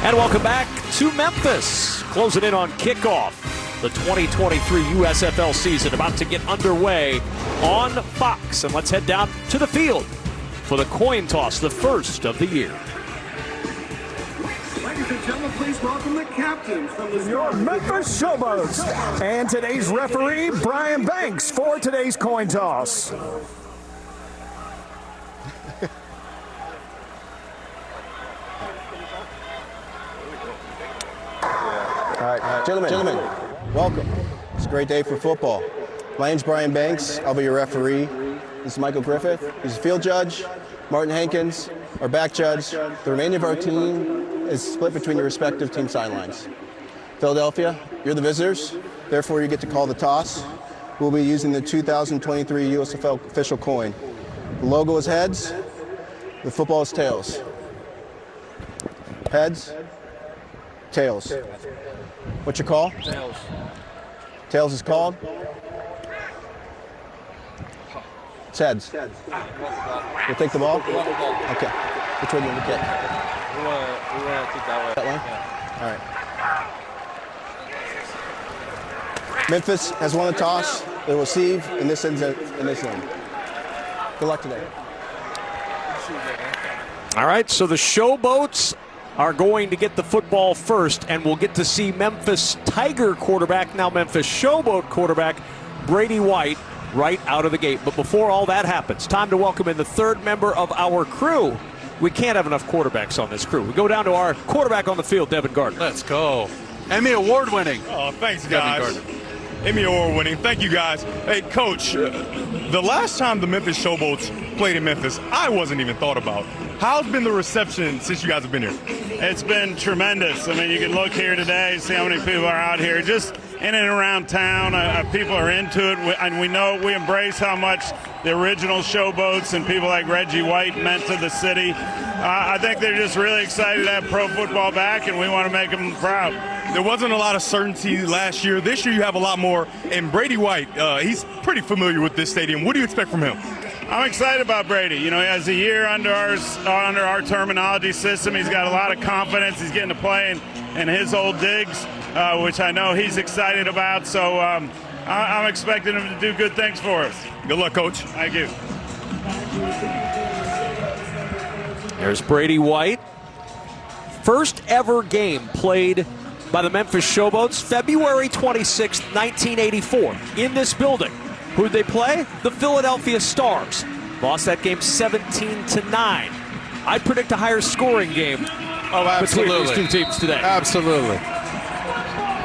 And welcome back to Memphis. Closing in on kickoff. The 2023 USFL season about to get underway on Fox. And let's head down to the field for the coin toss, the first of the year. Ladies and gentlemen, please welcome the captains from the Memphis Showboats. And today's referee, Brian Banks, for today's coin toss. All right, gentlemen, welcome. It's a great day for football. My name's Brian Banks. I'll be your referee. This is Michael Griffith. He's a field judge. Martin Hankins, our back judge. The remainder of our team is split between your respective team sidelines. Philadelphia, you're the visitors. Therefore, you get to call the toss. We'll be using the 2023 USFL official coin. The logo is heads. The football is tails. Heads, tails. What's your call? Tails. Tails is called? It's heads. You'll take the ball? Okay. Which way do you want to kick? We want to kick that way. That way? Yeah. All right. Memphis has won the toss. They will receive in this end. Good luck today. All right, so the Showboats are going to get the football first, and we'll get to see Memphis Tiger quarterback, now Memphis Showboat quarterback, Brady White, right out of the gate. But before all that happens, time to welcome in the third member of our crew. We can't have enough quarterbacks on this crew. We go down to our quarterback on the field, Devin Gardner. Let's go. Emmy Award winning. Oh, thanks, guys. Emmy Award winning. Thank you, guys. Hey, Coach, the last time the Memphis Showboats played in Memphis, I wasn't even thought about. How's been the reception since you guys have been here? It's been tremendous. I mean, you can look here today, see how many people are out here. Just in and around town, people are into it, and we embrace how much the original Showboats and people like Reggie White meant to the city. I think they're just really excited to have pro football back, and we want to make them proud. There wasn't a lot of certainty last year. This year you have a lot more. And Brady White, he's pretty familiar with this stadium. What do you expect from him? I'm excited about Brady. You know, he has a year under our terminology system. He's got a lot of confidence. He's getting to play in his old digs, which I know he's excited about. So I'm expecting him to do good things for us. Good luck, Coach. Thank you. There's Brady White. First ever game played by the Memphis Showboats, February 26, 1984, in this building. Who'd they play? The Philadelphia Stars. Lost that game 17-9. I predict a higher scoring game between these two teams today. Absolutely.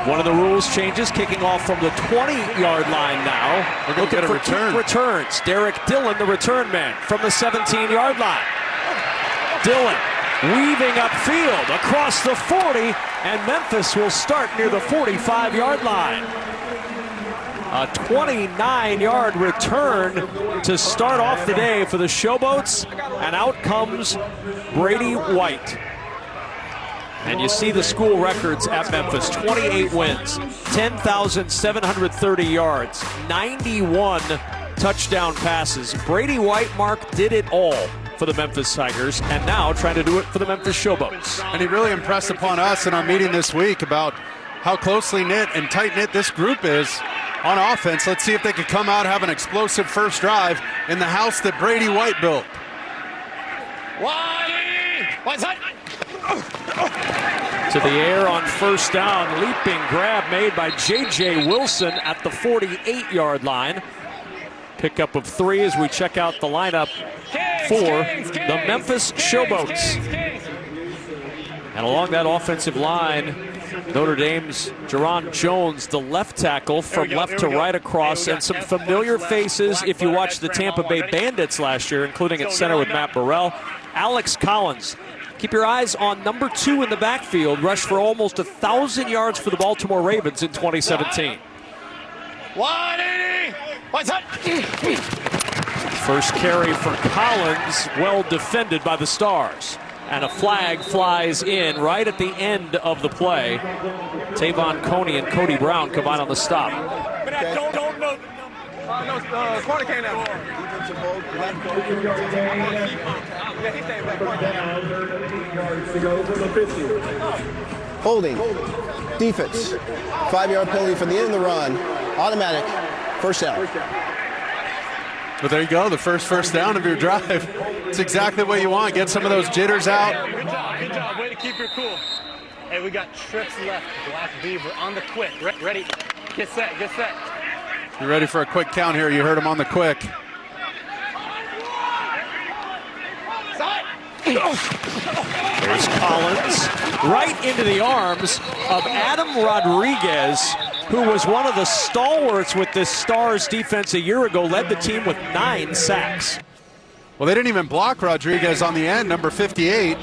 One of the rules changes, kicking off from the 20-yard line now. We're going to get a return. Returns. Derek Dillon, the return man, from the 17-yard line. Dillon weaving upfield across the 40, and Memphis will start near the 45-yard line. A 29-yard return to start off the day for the Showboats, and out comes Brady White. And you see the school records at Memphis: 28 wins, 10,730 yards, 91 touchdown passes. Brady White, Mark, did it all for the Memphis Tigers, and now trying to do it for the Memphis Showboats. And he really impressed upon us in our meeting this week about how closely knit and tight-knit this group is on offense. Let's see if they can come out, have an explosive first drive in the house that Brady White built. To the air on first down, leaping grab made by J.J. Wilson at the 48-yard line. Pickup of 3 as we check out the lineup for the Memphis Showboats. And along that offensive line, Notre Dame's Jerron Jones, the left tackle, from left to right across, and some familiar faces if you watched the Tampa Bay Bandits last year, including at center with Matt Burrell. Alex Collins. Keep your eyes on number 2 in the backfield, rushed for almost 1,000 yards for the Baltimore Ravens in 2017. 180! What's that? First carry for Collins, well defended by the Stars. And a flag flies in right at the end of the play. Tavon Coney and Cody Brown come out on the stop. Corner came down. Defensive hold. Holding. Defense. 5-yard penalty from the end of the run. Automatic. First down. But there you go, the first down of your drive. It's exactly what you want. Get some of those jitters out. Good job. Way to keep your cool. Hey, we got trips left. Black Beaver on the quick. Ready? Get set. You ready for a quick count here? You heard him on the quick. There's Collins right into the arms of Adam Rodriguez, who was one of the stalwarts with this Stars defense a year ago, led the team with 9 sacks. Well, they didn't even block Rodriguez on the end, number 58.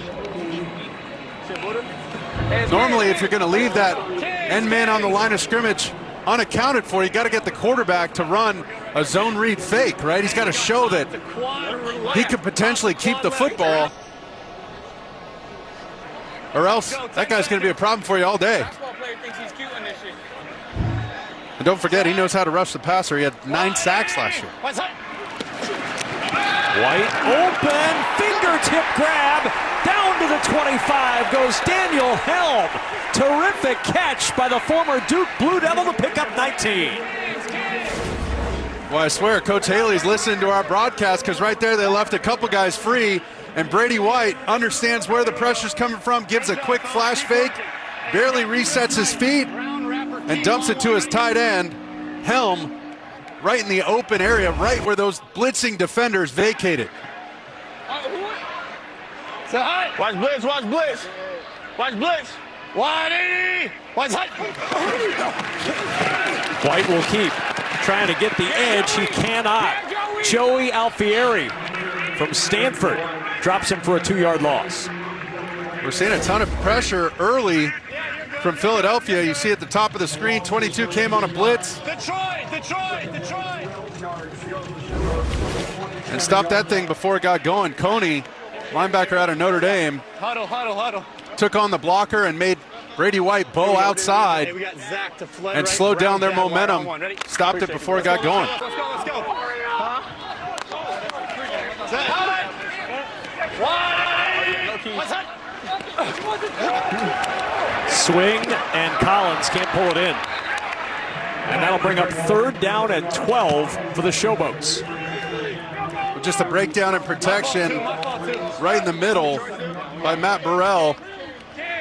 Normally, if you're going to leave that end man on the line of scrimmage unaccounted for, you got to get the quarterback to run a zone read fake, right? He's got to show that he could potentially keep the football, or else that guy's going to be a problem for you all day. And don't forget, he knows how to rush the passer. He had 9 sacks last year. White open, fingertip grab, down to the 25 goes Daniel Helm. Terrific catch by the former Duke Blue Devil to pick up 19. Well, I swear, Coach Haley's listening to our broadcast, because right there they left a couple guys free, and Brady White understands where the pressure's coming from, gives a quick flash fake, barely resets his feet, and dumps it to his tight end, Helm, right in the open area, right where those blitzing defenders vacated. Watch blitz. Watch blitz. 180. Watch hut. White will keep trying to get the edge. He cannot. Joey Alfieri from Stanford drops him for a 2-yard loss. We're seeing a ton of pressure early from Philadelphia. You see at the top of the screen, 22 came on a blitz. Detroit. And stopped that thing before it got going. Coney, linebacker out of Notre Dame, Huddle. took on the blocker and made Brady White bow outside Hey, we got Zach to flare and right slowed down their down momentum. wide on one. Ready? Stopped it Appreciate before it got going. Let's go. Zach. Swing, and Collins can't pull it in. And that'll bring up 3rd down and 12 for the Showboats. Just a breakdown in protection right in the middle by Matt Burrell,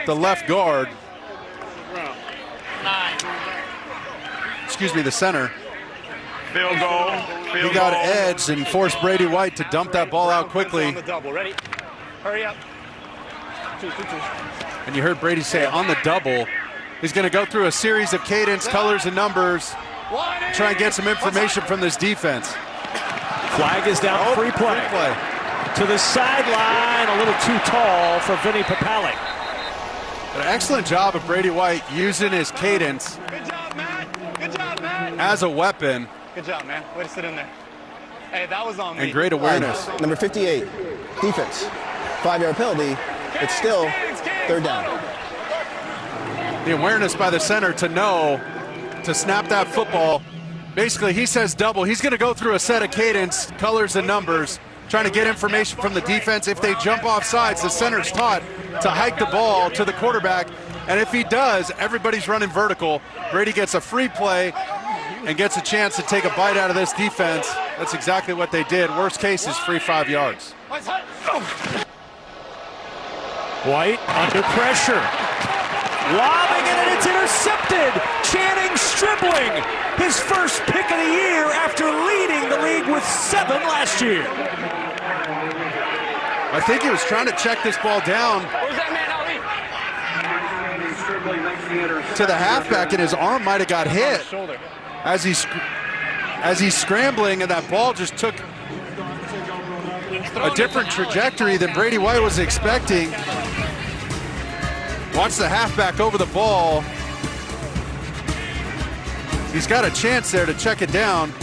the left guard. Excuse me, the center. Field goal. He got edged and forced Brady White to dump that ball out quickly. On the double. Ready? Hurry up. Two. And you heard Brady say on the double, he's going to go through a series of cadence, colors, and numbers, try and get some information from this defense. Flag is down, free play. To the sideline, a little too tall for Vinny Papali. An excellent job of Brady White using his cadence Good job, man. as a weapon. Good job, man. Way to sit in there. Hey, that was on me. And great awareness. Number 58. Defense. 5-yard penalty. It's still 3rd down. The awareness by the center to know to snap that football. Basically, he says double. He's going to go through a set of cadence, colors, and numbers, trying to get information from the defense. If they jump off sides, the center's taught to hike the ball to the quarterback. And if he does, everybody's running vertical. Brady gets a free play and gets a chance to take a bite out of this defense. That's exactly what they did. Worst case is free 5 yards. White under pressure. Lobbing it, and it's intercepted. Channing Stribling, his first pick of the year after leading the league with 7 last year. I think he was trying to check this ball down Where's that man, Ali? to the halfback, and his arm might have got hit Shoulder. as he's scrambling, and that ball just took a different trajectory than Brady White was expecting. Watch the halfback over the ball. He's got a chance there to check it down.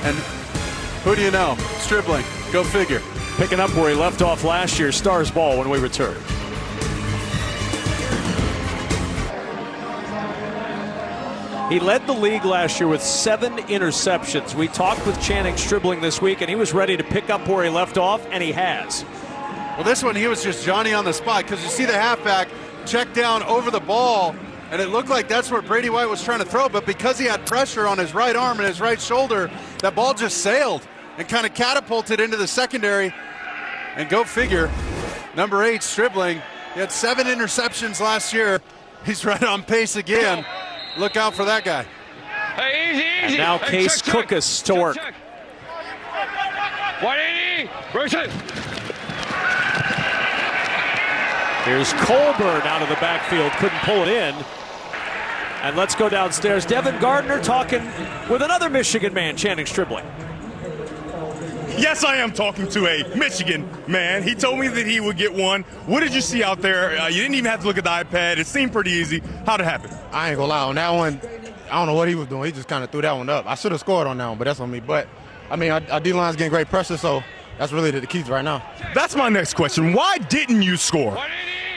And who do you know? Stribling. Go figure. Picking up where he left off last year. Stars ball when we return. He led the league last year with 7 interceptions. We talked with Channing Stribling this week, and he was ready to pick up where he left off, and he has. Well, this one, he was just Johnny on the spot, because you see the halfback check down over the ball, and it looked like that's where Brady White was trying to throw, but because he had pressure on his right arm and his right shoulder, that ball just sailed and kind of catapulted into the secondary. And go figure, number 8, Stribling, he had 7 interceptions last year. He's right on pace again. Look out for that guy. Hey, easy. And now Case Cookus to work. 180, Bruce. Here's Colburn out of the backfield, couldn't pull it in. And let's go downstairs. Devin Gardner talking with another Michigan man, Channing Stribling. Yes, I am talking to a Michigan man. He told me that he would get one. What did you see out there? You didn't even have to look at the iPad. It seemed pretty easy. How'd it happen? I ain't gonna lie, on that one, I don't know what he was doing. He just kind of threw that one up. I should have scored on that one, but that's on me. But, I mean, our D-line's getting great pressure, so that's really the keys right now. That's my next question. Why didn't you score?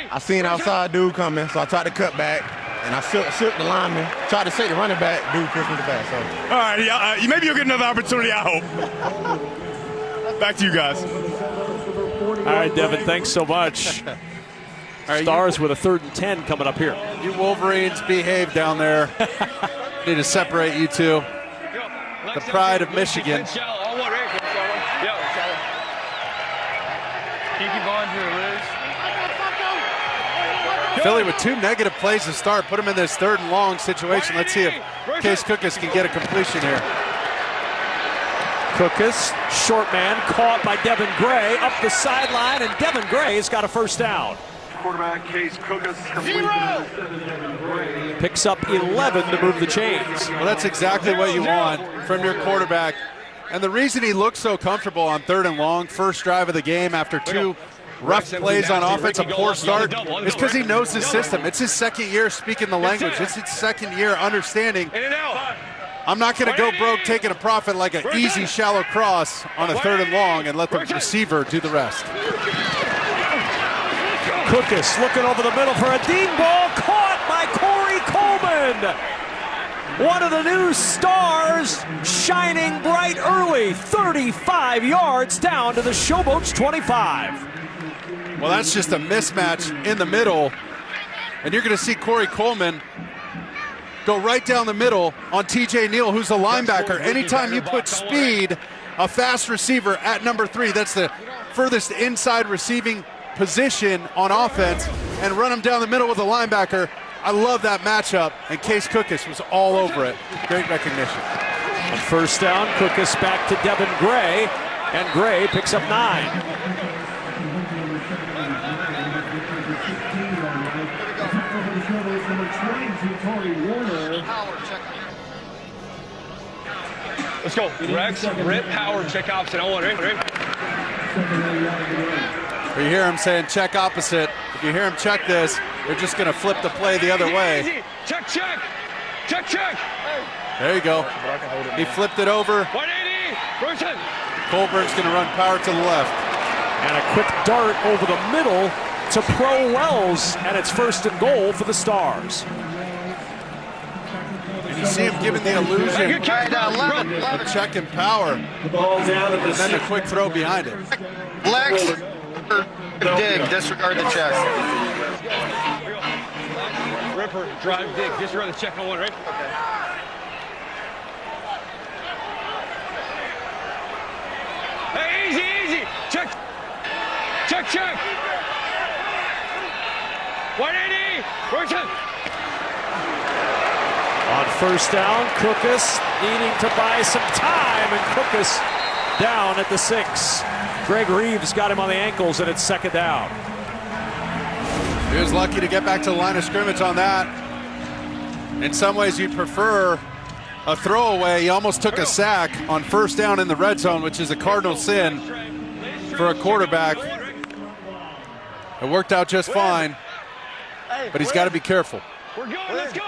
I seen outside dude coming, so I tried to cut back, and I shook the lineman. Tried to shake the running back, dude pushed me the back. So. All right, maybe you'll get another opportunity, I hope. Back to you guys. All right, Devin, thanks so much. All right, Stars with a 3rd and 10 coming up here. You Wolverines behave down there. Need to separate you two. The pride of Michigan. Philly with 2 negative plays to start. Put him in this 3rd and long situation. Let's see if Case Cookus can get a completion here. Cookus, short man, caught by Devin Gray up the sideline, and Devin Gray's got a 1st down. Quarterback Case Cookus. Picks up 11 to move the chains. Well, that's exactly what you want from your quarterback. And the reason he looks so comfortable on 3rd and long, first drive of the game after 2 rough plays on offense, a poor start, is because he knows his system. It's his 2nd year speaking the language. It's his 2nd year understanding. I'm not going to go broke taking a profit like an easy shallow cross on a 3rd and long and let the receiver do the rest. Cookus looking over the middle for a deep ball, caught by Corey Coleman. One of the new stars shining bright early, 35 yards down to the Showboats 25. Well, that's just a mismatch in the middle. And you're going to see Corey Coleman go right down the middle on TJ Neal, who's a linebacker. Anytime you put speed, a fast receiver at number 3, that's the furthest inside receiving position on offense, and run him down the middle with a linebacker. I love that matchup, and Case Cookus was all over it. Great recognition. On 1st down, Cookus back to Devin Gray, and Gray picks up 9. Let's go. Rex, rip, power, check opposite. I want it. You hear him saying check opposite. If you hear him check this, they're just going to flip the play the other way. Easy. Check, check. Check, check. There you go. He flipped it over. 180. Bruce. Colburn's going to run power to the left. And a quick dart over the middle to Pro Wells, and it's 1st and goal for the Stars. And you see him giving the illusion of check and power. And then a quick throw behind it. Flex, dig, disregard the check. Ripper, drive, dig, disregard the check on 1, right? Hey, easy. Check. Check, check. 180. Bruce. On 1st down, Cookus needing to buy some time, and Cookus down at the 6. Greg Reeves got him on the ankles, and it's 2nd down. He was lucky to get back to the line of scrimmage on that. In some ways, you'd prefer a throwaway. He almost took a sack on 1st down in the red zone, which is a cardinal sin for a quarterback. It worked out just fine, but he's got to be careful. We're going, let's go.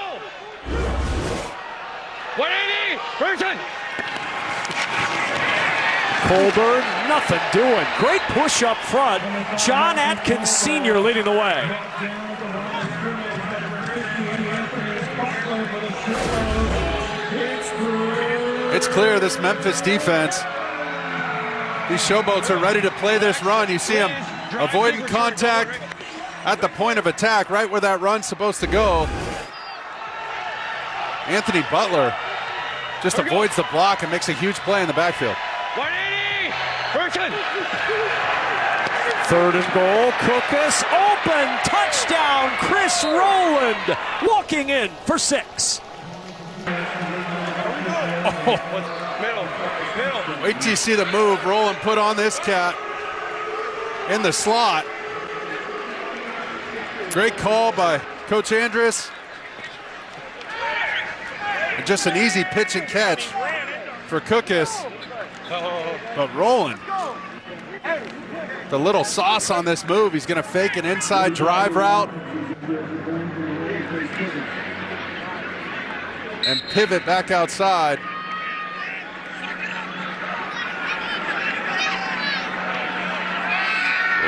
180, Burton. Colburn, nothing doing. Great push up front. John Atkins Sr. leading the way. It's clear this Memphis defense, these Showboats are ready to play this run. You see them avoiding contact at the point of attack, right where that run's supposed to go. Anthony Butler just avoids the block and makes a huge play in the backfield. 180! Third and goal, Cookus, open, touchdown, Chris Rowland, walking in for 6. Wait till you see the move Rowland put on this cat in the slot. Great call by Coach Andrus. And just an easy pitch and catch for Cookus. But Rowland, the little sauce on this move, he's going to fake an inside drive route and pivot back outside.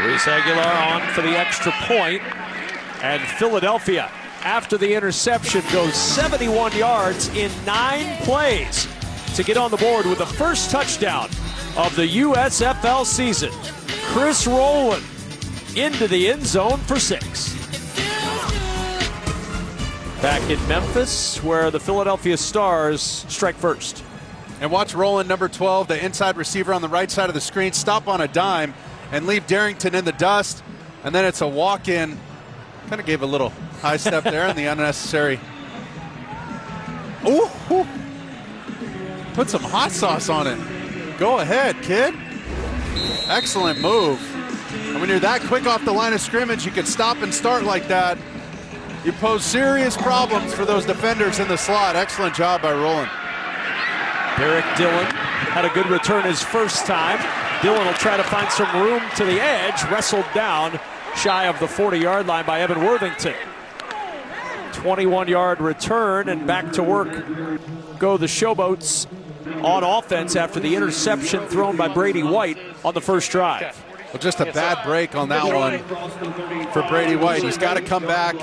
Luis Aguilar on for the extra point, and Philadelphia, after the interception, goes 71 yards in 9 plays to get on the board with the first touchdown of the USFL season. Chris Rowland into the end zone for 6. Back in Memphis, where the Philadelphia Stars strike first. And watch Rowland, number 12, the inside receiver on the right side of the screen, stop on a dime and leave Darrington in the dust. And then it's a walk-in. Kind of gave a little high step there and the unnecessary. Ooh, ooh. Put some hot sauce on it. Go ahead, kid. Excellent move. And when you're that quick off the line of scrimmage, you can stop and start like that. You pose serious problems for those defenders in the slot. Excellent job by Rowland. Derek Dillon had a good return his first time. Dillon will try to find some room to the edge, wrestled down shy of the 40-yard line by Evan Worthington. 21-yard return, and back to work go the Showboats on offense after the interception thrown by Brady White on the first drive. Well, just a bad break on that one for Brady White. He's got to come back.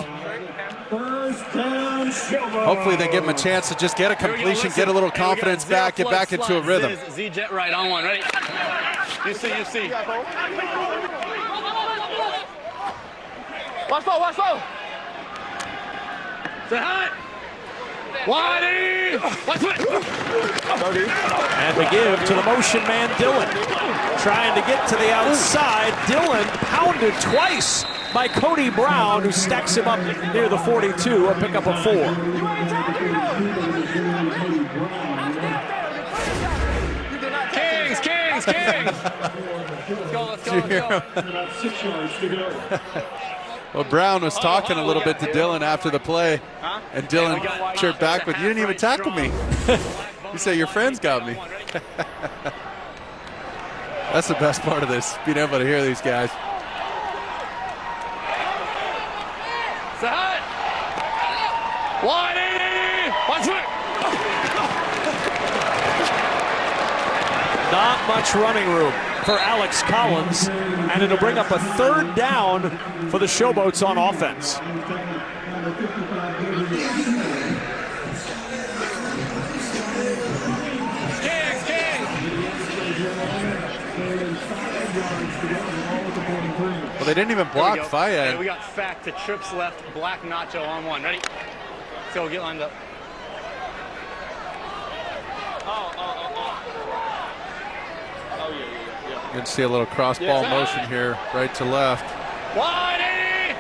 Hopefully they give him a chance to just get a completion, get a little confidence back, get back into a rhythm. Z-Jet right on one, ready? You see. Watch low. Say hi. Whitey! And the give to the motion man, Dillon. Trying to get to the outside. Dillon pounded twice by Cody Brown, who stacks him up near the 42, a pickup of 4. Kings! Let's go. Well, Brown was talking a little bit to Dillon after the play, and Dillon chirped back, but you didn't even tackle me. You say your friends got me. That's the best part of this, being able to hear these guys. Not much running room for Alex Collins, and it'll bring up a 3rd down for the Showboats on offense. Well, they didn't even block Fayed. We got Fact to trips left, Black Nacho on one. Ready? So get lined up. You can see a little cross ball motion here, right to left. 180!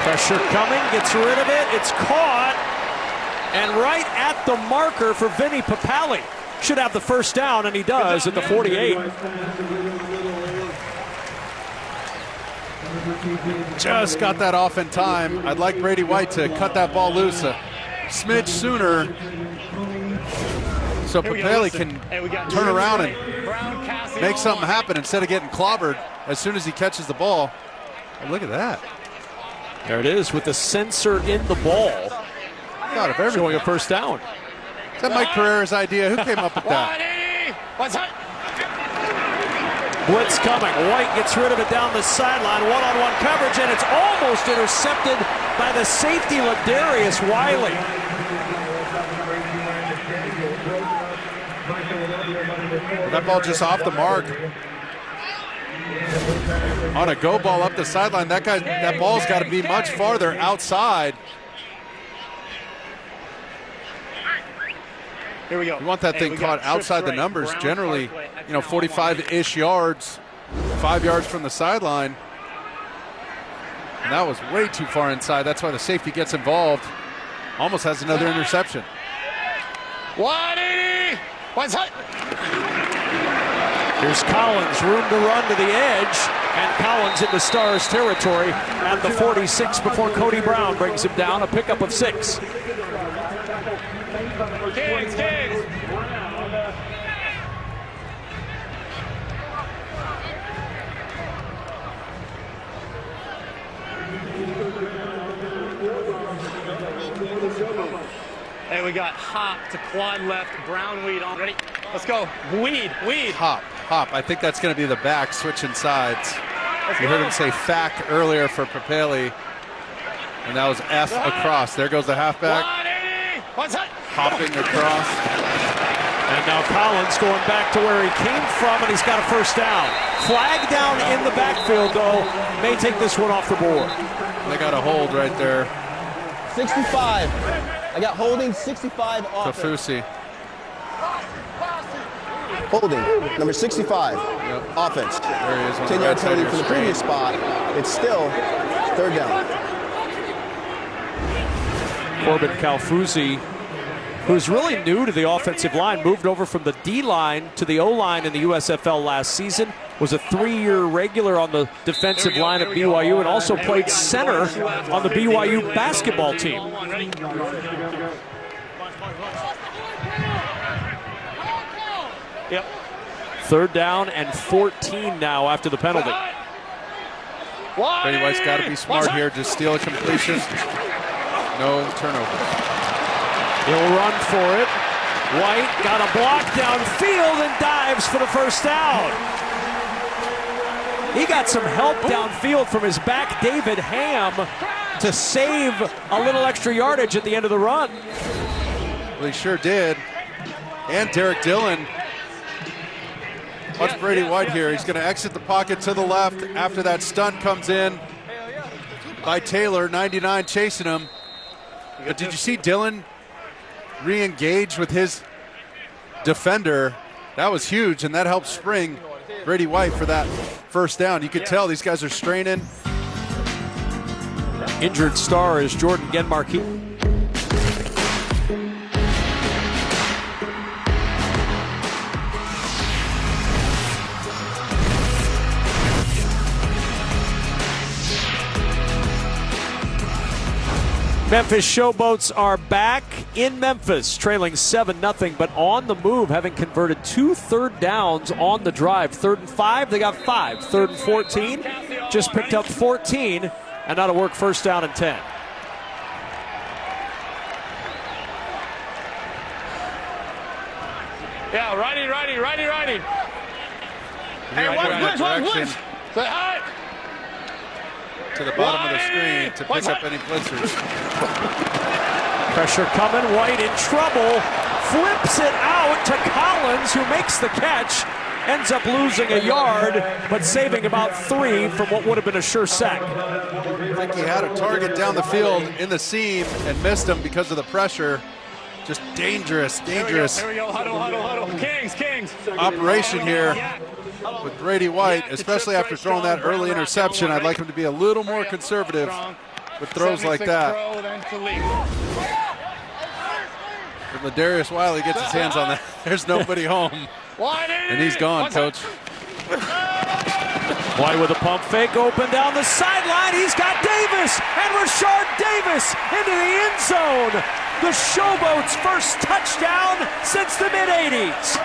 Pressure coming, gets rid of it, it's caught, and right at the marker for Vinny Papali. Should have the first down, and he does at the 48. Just got that off in time. I'd like Brady White to cut that ball loose a smidge sooner, so Papali can turn around and make something happen instead of getting clobbered as soon as he catches the ball. And look at that. There it is with the sensor in the ball. God, if everything. Showing a first down. Is that Mike Pereira's idea? Who came up with that? Blitz coming. White gets rid of it down the sideline. One-on-one coverage, and it's almost intercepted by the safety, Ladarius Wiley. That ball just off the mark. On a go ball up the sideline, that ball's got to be much farther outside. Here we go. You want that thing caught outside the numbers, generally, 45-ish yards, 5 yards from the sideline. And that was way too far inside. That's why the safety gets involved. Almost has another interception. 180. What's hot? Here's Collins, room to run to the edge, and Collins into Stars territory at the 46 before Cody Brown brings him down, a pickup of 6. Kings. Hey, we got Hop to quad left, Brown Weed on. Ready? Let's go. Weed. Hop. I think that's going to be the back switching sides. You heard him say FAC earlier for Papeli, and that was F across. There goes the halfback. 180. What's that? Hopping across. And now Collins going back to where he came from, and he's got a first down. Flag down in the backfield, though. May take this one off the board. They got a hold right there. 65. I got holding 65 off. Kafusi. Holding, number 65, offense. There he is. 10-yard penalty from the previous spot. It's still third down. Corbin Kalfusi, who's really new to the offensive line, moved over from the D-line to the O-line in the USFL last season, was a 3-year regular on the defensive line at BYU, and also played center on the BYU basketball team. Yep. Third down and 14 now after the penalty. Brady White's got to be smart here. Just steal a completion. No turnover. He'll run for it. White got a block downfield and dives for the first down. He got some help downfield from his back, David Ham, to save a little extra yardage at the end of the run. Well, he sure did. And Derek Dillon. Watch Brady White here. He's going to exit the pocket to the left after that stunt comes in by Taylor, 99 chasing him. But did you see Dillon re-engage with his defender? That was huge, and that helped spring Brady White for that first down. You could tell these guys are straining. Injured star is Jordan Genmarkey. Memphis Showboats are back in Memphis, trailing 7-0, but on the move, having converted 2 third downs on the drive. 3rd and 5, they got 5. 3rd and 14, just picked up 14, and now to work first down and 10. Yeah, righty. Hey, one. Say hi. To the bottom of the screen to pick up any blitzers. Pressure coming, White in trouble, flips it out to Collins, who makes the catch, ends up losing a yard, but saving about 3 from what would have been a sure sack. I think he had a target down the field in the seam and missed him because of the pressure. Just dangerous. Here we go. Huddle. Kings. Operation here with Brady White, especially after throwing that early interception. I'd like him to be a little more conservative with throws like that. If Ladarius Wiley gets his hands on that, there's nobody home. And he's gone, Coach. White with a pump fake, open down the sideline. He's got Davis, and Rashard Davis into the end zone. The Showboats' first touchdown since the mid-'80s.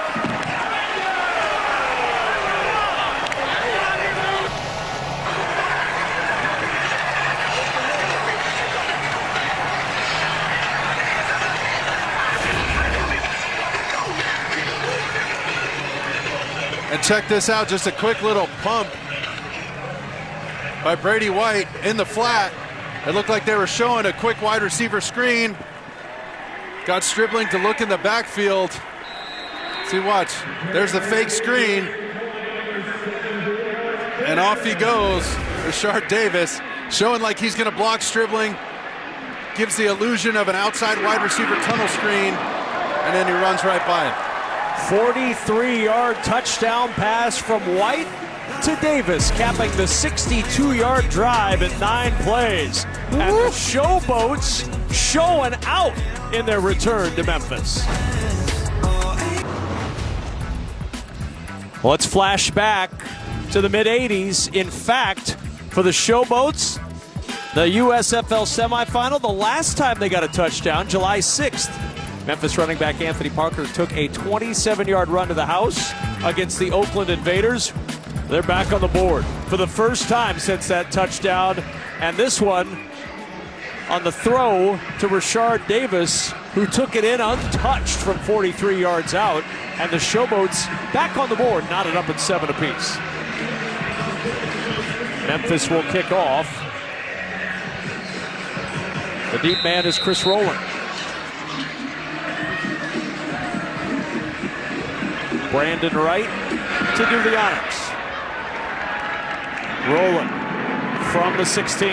And check this out, just a quick little pump by Brady White in the flat. It looked like they were showing a quick wide receiver screen. Got Stribling to look in the backfield. See, watch. There's the fake screen. And off he goes. Rashard Davis showing like he's going to block Stribling. Gives the illusion of an outside wide receiver tunnel screen. And then he runs right by it. 43-yard touchdown pass from White to Davis, capping the 62-yard drive in 9 plays. And the Showboats showing out in their return to Memphis. Let's flash back to the mid-'80s. In fact, for the Showboats, the USFL semifinal, the last time they got a touchdown, July 6th. Memphis running back Anthony Parker took a 27-yard run to the house against the Oakland Invaders. They're back on the board for the first time since that touchdown. And this one on the throw to Rashard Davis, who took it in untouched from 43 yards out. And the Showboats back on the board, knotted up at 7 apiece. Memphis will kick off. The deep man is Chris Rowland. Brandon Wright to do the honors. Rowland from the 16.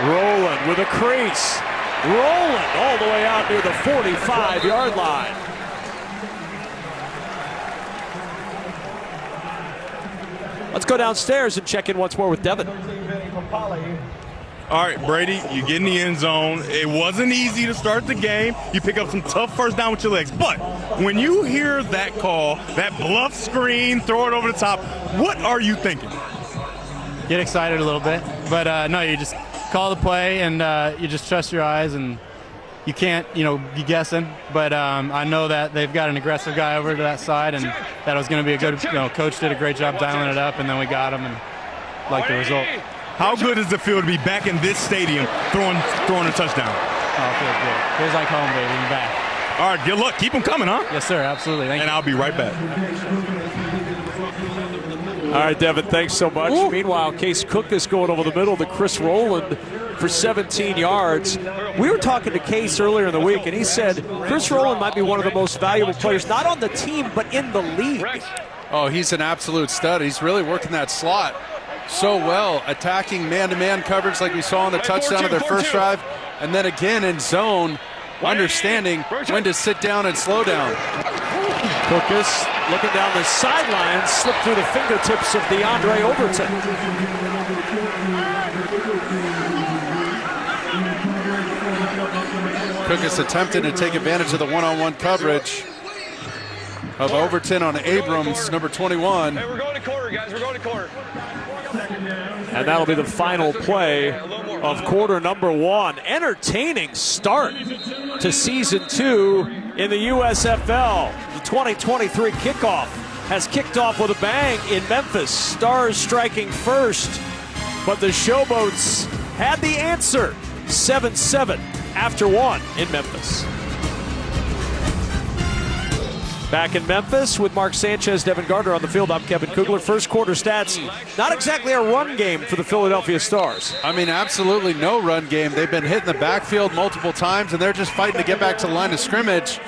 Rowland with a crease. Rowland all the way out near the 45-yard line. Let's go downstairs and check in once more with Devin. All right, Brady, you get in the end zone. It wasn't easy to start the game. You pick up some tough first down with your legs. But when you hear that call, that bluff screen, throw it over the top, what are you thinking? Get excited a little bit. But, no, you just call the play and you just trust your eyes. And you can't, be guessing. But I know that they've got an aggressive guy over to that side. And that was going to be a good, coach did a great job dialing it up. And then we got him and liked the result. How good does it feel to be back in this stadium throwing a touchdown? Oh, it feels good. Feels like home, baby. I'm back. All right, good luck. Keep them coming, huh? Yes, sir. Absolutely. Thank you. I'll be right back. All right, Devin, thanks so much. Ooh. Meanwhile, Case Cook is going over the middle to Chris Rowland for 17 yards. We were talking to Case earlier in the week, and he said Chris Rowland might be one of the most valuable players, not on the team, but in the league. Oh, he's an absolute stud. He's really working that slot so well, attacking man-to-man coverage like we saw on the touchdown of their first drive, and then again in zone, understanding when to sit down and slow down. Cookus looking down the sideline, slipped through the fingertips of DeAndre Overton. Cookus attempted to take advantage of the one-on-one coverage of Overton on Abrams, number 21. Hey, we're going to quarter, guys. We're going to quarter. And that'll be the final play of quarter number 1. Entertaining start to season 2 in the USFL. The 2023 kickoff has kicked off with a bang in Memphis. Stars striking first, but the Showboats had the answer. 7-7 after 1 in Memphis. Back in Memphis with Mark Sanchez, Devin Gardner on the field. I'm Kevin Kugler. First quarter stats, not exactly a run game for the Philadelphia Stars. I mean, absolutely no run game. They've been hitting the backfield multiple times, and they're just fighting to get back to the line of scrimmage.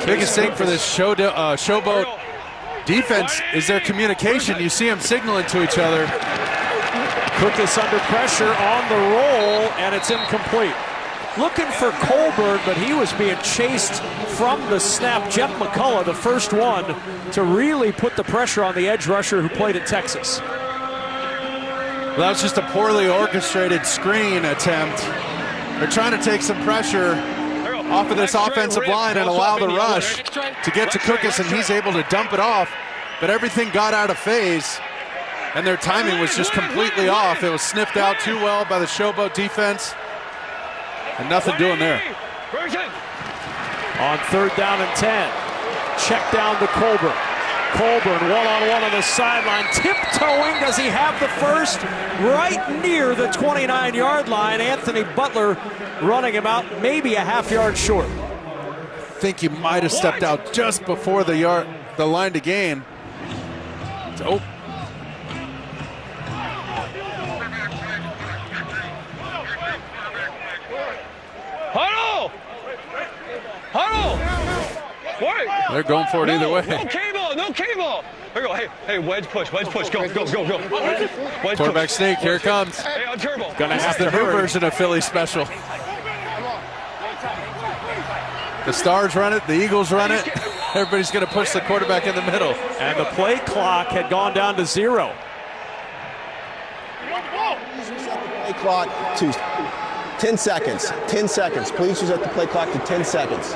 Biggest thing for this Showboat defense is their communication. You see them signaling to each other. Cookus under pressure on the roll, and it's incomplete. Looking for Colburn, but he was being chased from the snap. Jeff McCullough, the first one to really put the pressure on the edge rusher who played at Texas. Well, that was just a poorly orchestrated screen attempt. They're trying to take some pressure off of this offensive line and allow the rush to get to Cookus, and he's able to dump it off. But everything got out of phase, and their timing was just completely off. It was sniffed out too well by the Showboat defense. And nothing doing there. On 3rd down and 10. Check down to Colburn. Colburn one-on-one on the sideline. Tiptoeing. Does he have the first? Right near the 29-yard line. Anthony Butler running him out maybe a half yard short. I think he might have stepped out just before the line to gain. Oh. They're going for it either way. No cable, no cable. Here we go. Hey, wedge push. Go. Wedge Quarterback push. sneak, here it comes. Hey, on turbo. Gonna This have is the to new hurry. version of Philly special. The Stars run it, the Eagles run it. Everybody's going to push the quarterback in the middle. And the play clock had gone down to 0. Play clock to 10 seconds. 10 seconds. Please reset the play clock to 10 seconds.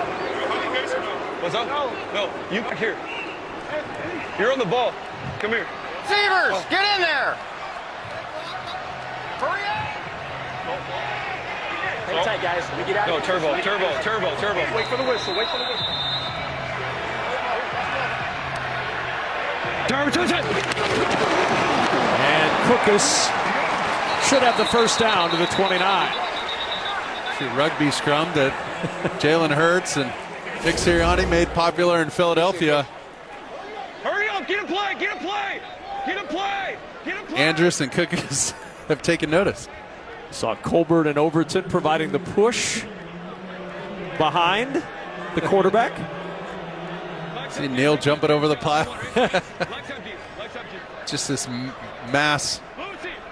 What's up? No, you back here. You're on the ball. Come here. Receivers, get in there. Hurry up. Hang tight, guys. Let me get out. No, turbo. Wait for the whistle. Turbo. And Cookus should have the first down to the 29. See rugby scrum that Jalen Hurts and Nick Sirianni made popular in Philadelphia. Hurry up. Get a play. Andrus and Cookus have taken notice. Saw Colbert and Overton providing the push behind the quarterback. See Neal jumping over the pile. Just this mass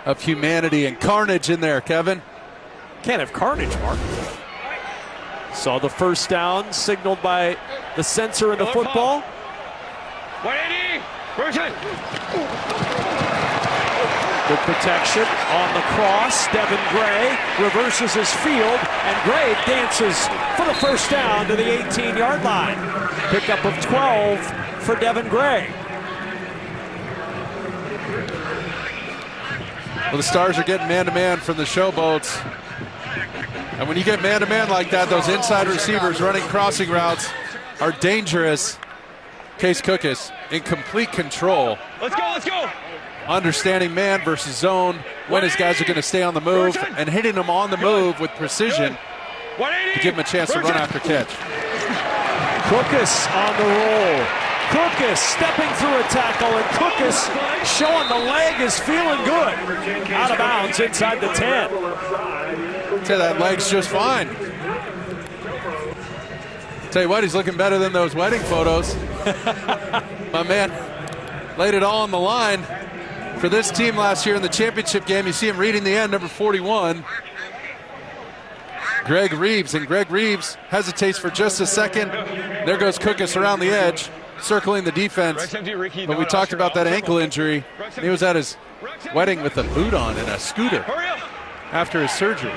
of humanity and carnage in there, Kevin. Can't have carnage, Mark. Saw the first down signaled by the sensor in the football. 180. Burton. Good protection on the cross. Devin Gray reverses his field, and Gray dances for the first down to the 18-yard line. Pickup of 12 for Devin Gray. Well, the Stars are getting man-to-man from the Showboats. And when you get man-to-man like that, those inside receivers running crossing routes are dangerous. Case Cookus in complete control. Let's go. Understanding man versus zone, when his guys are going to stay on the move, and hitting them on the move with precision to give him a chance to run after catch. Cookus on the roll. Cookus stepping through a tackle, and Cookus showing the leg is feeling good. Out of bounds inside the 10. Say that leg's just fine. Tell you what, he's looking better than those wedding photos. My man laid it all on the line for this team last year in the championship game. You see him reading the end, number 41. Greg Reeves, and Greg Reeves hesitates for just a second. There goes Cookus around the edge, circling the defense. But we talked about that ankle injury. He was at his wedding with a boot on and a scooter after his surgery.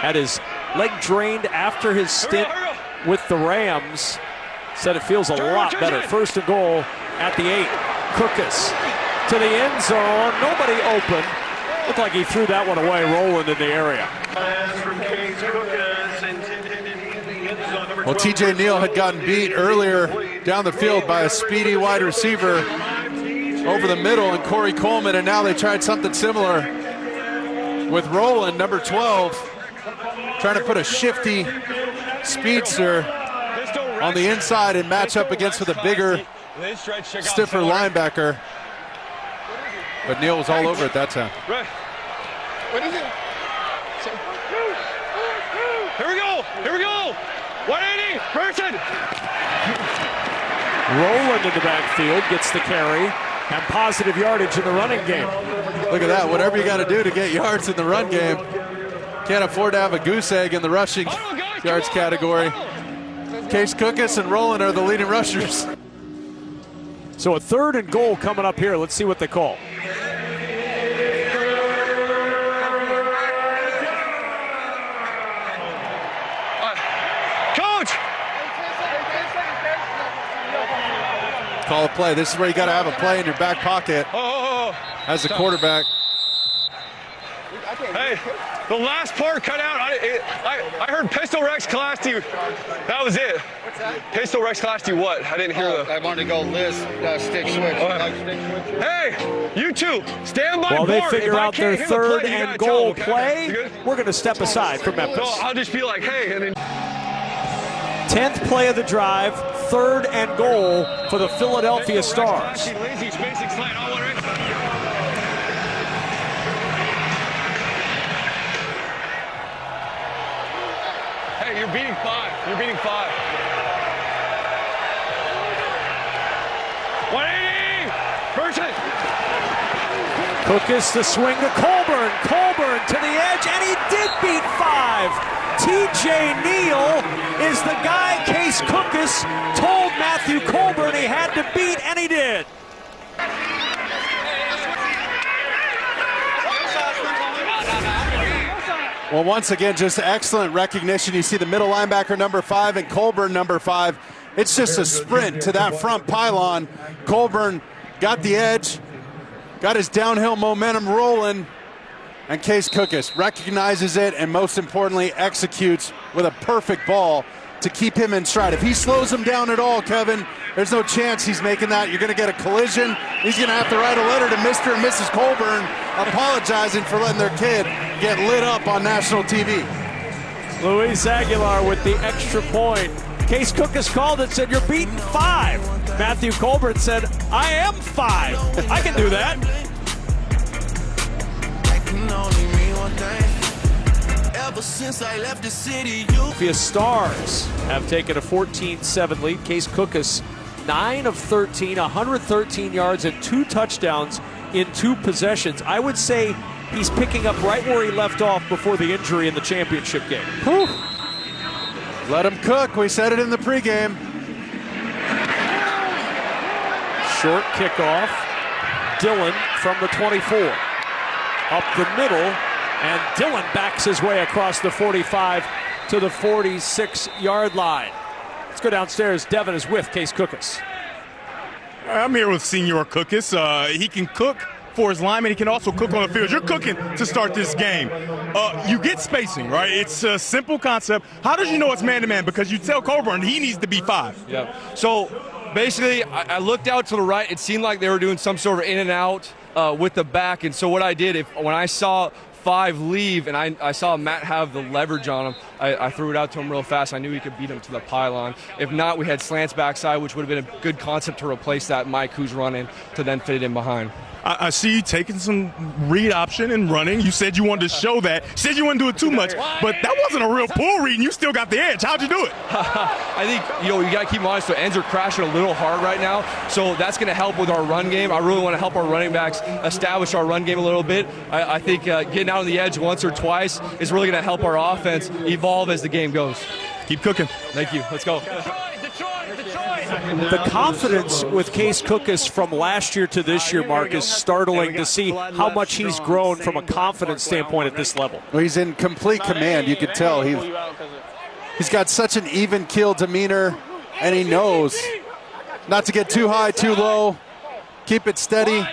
Had his leg drained after his stint with the Rams. Said it feels a lot better. First and goal at the 8. Cookus to the end zone. Nobody open. Looked like he threw that one away, rolling in the area. Well, TJ Neal had gotten beat earlier down the field by a speedy wide receiver over the middle and Corey Coleman, and now they tried something similar with Roland, number 12, trying to put a shifty speedster on the inside and match up against with a bigger, stiffer linebacker. But Neal was all over it that time. What is it? Here we go. 180. Burton. Roland in the backfield gets the carry and positive yardage in the running game. Look at that. Whatever you got to do to get yards in the run game. Can't afford to have a goose egg in the rushing yards category. Case Cookus and Roland are the leading rushers. So a 3rd and goal coming up here. Let's see what they call. Coach! Call a play. This is where you got to have a play in your back pocket as a quarterback. Hey, the last part cut out. I heard Pistol Rex classed you. That was it. What's that? Pistol Rex classed you what? I didn't hear I wanted to go list stick switch. Like stick switch. Hey, you two, stand by. While they Bart. figure If I out their can't hear the 3rd play, you and gotta goal tell them, okay? You play, good? we're going to step aside for Memphis. No, I'll just be like, hey, and then 10th play of the drive, 3rd and goal for the Philadelphia Stars. lazy spacing slant. All right. Hey, you're beating 5. Cookus the swing to Colburn. Colburn to the edge, and he did beat 5. T.J. Neal is the guy Case Cookus told Matthew Colburn he had to beat, and he did. Well, once again, just excellent recognition. You see the middle linebacker, number 5, and Colburn, number 5. It's just a sprint to that front pylon. Colburn got the edge, got his downhill momentum rolling, and Case Cookus recognizes it and, most importantly, executes with a perfect ball to keep him in stride. If he slows him down at all, Kevin, there's no chance he's making that. You're going to get a collision. He's going to have to write a letter to Mr. and Mrs. Colburn apologizing for letting their kid get lit up on national TV. Luis Aguilar with the extra point. Case Cookus called it, said, "You're beating 5." Matthew Colburn said, "I am 5. I can do that." Ever since I left the city, Memphis Stars have taken a 14-7 lead. Case Cookus, 9 of 13, 113 yards and 2 touchdowns in 2 possessions. I would say he's picking up right where he left off before the injury in the championship game. Whew. Let him cook. We said it in the pregame. Short kickoff. Dillon from the 24. Up the middle. And Dillon backs his way across the 45 to the 46-yard line. Let's go downstairs. Devin is with Case Cookus. I'm here with Senior Cookus. He can cook for his lineman. He can also cook on the field. You're cooking to start this game. You get spacing, right? It's a simple concept. How did you know it's man-to-man? Because you tell Colburn he needs to be 5. Yeah. So basically, I looked out to the right. It seemed like they were doing some sort of in and out with the back. And so what I did, when I saw 5 leave and I saw Matt have the leverage on him, I threw it out to him real fast. I knew he could beat him to the pylon. If not, we had slants backside, which would have been a good concept to replace that Mike who's running to then fit it in behind. I see you taking some read option and running. You said you wanted to show that. You said you wouldn't do it too much, but that wasn't a real pull read, and you still got the edge. How'd you do it? I think, you got to keep honest. So ends are crashing a little hard right now, so that's going to help with our run game. I really want to help our running backs establish our run game a little bit. I think getting out on the edge once or twice is really going to help our offense evolve as the game goes. Keep cooking. Thank you. Let's go. The confidence with Case Cookus from last year to this year, Mark, is startling to see how much he's grown from a confidence standpoint at this level. Well, he's in complete command. You can tell he's got such an even-keeled demeanor, and he knows not to get too high, too low, keep it steady,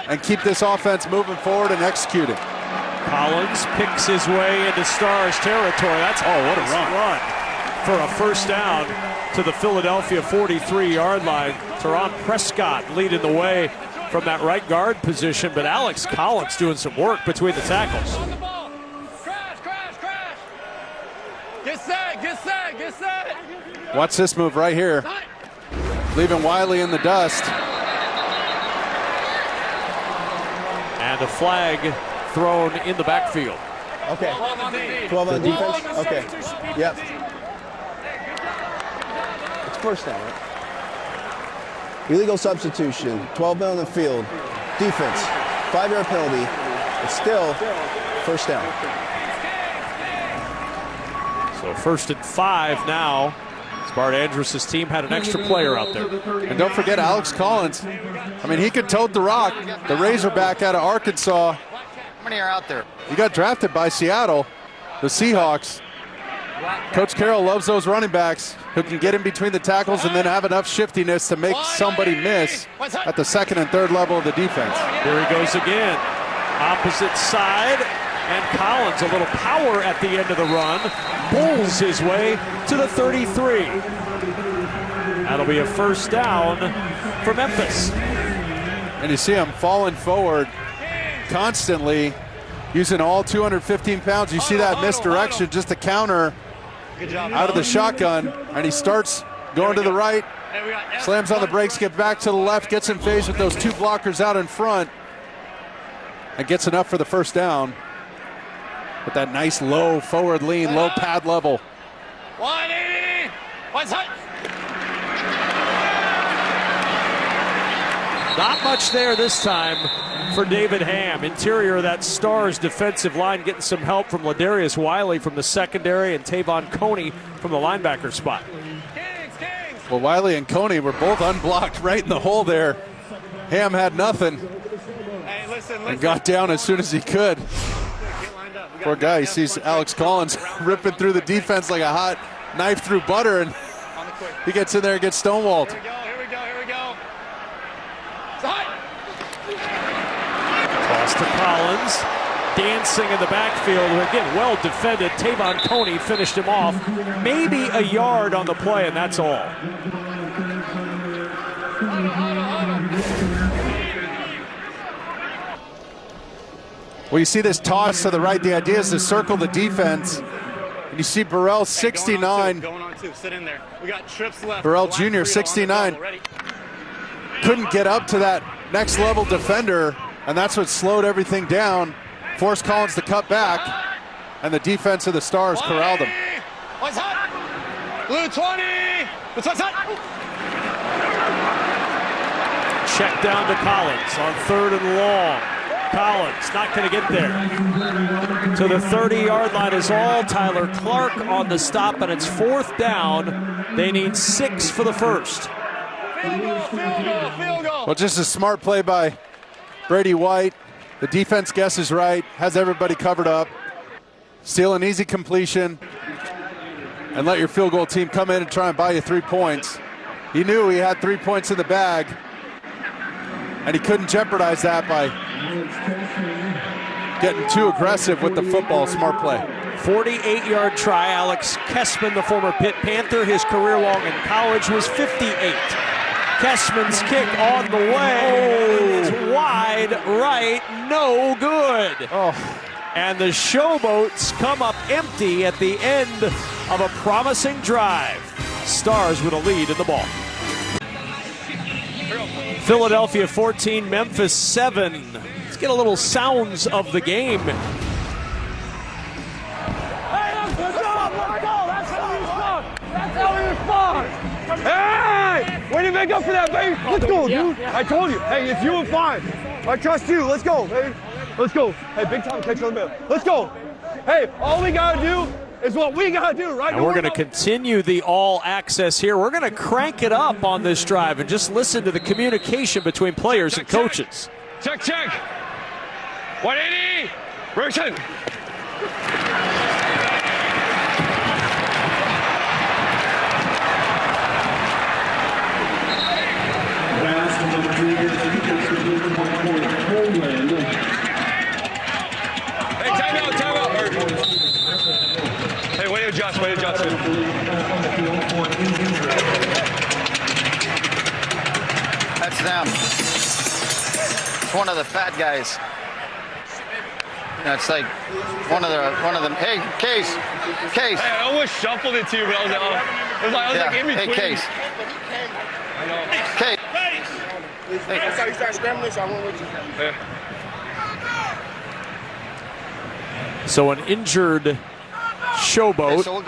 and keep this offense moving forward and executing. Collins picks his way into Stars territory. That's what a run for a first down to the Philadelphia 43-yard line. Teron Prescott leading the way from that right guard position, but Alex Collins doing some work between the tackles. Get set. Watch this move right here. Leaving Wiley in the dust. And a flag thrown in the backfield. Okay. 12 on defense? Okay. Yep. It's first down, right? Illegal substitution. 12 men on the field. Defense. 5-yard penalty. It's still first down. So 1st and 5 now. Bart Andrus' team had an extra player out there. And don't forget Alex Collins. I mean, he could tote the rock. The Razorback out of Arkansas. How many are out there? He got drafted by Seattle, the Seahawks. Coach Carroll loves those running backs who can get in between the tackles and then have enough shiftiness to make somebody miss at the 2nd and 3rd level of the defense. Here he goes again. Opposite side. And Collins, a little power at the end of the run, pulls his way to the 33. That'll be a first down for Memphis. And you see him falling forward constantly, using all 215 pounds. You see that misdirection, just a counter out of the shotgun, and he starts going to the right, slams on the brakes, gets back to the left, gets in phase with those 2 blockers out in front, and gets enough for the first down. With that nice low forward lean, low pad level. 180. What's that? Not much there this time for David Ham. Interior of that Stars defensive line getting some help from Ladarius Wiley from the secondary and Tavon Coney from the linebacker spot. Well, Wiley and Coney were both unblocked right in the hole there. Ham had nothing and got down as soon as he could. Poor guy, he sees Alex Collins ripping through the defense like a hot knife through butter, and he gets in there and gets stonewalled. Here we go. Toss to Collins, dancing in the backfield. Again, well defended. Tavon Coney finished him off. Maybe a yard on the play, and that's all. Well, you see this toss to the right. The idea is to circle the defense. And you see Burrell, 69. Going on two. Sit in there. We got trips left. Burrell Jr., 69. Couldn't get up to that next level defender, and that's what slowed everything down. Forced Collins to cut back, and the defense of the Stars corralled him. What's hot? Blue 20. What's hot? Check down to Collins on 3rd and long. Collins not going to get there. To the 30-yard line is all. Tyler Clark on the stop, and it's 4th down. They need 6 for the first. Field goal. Well, just a smart play by Brady White. The defense guesses right, has everybody covered up. Steal an easy completion, and let your field goal team come in and try and buy you 3 points. He knew he had 3 points in the bag, and he couldn't jeopardize that by getting too aggressive with the football. Smart play. 48-yard try. Alex Kessman, the former Pitt Panther, his career long in college was 58. Kessman's kick on the way. It's wide right, no good. And the Showboats come up empty at the end of a promising drive. Stars with a lead in the ball. Philadelphia 14, Memphis 7. Let's get a little sounds of the game. Hey, let's go. That's how we respond. That's how we respond. Hey! Way to make up for that, baby. Let's go, dude. I told you. Hey, it's you and 5. I trust you. Let's go, baby. Let's go. Hey, big time catch on the middle. Let's go. Hey, all we got to do is what we got to do, right? And we're going to continue the all access here. We're going to crank it up on this drive and just listen to the communication between players and coaches. Check. 180. Rotation. Hey, time out. Hey, way to adjust. That's them. It's one of the fat guys. That's like one of them. Hey, Case. Hey, I almost shuffled it to you, but I was like in between. Hey, Case. I know. Case. Hey, that's how you start scrambling, so I went with you. Yeah. So an injured Showboat. Okay, so we'll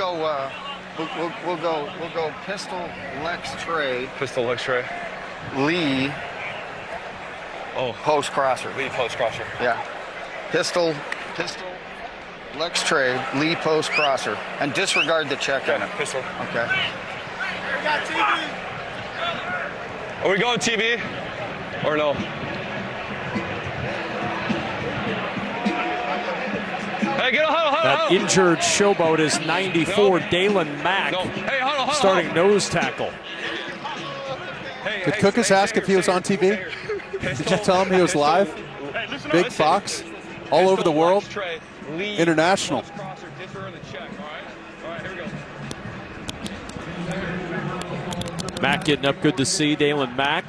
go pistol Lex Trey. Pistol Lex Trey. Lee. Post crosser. Lee post crosser. Yeah. Pistol Lex Trey, Lee post crosser, and disregard the check on it. Pistol. Okay. Are we going TV or no? Hey, get a huddle. That injured Showboat is 94, Dalen Mack, Hey, huddle. starting nose tackle. Did Cookus ask if he was on TV? Did you tell him he was live? Big Fox, all over the world, international. Mack getting up, good to see. Dalen Mack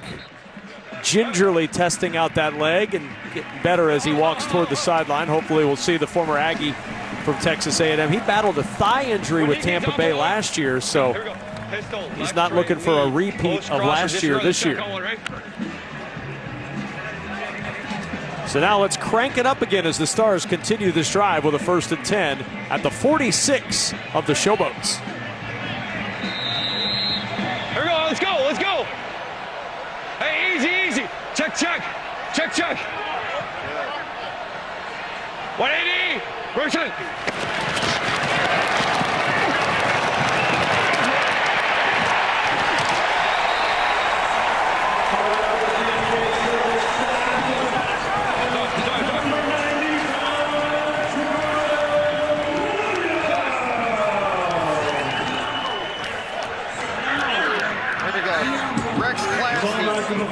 gingerly testing out that leg and getting better as he walks toward the sideline. Hopefully we'll see the former Aggie from Texas A&M. He battled a thigh injury with Tampa Bay last year, so he's not looking for a repeat of last year this year. So now let's crank it up again as the Stars continue this drive with a 1st and 10 at the 46 of the Showboats. Here we go. Let's go. Hey, easy. Check. 180. Version.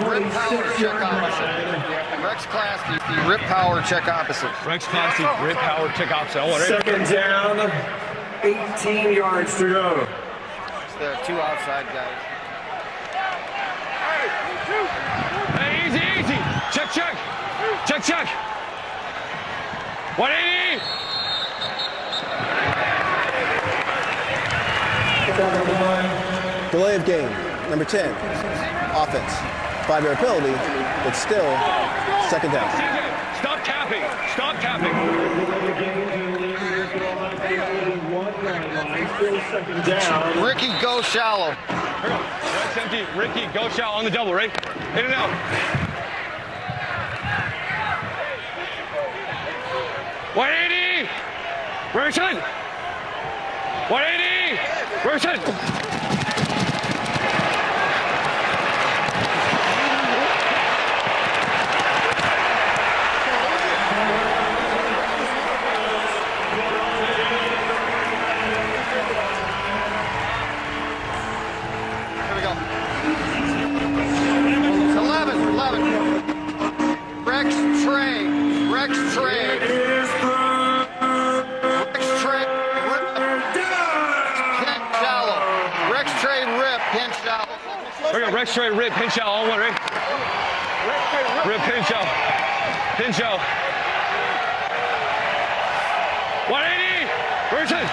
Rip power, check opposite. Rex Klasky, rip power, check opposite. Rex Klasky, rip power, check opposite. Oh, right. Second down, 18 yards to go. There are 2 outside guys. Hey, easy, easy. Check, check. Check, check. 180. Delay of game, number 10, offense. 5-yard penalty, but still second down. Stop capping. Stop capping. Ricky, go shallow. That's empty. Ricky, go shallow on the double, right? In and out. 180. Version. 180. Version. Rex Trey, rip, pinch out, all one, right? Rip, pinch out. Pinch out. 180! Version!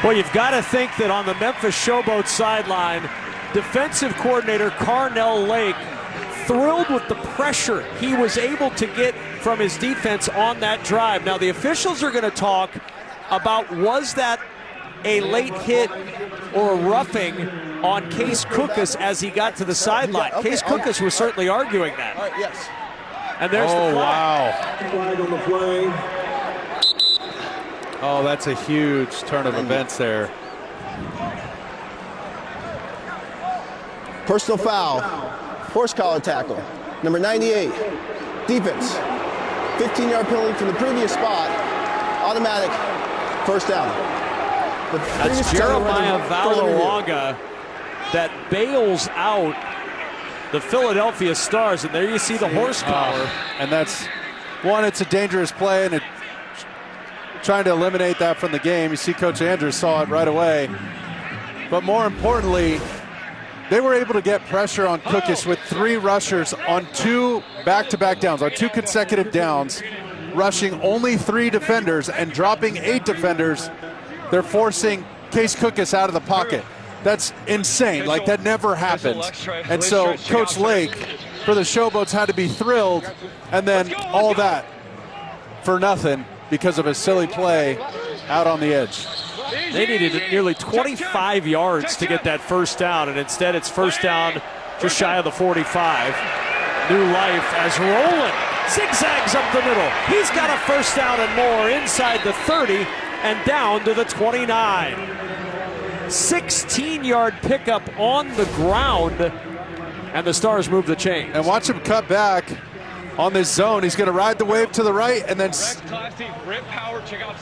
Well, you've got to think that on the Memphis Showboats sideline, defensive coordinator Carnell Lake thrilled with the pressure he was able to get from his defense on that drive. Now, the officials are going to talk about, was that a late hit or a roughing on Case Cookus as he got to the sideline? Okay, Case Cookus was certainly arguing that. All right, yes. And there's the flag. Flag on the play. Oh, that's a huge turn of events there. Personal foul, horse collar tackle, number 98, defense, 15-yard penalty from the previous spot, automatic first down. That's Jeremiah Valawaga that bails out the Philadelphia Stars, and there you see the horse collar. And that's, one, it's a dangerous play, and trying to eliminate that from the game. You see Coach Andrews saw it right away. But more importantly, they were able to get pressure on Cookus with 3 rushers on 2 back-to-back downs, on 2 consecutive downs, rushing only 3 defenders and dropping 8 defenders. They're forcing Case Cookus out of the pocket. That's insane. Like, that never happens. And so Coach Lake for the Showboats had to be thrilled, and then all that for nothing because of a silly play out on the edge. They needed nearly 25 yards to get that first down, and instead it's first down just shy of the 45. New life as Rowland zigzags up the middle. He's got a first down and more inside the 30 and down to the 29. 16-yard pickup on the ground, and the Stars move the chains. And watch him cut back on this zone. He's going to ride the wave to the right and then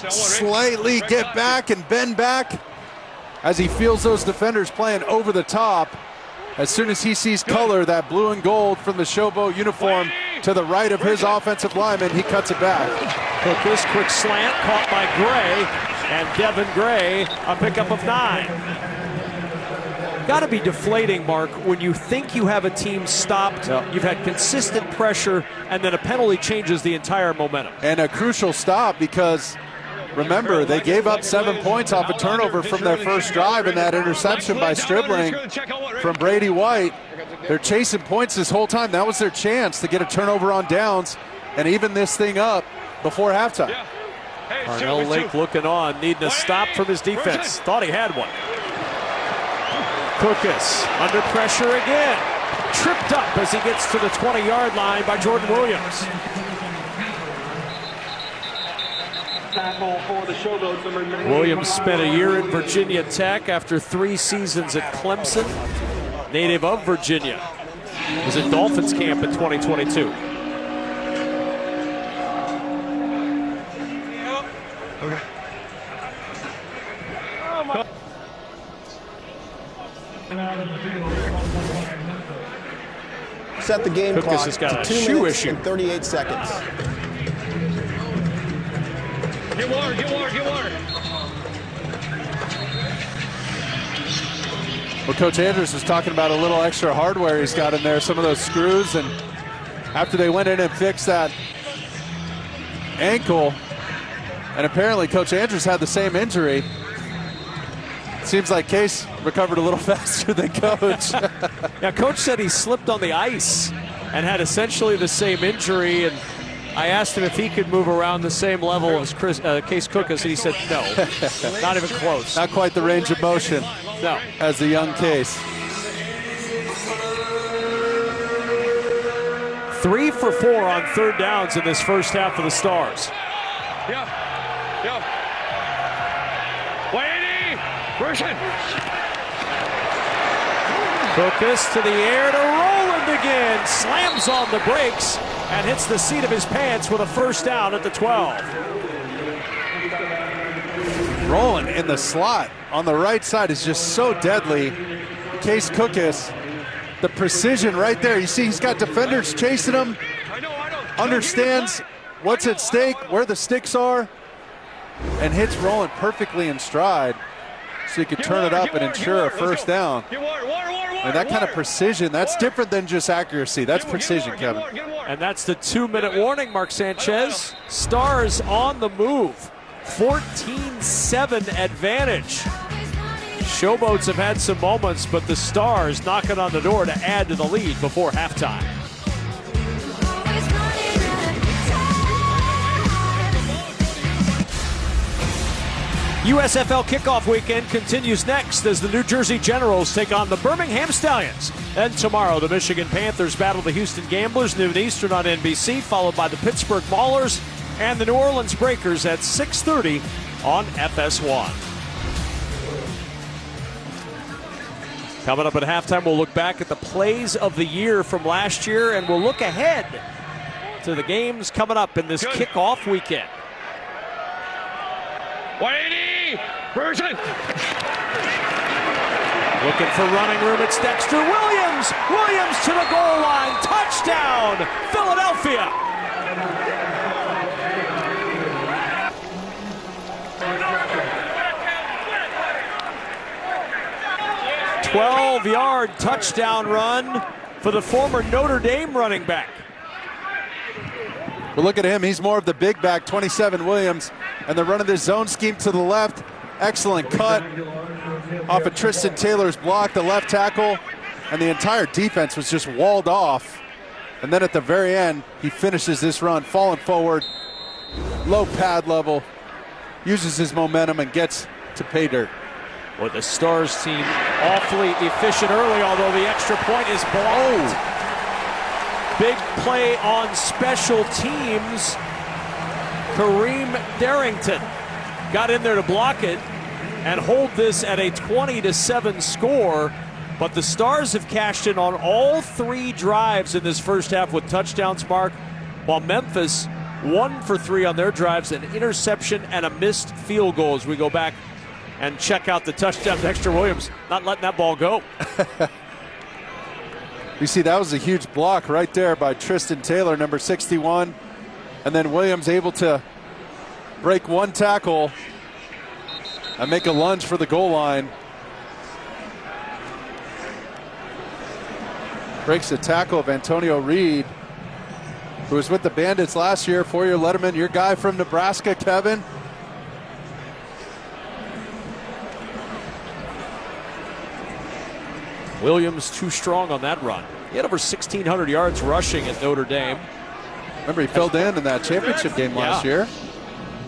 slightly get back and bend back as he feels those defenders playing over the top. As soon as he sees color, that blue and gold from the Showboat uniform to the right of his offensive lineman, he cuts it back. But this quick slant caught by Gray, and Devin Gray a pickup of 9. Got to be deflating, Mark, when you think you have a team stopped, you've had consistent pressure, and then a penalty changes the entire momentum. And a crucial stop because, remember, they gave up 7 points off a turnover from their first drive and that interception by Stribling from Brady White. They're chasing points this whole time. That was their chance to get a turnover on downs and even this thing up. before halftime. Parnell Lake looking on, needing a stop from his defense. Thought he had one. Cookus under pressure again. Tripped up as he gets to the 20-yard line by Jordan Williams. Tackle for the Showboats, number 9. Williams spent a year in Virginia Tech after 3 seasons at Clemson. Native of Virginia. Was at Dolphins camp in 2022. Okay. Set the game Cookus clock has got to a 2 shoe minutes issue. and 38 seconds. Get water, get water, get water. Well, Coach Andrews was talking about a little extra hardware he's got in there, some of those screws, and after they went in and fixed that ankle, and apparently Coach Andrews had the same injury. It seems like Case recovered a little faster than Coach. Yeah, Coach said he slipped on the ice and had essentially the same injury, and I asked him if he could move around the same level as Case Cookus, and he said no, not even close. Not quite the range of motion No. as the young Case. 3 for 4 on 3rd downs in this first half of the Stars. Yeah. Waiting. Version. Cookus to the air to Roland again. Slams on the brakes and hits the seat of his pants with a first down at the 12. Rolling in the slot on the right side is just so deadly. Case Cookus, the precision right there. You see he's got defenders chasing him, understands what's at stake, where the sticks are, and hits Roland perfectly in stride so he could turn it up and ensure a first down. And that kind of precision, that's different than just accuracy. That's precision, Kevin. And that's the 2-minute warning, Mark Sanchez. Stars on the move. 14-7 advantage. Showboats have had some moments, but the Stars knocking on the door to add to the lead before halftime. USFL kickoff weekend continues next as the New Jersey Generals take on the Birmingham Stallions. And tomorrow, the Michigan Panthers battle the Houston Gamblers, noon Eastern on NBC, followed by the Pittsburgh Maulers and the New Orleans Breakers at 6:30 on FS1. Coming up at halftime, we'll look back at the plays of the year from last year, and we'll look ahead to the games coming up in this kickoff weekend. Waiting. Version. Looking for running room, it's Dexter Williams. Williams to the goal line. Touchdown, Philadelphia. A 12-yard touchdown run for the former Notre Dame running back. But look at him, he's more of the big back, 27 Williams, and they're running this zone scheme to the left. Excellent cut off of Tristan Taylor's block, the left tackle, and the entire defense was just walled off. And then at the very end, he finishes this run, falling forward, low pad level, uses his momentum and gets to pay dirt. Well, the Stars team awfully efficient early, although the extra point is blocked. Big play on special teams. Kareem Darrington got in there to block it and hold this at a 20-7 score. But the Stars have cashed in on all 3 drives in this first half with touchdowns, Mark, while Memphis 1 for 3 on their drives, an interception and a missed field goal as we go back and check out the touchdown. Dexter Williams not letting that ball go. You see, that was a huge block right there by Tristan Taylor, number 61. And then Williams able to break 1 tackle and make a lunge for the goal line. Breaks the tackle of Antonio Reed, who was with the Bandits last year, 4-year letterman, your guy from Nebraska, Kevin. Williams too strong on that run. He had over 1,600 yards rushing at Notre Dame. Remember, he filled in that championship game last year.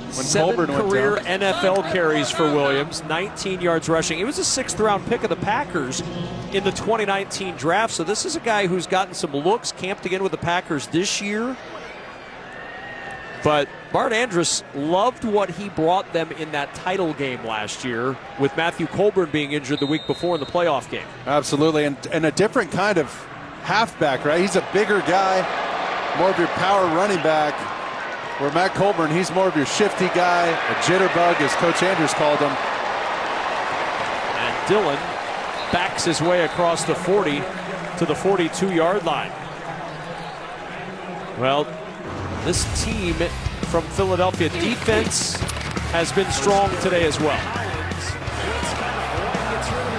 When 7 Colburn went career down. NFL carries for Williams, 19 yards rushing. He was a 6th-round pick of the Packers in the 2019 draft, so this is a guy who's gotten some looks, camped again with the Packers this year. But Bart Andrus loved what he brought them in that title game last year with Matthew Colburn being injured the week before in the playoff game. Absolutely, and a different kind of halfback, right? He's a bigger guy, more of your power running back. Where Matt Colburn, he's more of your shifty guy, a jitterbug, as Coach Andrus called him. And Dillon backs his way across the 40 to the 42-yard line. Well, this team from Philadelphia defense has been strong today as well.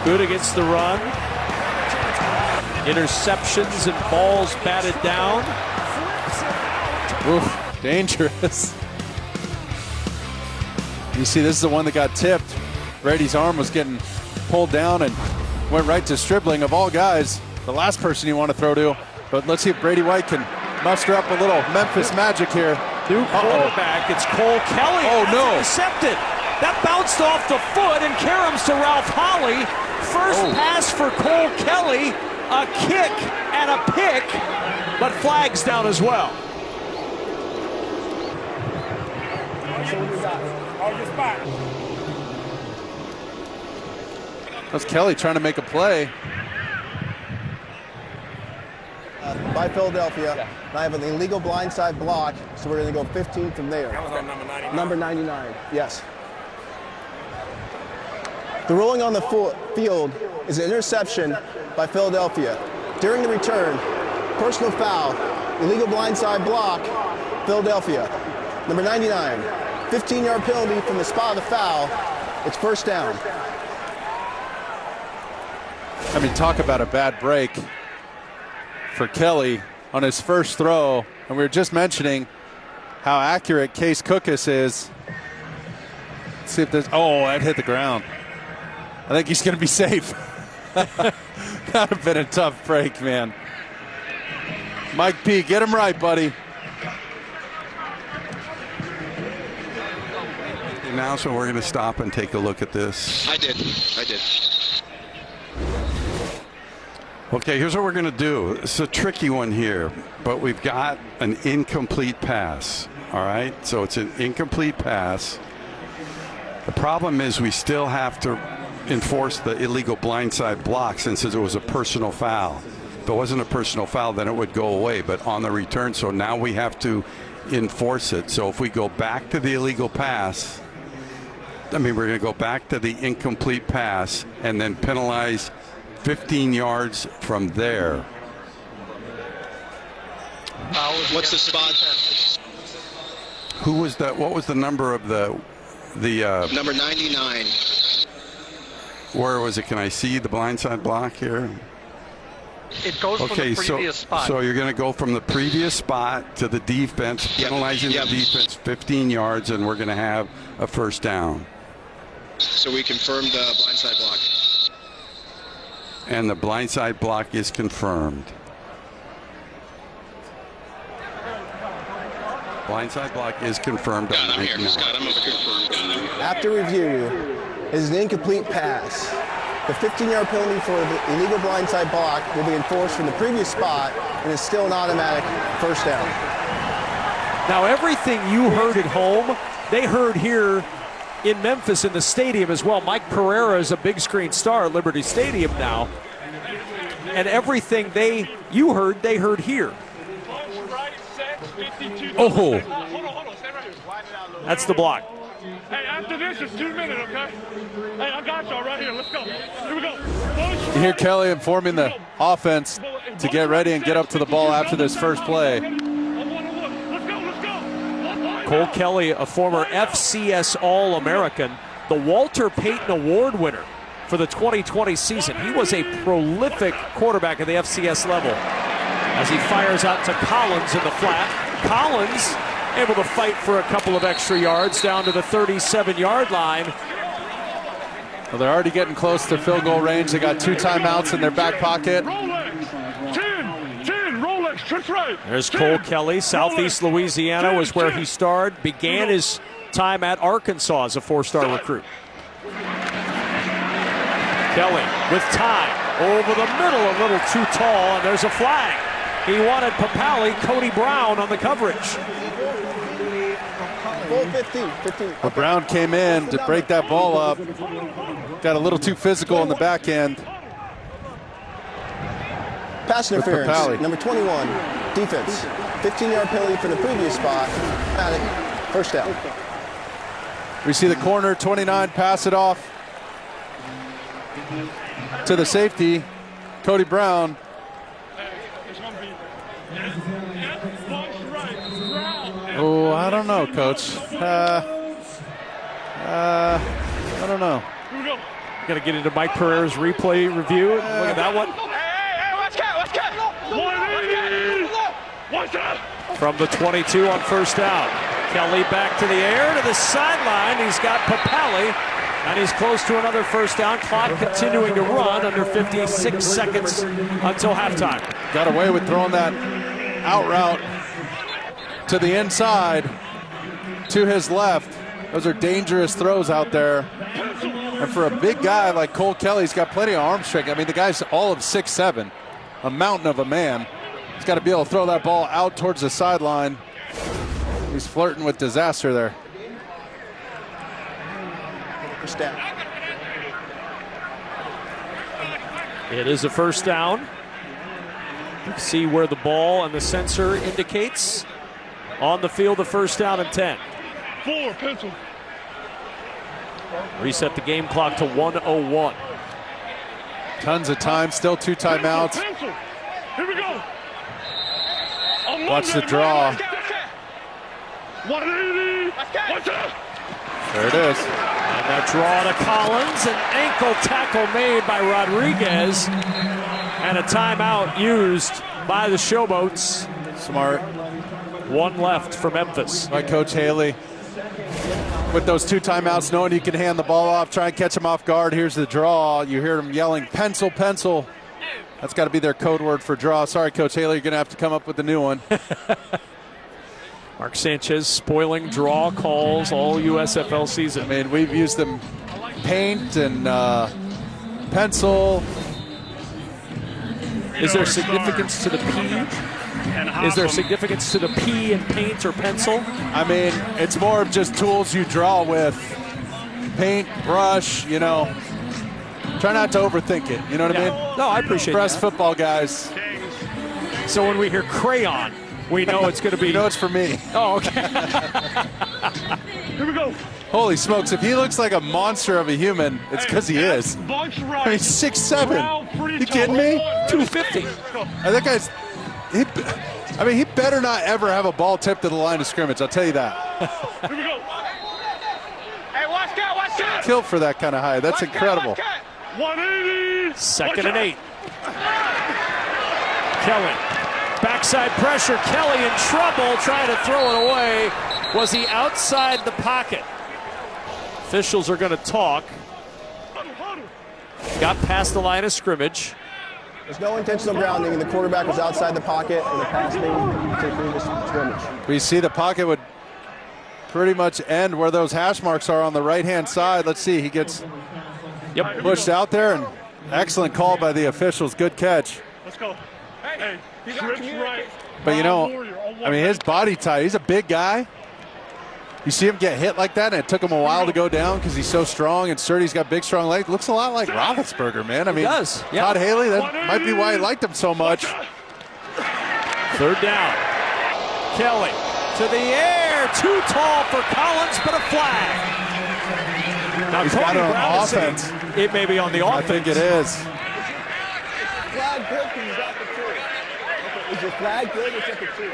Good against the run. Interceptions and balls batted down. Oof. Dangerous. You see, this is the one that got tipped. Brady's arm was getting pulled down and went right to Stribling, of all guys, the last person you want to throw to. But let's see if Brady White can muster up a little Memphis magic here. New quarterback, it's Cole Kelly. Oh, no. Intercepted. That bounced off the foot and caroms to Ralph Holly. First pass for Cole Kelly, a kick and a pick, but flags down as well. That's Kelly trying to make a play. By Philadelphia. I have an illegal blindside block, so we're going to go 15 from there. That was on number 99. Number 99, yes. The ruling on the field is an interception by Philadelphia. During the return, personal foul, illegal blindside block, Philadelphia. Number 99, 15-yard penalty from the spot of the foul. It's first down. I mean, talk about a bad break for Kelly on his first throw. And we were just mentioning how accurate Case Cookus is. Let's see if there's, oh, that hit the ground. I think he's going to be safe. That would have been a tough break, man. Mike P., get him right, buddy. Now, so we're going to stop and take a look at this. I did. Okay, here's what we're going to do. It's a tricky one here, but we've got an incomplete pass. All right, so it's an incomplete pass. The problem is we still have to enforce the illegal blindside block since it was a personal foul. If it wasn't a personal foul, then it would go away, but on the return, so now we have to enforce it. So if we go back to the illegal pass, we're going to go back to the incomplete pass and then penalize 15 yards from there. What's the spot? Who was that? What was the number of the Number 99. Where was it? Can I see the blindside block here? It goes from the previous spot. So you're going to go from the previous spot to the defense, penalizing the defense 15 yards, and we're going to have a first down. So we confirmed the blindside block. And the blindside block is confirmed. Blindside block is confirmed. I'm here. Scott, I'm confirmed. After review, it is an incomplete pass. The 15-yard penalty for the illegal blindside block will be enforced from the previous spot, and it's still an automatic first down. Now, everything you heard at home, they heard here in Memphis in the stadium as well. Mike Pereira is a big screen star at Liberty Stadium now. And everything you heard, they heard here. Oh, that's the block. Hey, after this, it's 2 minutes, okay? Hey, I got y'all right here. Let's go. Here we go. you hear Kelly informing the offense to get ready and get up to the ball after this first play. Cole Kelly, a former FCS All-American, the Walter Payton Award winner for the 2020 season. He was a prolific quarterback at the FCS level. As he fires out to Collins in the flat. Collins able to fight for a couple of extra yards down to the 37-yard line. Well, they're already getting close to field goal range. They got 2 timeouts in their back pocket. Rolex, 10, Rolex There's Cole Kelly. Southeast Louisiana was where he starred. Began his time at Arkansas as a 4-star recruit. Kelly with time. Over the middle, a little too tall, and there's a flag. He wanted Papali, Cody Brown on the coverage. 15. But Brown came in to break that ball up. Got a little too physical on the back end. Pass interference, number 21, defense. 15-yard penalty for the previous spot. First down. We see the corner, 29, pass it off to the safety, Cody Brown. Oh, I don't know, Coach. I don't know. Got to get into Mike Pereira's replay review. Look at that one. From the 22 on first down. Kelly back to the air, to the sideline. He's got Papali, and he's close to another first down. Clock continuing to run under 56 seconds until halftime. Got away with throwing that out route to the inside, to his left. Those are dangerous throws out there. And for a big guy like Cole Kelly, he's got plenty of arm strength. I mean, the guy's all of 6'7", a mountain of a man. He's got to be able to throw that ball out towards the sideline. He's flirting with disaster there. It is a first down. You can see where the ball and the sensor indicates. On the field, the first down and 10. 4, pencil. Reset the game clock to 1:01. Tons of time, still 2 timeouts. Pencil. Here we go. Watch the draw. 180. There it is. And that draw to Collins, an ankle tackle made by Rodriguez, and a timeout used by the Showboats. Smart. 1 left for Memphis. By Coach Haley. With those 2 timeouts, knowing you can hand the ball off, try and catch him off guard. Here's the draw. You hear them yelling, pencil, pencil. That's got to be their code word for draw. Sorry, Coach Haley, you're going to have to come up with a new one. Mark Sanchez spoiling draw calls all USFL season. I mean, we've used them paint and pencil. Is there significance to the P? Is there significance to the P in paint or pencil? I mean, it's more of just tools you draw with. Paint, brush, you know. Try not to overthink it, you know what I mean? No, I appreciate Press that. football guys. So when we hear crayon, we know it's going to be... You know it's for me. Oh, okay. Here we go. Holy smokes, if he looks like a monster of a human, it's because he is. Bunch right. I mean, 6'7". You kidding me? 250. That guy's... He better not ever have a ball tipped to the line of scrimmage, I'll tell you that. Here we go. Hey, watch out. Killed for that kind of high. That's incredible. 180. Second and 8. Kelly. Backside pressure. Kelly in trouble, trying to throw it away. Was he outside the pocket? Officials are going to talk. Got past the line of scrimmage. There's no intentional grounding, and the quarterback was outside the pocket, and the pass made to previous scrimmage. We see the pocket would pretty much end where those hash marks are on the right-hand side. Let's see, he gets pushed out there, and excellent call by the officials. Good catch. Let's go. Hey, right. But you know, I mean, his body type, he's a big guy. You see him get hit like that, and it took him a while to go down because he's so strong and sturdy. He's got big, strong legs. Looks a lot like Roethlisberger, man. I mean, he does. Yeah. Todd Haley, that might be why he liked him so much. Third down. Kelly to the air. Too tall for Collins, but a flag. Now, He's Cody got it on Brown is saying offense. It may be on the offense. I think it is. Flag good because he's at the tree. Okay, is your flag good? It's at the tree.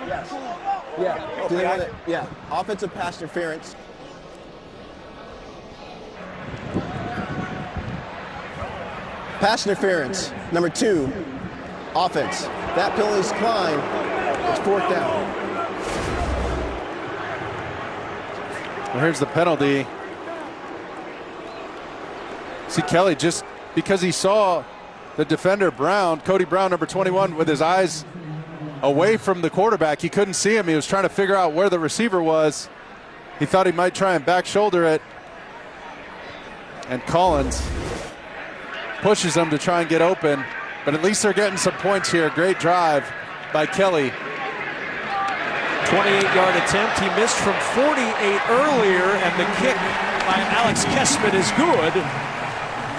Yes. Yeah. Do they want it? Yeah. Offensive pass interference. Pass interference. Number 2. Offense. That penalty's declined. It's 4th down. Well, here's the penalty. See, Kelly just because he saw the defender Brown, Cody Brown, number 21, with his eyes away from the quarterback. He couldn't see him. He was trying to figure out where the receiver was. He thought he might try and back shoulder it. And Collins pushes him to try and get open. But at least they're getting some points here. Great drive by Kelly. 28-yard attempt. He missed from 48 earlier, and the kick by Alex Kessman is good.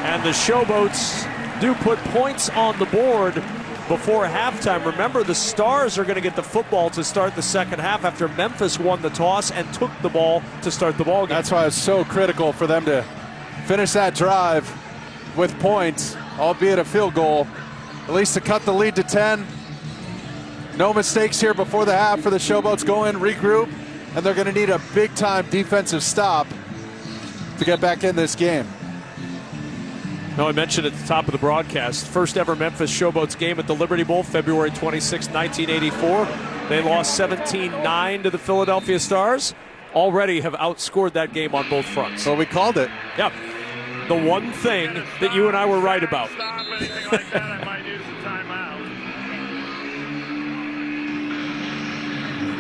And the Showboats do put points on the board before halftime. Remember, the Stars are going to get the football to start the second half after Memphis won the toss and took the ball to start the ball game. That's why it's so critical for them to finish that drive with points, albeit a field goal, at least to cut the lead to 10. No mistakes here before the half for the Showboats. Go in, regroup, and they're going to need a big-time defensive stop to get back in this game. No, I mentioned at the top of the broadcast, first ever Memphis Showboats game at the Liberty Bowl, February 26, 1984. They lost 17-9 to the Philadelphia Stars. Already have outscored that game on both fronts. Well, we called it. Yep. The one thing that you and I were right about.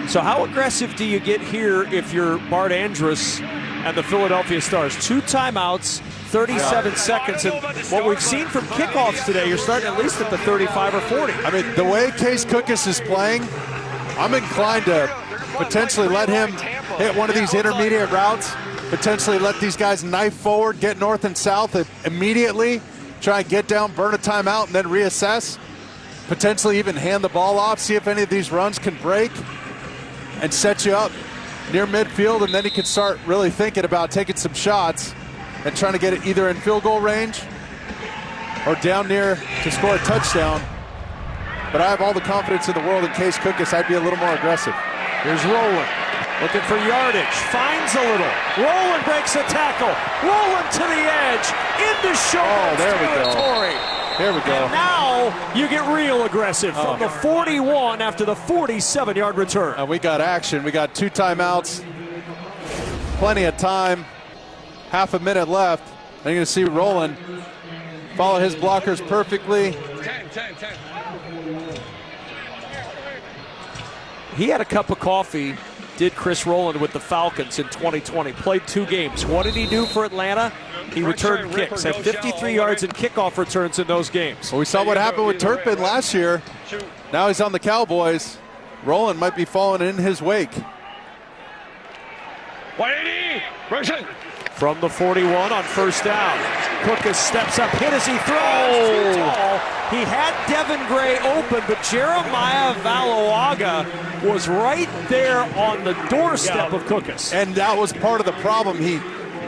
So how aggressive do you get here if you're Bart Andrus and the Philadelphia Stars? 2 timeouts, 37 seconds, and what we've seen from kickoffs today, you're starting at least at the 35 or 40. I mean, the way Case Cookus is playing, I'm inclined to potentially let him hit one of these intermediate routes, potentially let these guys knife forward, get north and south immediately, try and get down, burn a timeout, and then reassess. Potentially even hand the ball off, see if any of these runs can break and set you up near midfield, and then he can start really thinking about taking some shots and trying to get it either in field goal range or down near to score a touchdown. But I have all the confidence in the world in Case Cookus. I'd be a little more aggressive. Here's Rowland, looking for yardage, finds a little. Rowland breaks a tackle. Rowland to the edge, into Showboats territory. There we go. And now you get real aggressive from the 41 after the 47-yard return. And we got action. We got 2 timeouts, plenty of time, half a minute left. And you're going to see Rowland follow his blockers perfectly. 10. He had a cup of coffee, did Chris Rowland with the Falcons in 2020. Played 2 games. What did he do for Atlanta? He returned kicks, had 53 yards in kickoff returns in those games. Well, we saw what happened with Turpin last year. Now he's on the Cowboys. Rowland might be falling in his wake. 180, from the 41 on first down. Cookus steps up, hit as he throws. Too tall. He had Devin Gray open, but Jeremiah Valoaga was right there on the doorstep of Cookus. And that was part of the problem. He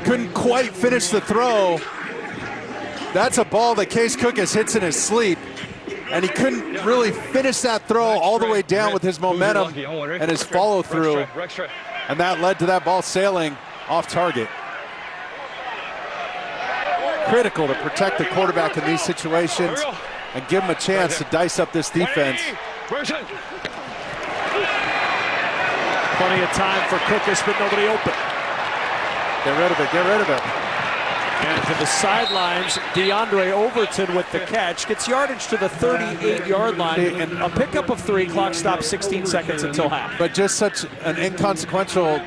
couldn't quite finish the throw. That's a ball that Case Cookus hits in his sleep, and he couldn't really finish that throw all the way down with his momentum and his follow-through, and that led to that ball sailing off target. Critical to protect the quarterback in these situations and give him a chance to dice up this defense. Plenty of time for Cookus, but nobody open. Get rid of it, get rid of it. And to the sidelines, DeAndre Overton with the catch. Gets yardage to the 38-yard line. And a pickup of 3, clock stops 16 seconds until half. But just such an inconsequential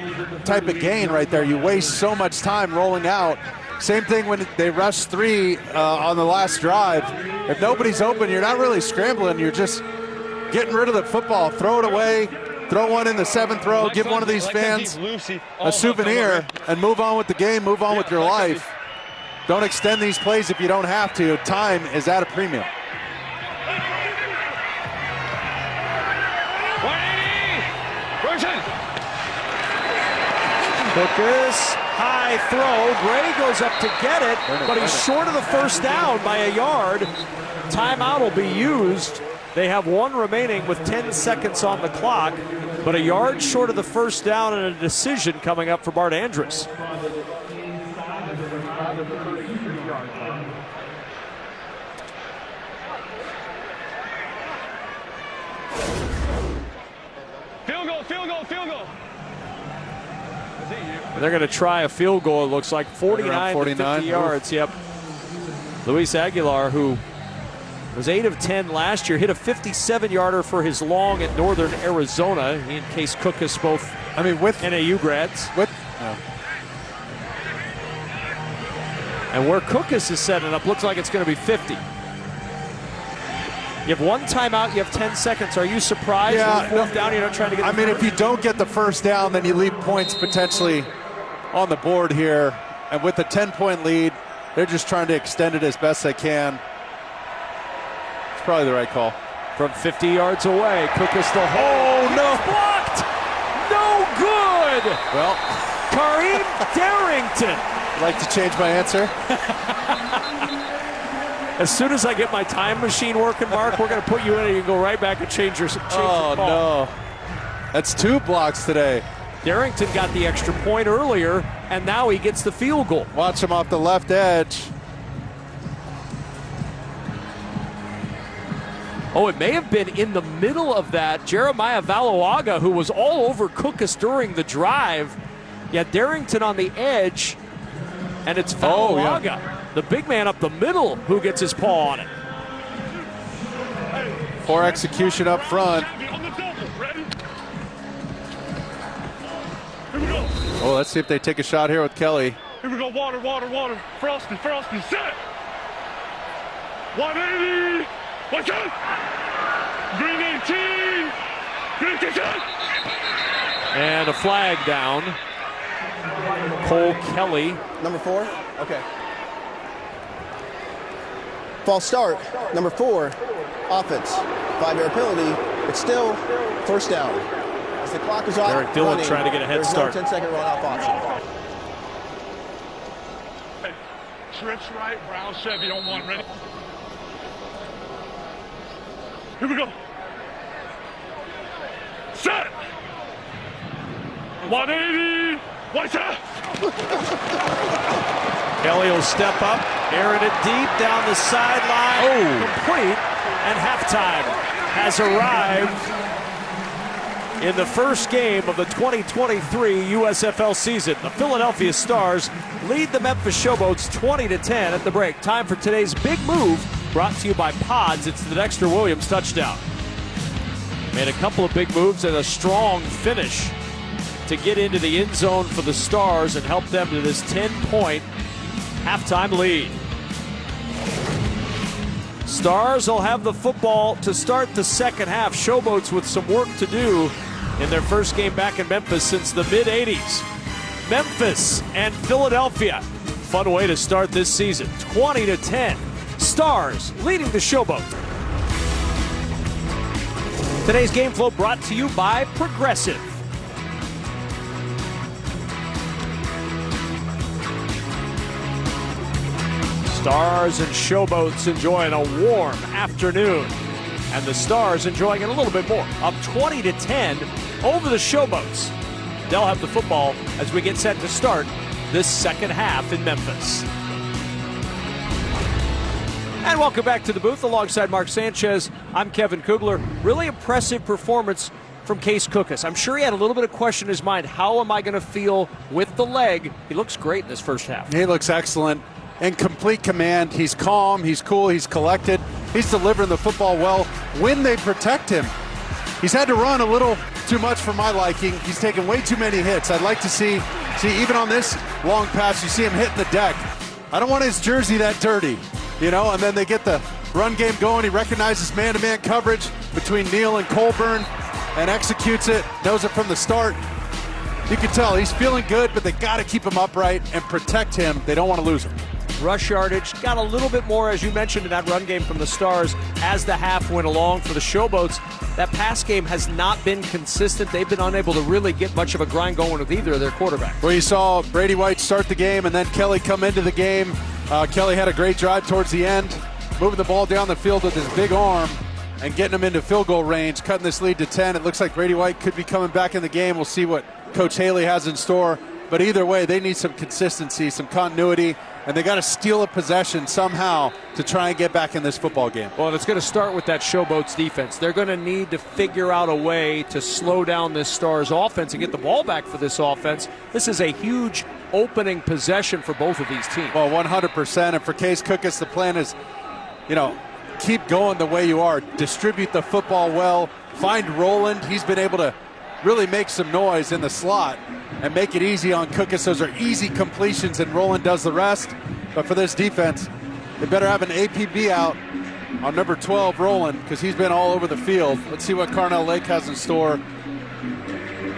type of gain right there. You waste so much time rolling out. Same thing when they rush 3 on the last drive. If nobody's open, you're not really scrambling. You're just getting rid of the football. Throw it away. Throw one in the 7th row. Give one of these fans a souvenir and move on with the game. Move on with your life. Don't extend these plays if you don't have to. Time is at a premium. Cookus, high throw. Gray goes up to get it, but he's short of the first down by a yard. Timeout will be used. They have 1 remaining with 10 seconds on the clock, but a yard short of the first down and a decision coming up for Bart Andrus. Field goal. They're going to try a field goal, it looks like. 49 to 50 yards, yep. Luis Aguilar, who was 8 of 10 last year, hit a 57-yarder for his long at Northern Arizona. He and Case Cookus both, with NAU grads. No. And where Cookus is setting up, looks like it's going to be 50. You have one timeout, you have 10 seconds. Are you surprised? Yeah, Fourth down, you're not trying to get if you don't get the first down, then you leave points potentially on the board here. And with a 10-point lead, they're just trying to extend it as best they can. It's probably the right call. From 50 yards away, Cookus the hole. Oh, no. Blocked. No good. Well, Kareem Darrington. I'd like to change my answer. As soon as I get my time machine working, Mark, we're going to put you in and you can go right back and change your call. No. That's 2 blocks today. Darrington got the extra point earlier, and now he gets the field goal. Watch him off the left edge. Oh, it may have been in the middle of that. Jeremiah Valoaga, who was all over Cookus during the drive. Yeah, Darrington on the edge, and it's Valoaga, the big man up the middle, who gets his paw on it. Poor execution up front. Oh, let's see if they take a shot here with Kelly. Here we go, water. Frosty, set. 180. Watch out. Green 18. Green 18. And a flag down. Cole Kelly. Number 4? Okay. False start. Number 4, offense. 5-yard penalty. It's still first down. As the clock is off, Derek Dillon trying to get a head start. There's no 10-second run-off option. Hey, trips right, Brown Chevy on 1, ready? Here we go. Set. 180. Watch out. Kelly will step up, airing it deep down the sideline. Complete, and halftime has arrived in the first game of the 2023 USFL season. The Philadelphia Stars lead the Memphis Showboats 20-10 at the break. Time for today's big move, brought to you by Pods. It's the Dexter Williams touchdown. Made a couple of big moves and a strong finish to get into the end zone for the Stars and help them to this 10-point halftime lead. Stars will have the football to start the second half. Showboats with some work to do in their first game back in Memphis since the mid-'80s. Memphis and Philadelphia. Fun way to start this season. 20-10. Stars leading the Showboat. Today's game flow brought to you by Progressive. Stars and Showboats enjoying a warm afternoon. And the Stars enjoying it a little bit more. Up 20-10 over the Showboats. They'll have the football as we get set to start this second half in Memphis. And welcome back to the booth alongside Mark Sanchez. I'm Kevin Kugler. Really impressive performance from Case Cookus. I'm sure he had a little bit of question in his mind. How am I going to feel with the leg? He looks great in this first half. He looks excellent. In complete command. He's calm, he's cool, he's collected. He's delivering the football well when they protect him. He's had to run a little too much for my liking. He's taken way too many hits. I'd like to see even on this long pass, you see him hitting the deck. I don't want his jersey that dirty, and then they get the run game going. He recognizes man-to-man coverage between Neal and Colburn and executes it, knows it from the start. You can tell he's feeling good, but they got to keep him upright and protect him. They don't want to lose him. Rush yardage got a little bit more, as you mentioned, in that run game from the Stars as the half went along. For the Showboats, that pass game has not been consistent. They've been unable to really get much of a grind going with either of their quarterbacks. Well, you saw Brady White start the game and then Kelly come into the game. Kelly had a great drive towards the end, moving the ball down the field with his big arm and getting them into field goal range, cutting this lead to 10. It looks like Brady White could be coming back in the game. We'll see what Coach Haley has in store. But either way, they need some consistency, some continuity, and they got to steal a possession somehow to try and get back in this football game. Well, it's going to start with that Showboats defense. They're going to need to figure out a way to slow down this Stars offense and get the ball back for this offense. This is a huge opening possession for both of these teams. Well, 100%. And for Case Cookus, the plan is, keep going the way you are. Distribute the football well. Find Roland. He's been able to really make some noise in the slot and make it easy on Cookus. Those are easy completions, and Roland does the rest. But for this defense, they better have an APB out on number 12, Roland, because he's been all over the field. Let's see what Carnell Lake has in store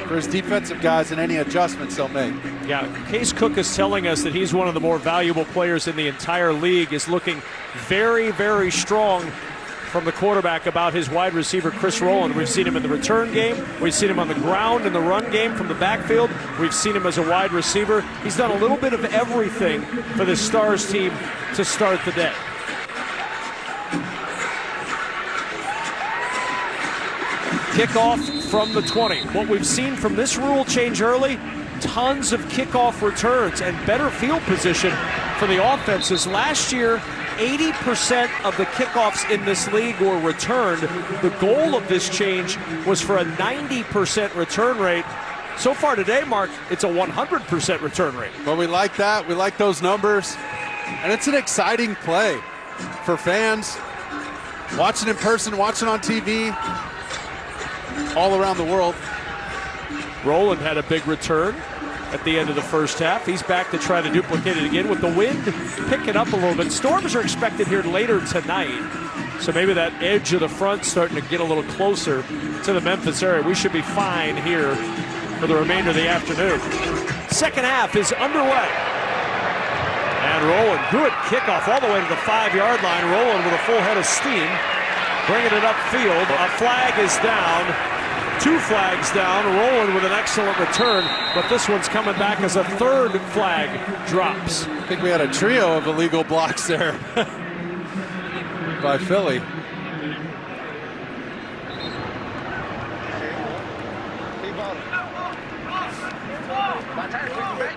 for his defensive guys and any adjustments they'll make. Yeah, Case Cook is telling us that he's one of the more valuable players in the entire league, is looking very, very strong from the quarterback about his wide receiver, Chris Rowland. We've seen him in the return game. We've seen him on the ground in the run game from the backfield. We've seen him as a wide receiver. He's done a little bit of everything for the Stars team to start the day. Kickoff from the 20. What we've seen from this rule change early, tons of kickoff returns and better field position for the offenses. Last year, 80% of the kickoffs in this league were returned. The goal of this change was for a 90% return rate. So far today, Mark, it's a 100% return rate. Well, we like that. We like those numbers. And it's an exciting play for fans. Watching in person, watching on TV, all around the world. Roland had a big return at the end of the first half. He's back to try to duplicate it again with the wind picking up a little bit. Storms are expected here later tonight, so maybe that edge of the front starting to get a little closer to the Memphis area. We should be fine here for the remainder of the afternoon. Second half is underway. And Roland, good kickoff all the way to the 5-yard line. Roland with a full head of steam, bringing it upfield. A flag is down. 2 flags down. Roland with an excellent return, but this one's coming back as a third flag drops. I think we had a trio of illegal blocks there by Philly.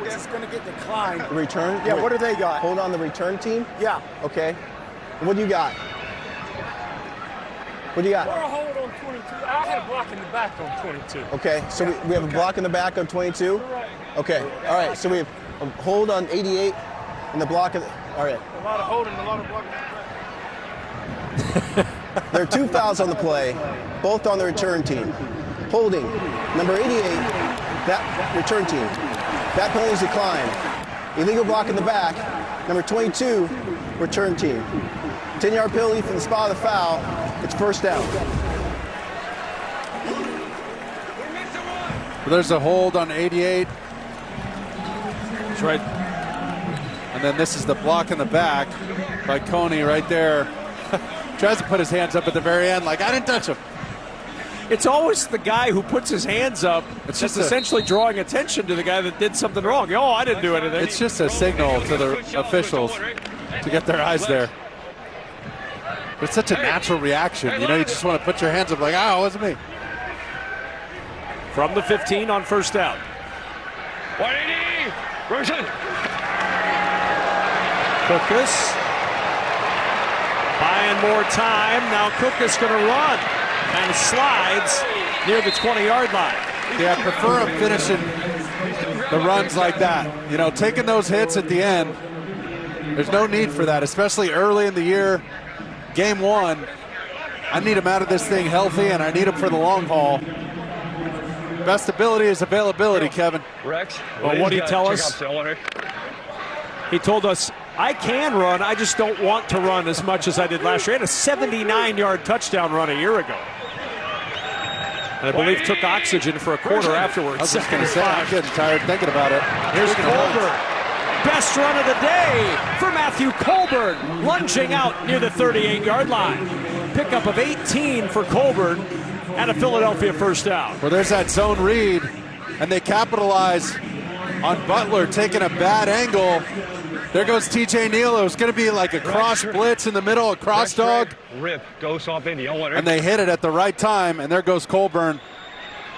It's going to get declined. The return? Yeah, what do they got? Hold on, the return team? Yeah. Okay. What do you got? What do you got? We're a hold on 22. I had a block in the back on 22. Okay, so we have a block in the back on 22? Okay, all right, so we have a hold on 88 and the block of all right. A lot of holding, a lot of blocking. There are 2 fouls on the play, both on the return team. Holding, number 88, that return team. That penalty is declined. Illegal block in the back, number 22, return team. 10-yard penalty from the spot of the foul. It's first down. There's a hold on 88. That's right. And then this is the block in the back by Coney right there. Tries to put his hands up at the very end like, I didn't touch him. It's always the guy who puts his hands up. It's just essentially drawing attention to the guy that did something wrong. Oh, I didn't do anything. It's just a signal to the officials to get their eyes there. It's such a natural reaction. You know, you just want to put your hands up like, oh, it wasn't me. From the 15 on first down. 180! Rosen! Cookus buying more time. Now Cookus going to run and slides near the 20-yard line. Yeah, I prefer him finishing the runs like that. You know, taking those hits at the end, there's no need for that, especially early in the year. Game 1, I need him out of this thing healthy, and I need him for the long haul. Best ability is availability, Kevin. Rex. Well, what did he tell us? He told us, I can run, I just don't want to run as much as I did last year. He had a 79-yard touchdown run a year ago. And I believe took oxygen for a quarter afterwards. I was just going to say, I'm getting tired thinking about it. Here's Colburn. Best run of the day for Matthew Colburn, lunging out near the 38-yard line. Pickup of 18 for Colburn and a Philadelphia first down. Well, there's that zone read, and they capitalize on Butler taking a bad angle. There goes TJ Neal. It was going to be like a cross blitz in the middle, a cross dog. Rip, go soft in. And they hit it at the right time, and there goes Colburn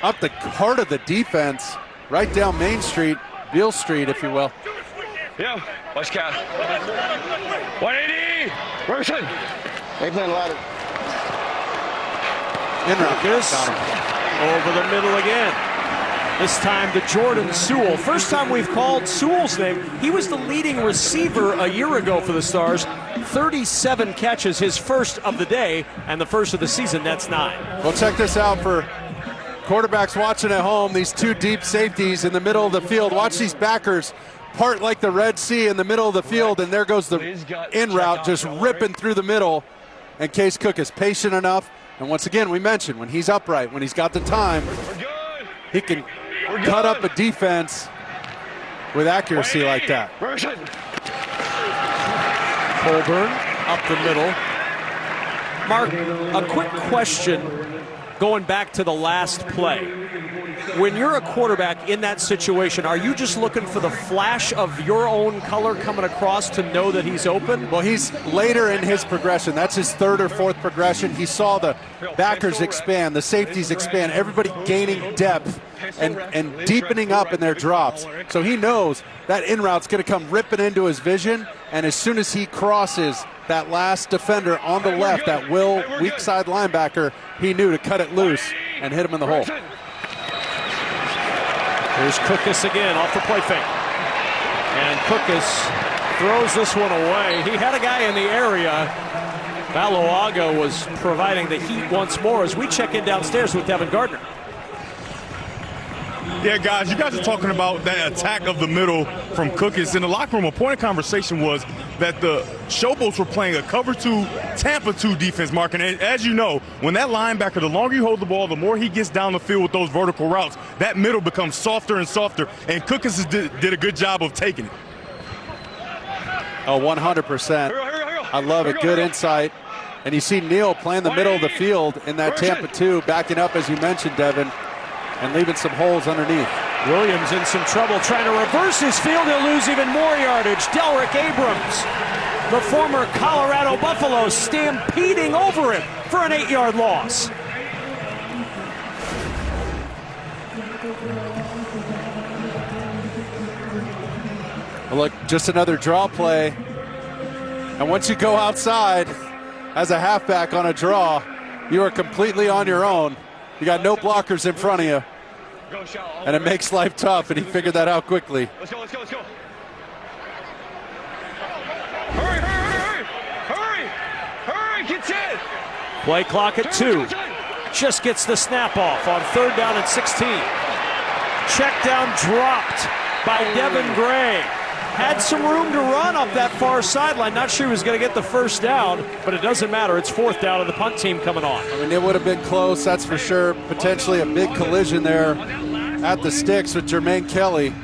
up the heart of the defense, right down Main Street, Beale Street, if you will. Yeah. Watch cat. 180. Rotation. They playing ladder. Lucas over the middle again. This time to Jordan Sewell. First time we've called Sewell's name. He was the leading receiver a year ago for the Stars. 37 catches, his first of the day, and the first of the season. That's 9. Well, check this out for quarterbacks watching at home. These two deep safeties in the middle of the field. Watch these backers part like the Red Sea in the middle of the field, and there goes the in route just ripping through the middle. And Case Cook is patient enough. And once again, we mentioned when he's upright, when he's got the time, he can cut up a defense with accuracy like that. Colburn up the middle. Mark, a quick question going back to the last play. When you're a quarterback in that situation, are you just looking for the flash of your own color coming across to know that he's open? Well, he's later in his progression. That's his third or fourth progression. He saw the backers expand, the safeties expand, everybody gaining depth and deepening up in their drops. So he knows that in route's going to come ripping into his vision, and as soon as he crosses that last defender on the left, that weak side linebacker, he knew to cut it loose and hit him in the hole. Here's Cookus again off the play fake. And Cookus throws this one away. He had a guy in the area. Baloaga was providing the heat once more as we check in downstairs with Devin Gardner. Yeah, guys, you guys are talking about that attack of the middle from Cookus. In the locker room, a point of conversation was that the Showboats were playing a cover 2, Tampa 2 defense, Mark. And as you know, when that linebacker, the longer you hold the ball, the more he gets down the field with those vertical routes, that middle becomes softer and softer. And Cookus did a good job of taking it. Oh, 100%. I love it. Good insight. And you see Neal playing the middle of the field in that Tampa 2, backing up, as you mentioned, Devin, and leaving some holes underneath. Williams in some trouble trying to reverse his field. He'll lose even more yardage. Delrick Abrams, the former Colorado Buffalo, stampeding over him for an 8-yard loss. Look, just another draw play. And once you go outside as a halfback on a draw, you are completely on your own. You got no blockers in front of you. And it makes life tough, and he figured that out quickly. Let's go, let's go, let's go. Hurry, hurry, hurry, hurry, hurry, get in. Play clock at 2. Just gets the snap off on 3rd down and 16. Check down dropped by Devin Gray. Had some room to run up that far sideline. Not sure he was going to get the first down, but it doesn't matter. It's 4th down and the punt team coming on. I mean, it would have been close, that's for sure. Potentially a big collision there at the sticks with Jermaine Kelly.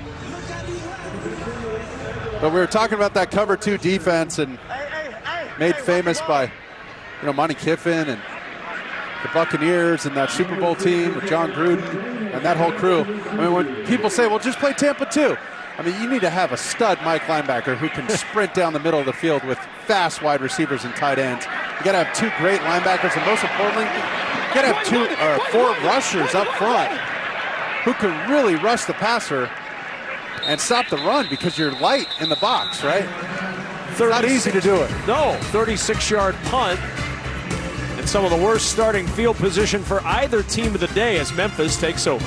But we were talking about that cover 2 defense, and made famous by, Monty Kiffin and the Buccaneers and that Super Bowl team with John Gruden and that whole crew. I mean, when people say, well, just play Tampa 2. I mean, you need to have a stud Mike linebacker who can sprint down the middle of the field with fast wide receivers and tight ends. You got to have 2 great linebackers, and most importantly, you got to have 4 rushers up front who can really rush the passer and stop the run because you're light in the box, right? It's not easy to do it. No, 36-yard punt. And some of the worst starting field position for either team of the day as Memphis takes over.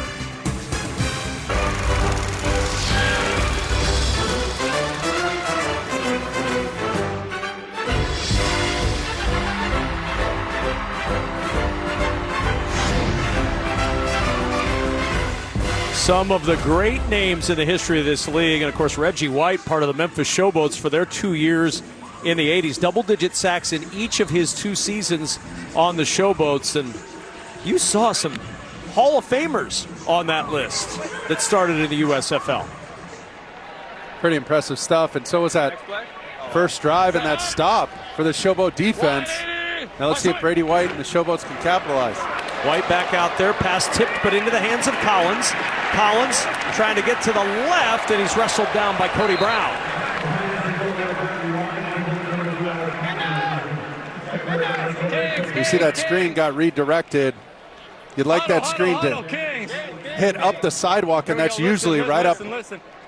Some of the great names in the history of this league, and of course Reggie White, part of the Memphis Showboats for their 2 years in the 80s. Double-digit sacks in each of his 2 seasons on the Showboats, and you saw some Hall of Famers on that list that started in the USFL. Pretty impressive stuff, and so was that first drive and that stop for the Showboat defense. Now let's see if Brady White and the Showboats can capitalize. White back out there, pass tipped but into the hands of Collins. Collins trying to get to the left, and he's wrestled down by Cody Brown. You see that screen got redirected. You'd like that screen to hit up the sidewalk, and that's usually right up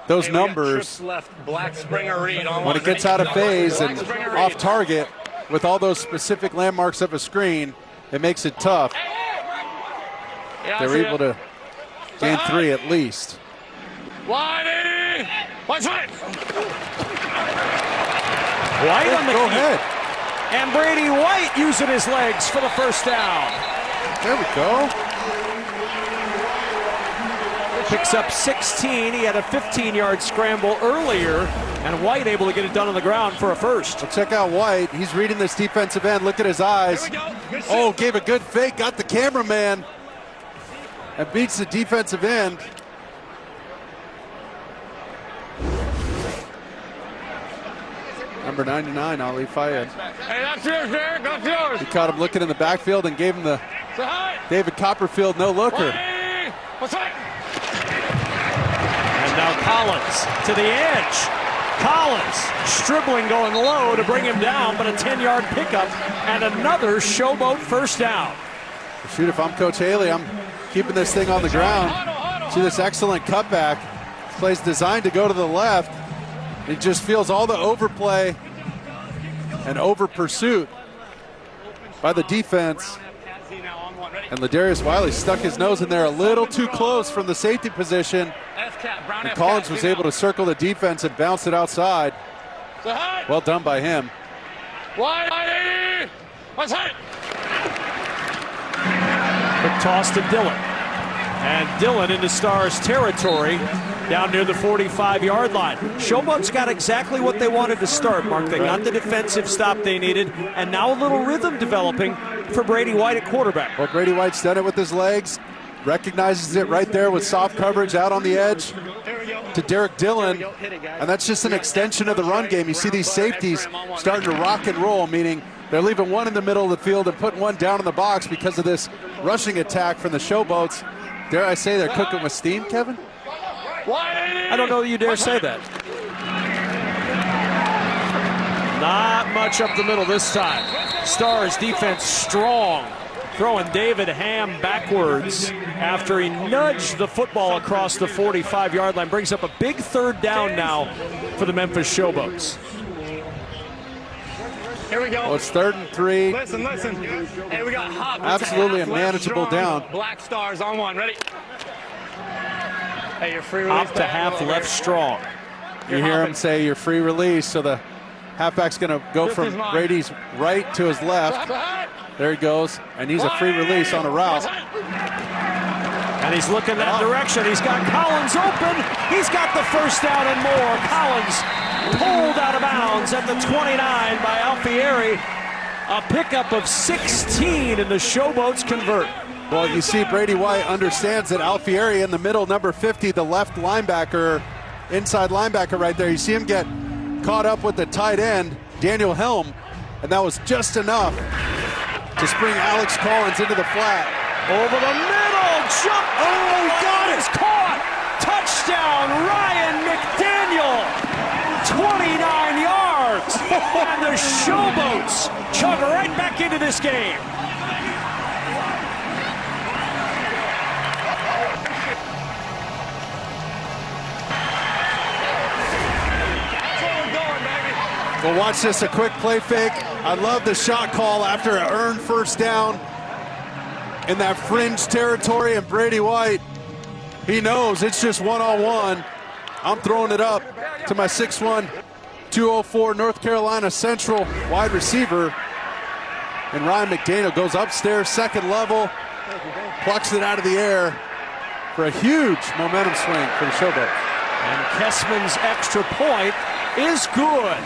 those numbers, when it gets out of phase and off target with all those specific landmarks of a screen, it makes it tough. They're able to gain 3 at least. Whitey! White side! White on the Go key. ahead. And Brady White using his legs for the first down. There we go. Picks up 16. He had a 15-yard scramble earlier, and White able to get it done on the ground for a first. Well, check out White. He's reading this defensive end. Look at his eyes. Oh, gave a good fake. Got the cameraman. And beats the defensive end. Number 99, Ali Fayed. Hey, that's yours, Derek. That's yours. He caught him looking in the backfield and gave him the David Copperfield no-looker. What's that? And now Collins to the edge. Collins stribbling going low to bring him down, but a 10-yard pickup and another Showboat first down. Shoot, if I'm Coach Haley, I'm keeping this thing on the ground. See this excellent cutback. This play's designed to go to the left. He just feels all the overplay and over pursuit by the defense. And Ladarius Wiley stuck his nose in there a little too close from the safety position. And Collins was able to circle the defense and bounce it outside. Well done by him. Whitey! What's that? Quick toss to Dillon. And Dillon into Stars territory down near the 45-yard line. Showboats got exactly what they wanted to start, Mark. They got the defensive stop they needed, and now a little rhythm developing for Brady White at quarterback. Well, Brady White's done it with his legs, recognizes it right there with soft coverage out on the edge to Derek Dillon, and that's just an extension of the run game. You see these safeties starting to rock and roll, meaning they're leaving one in the middle of the field and putting one down in the box because of this rushing attack from the Showboats. Dare I say they're cooking with steam, Kevin? I don't know that you dare say that. Not much up the middle this time. Stars defense strong, throwing David Ham backwards after he nudged the football across the 45-yard line. Brings up a big third down now for the Memphis Showboats. Here we go. Well, it's 3rd and 3. Listen. Hey, we got Hop. Absolutely a manageable down. Black Stars on one. Ready? Hey, you're free release. Hop to half left strong. You hear him say your free release, so the halfback's going to go from Brady's right to his left. There he goes, and he's a free release on a route. And he's looking that direction. He's got Collins open. He's got the first down and more. Collins pulled out of bounds at the 29 by Alfieri. A pickup of 16, and the Showboats convert. Well, you see Brady White understands that Alfieri in the middle, number 50, the left linebacker, inside linebacker right there. You see him get caught up with the tight end, Daniel Helm, and that was just enough to spring Alex Collins into the flat. Over the middle, jump, oh, got it! Caught! Touchdown, Ryan McDaniel! 29 yards! And the Showboats chug right back into this game. Well, watch this, a quick play fake. I love the shot call after an earned first down in that fringe territory, and Brady White, he knows it's just one-on-one. I'm throwing it up to my 6'1", 204 North Carolina Central wide receiver, and Ryan McDaniel goes upstairs, second level, plucks it out of the air for a huge momentum swing for the Showboats. And Kessman's extra point is good.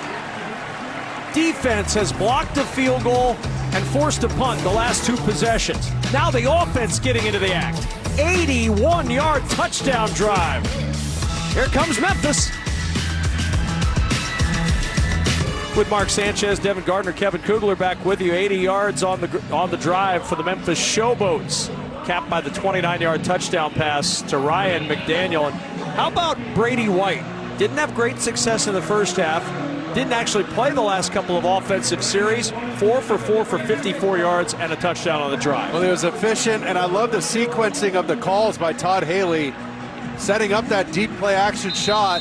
Defense has blocked a field goal and forced a punt the last 2 possessions. Now the offense getting into the act. 81-yard touchdown drive. Here comes Memphis. With Mark Sanchez, Devin Gardner, Kevin Kugler back with you. 80 yards on the drive for the Memphis Showboats. Capped by the 29-yard touchdown pass to Ryan McDaniel. And how about Brady White? Didn't have great success in the first half. Didn't actually play the last couple of offensive series. 4 for 4 for 54 yards and a touchdown on the drive. Well, he was efficient, and I love the sequencing of the calls by Todd Haley. setting up that deep play action shot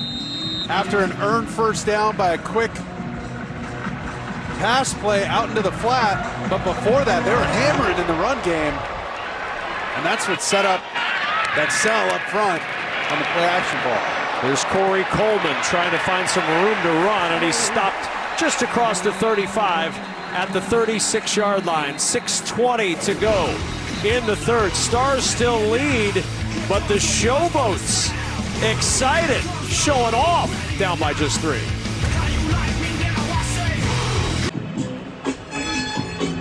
after an earned first down by a quick pass play out into the flat. But before that, they were hammering in the run game. And that's what set up that sell up front on the play action ball. There's Corey Coleman trying to find some room to run, and he's stopped just across the 35 at the 36-yard line. 6:20 to go in the third. Stars still lead, but the Showboats excited, showing off, down by just 3.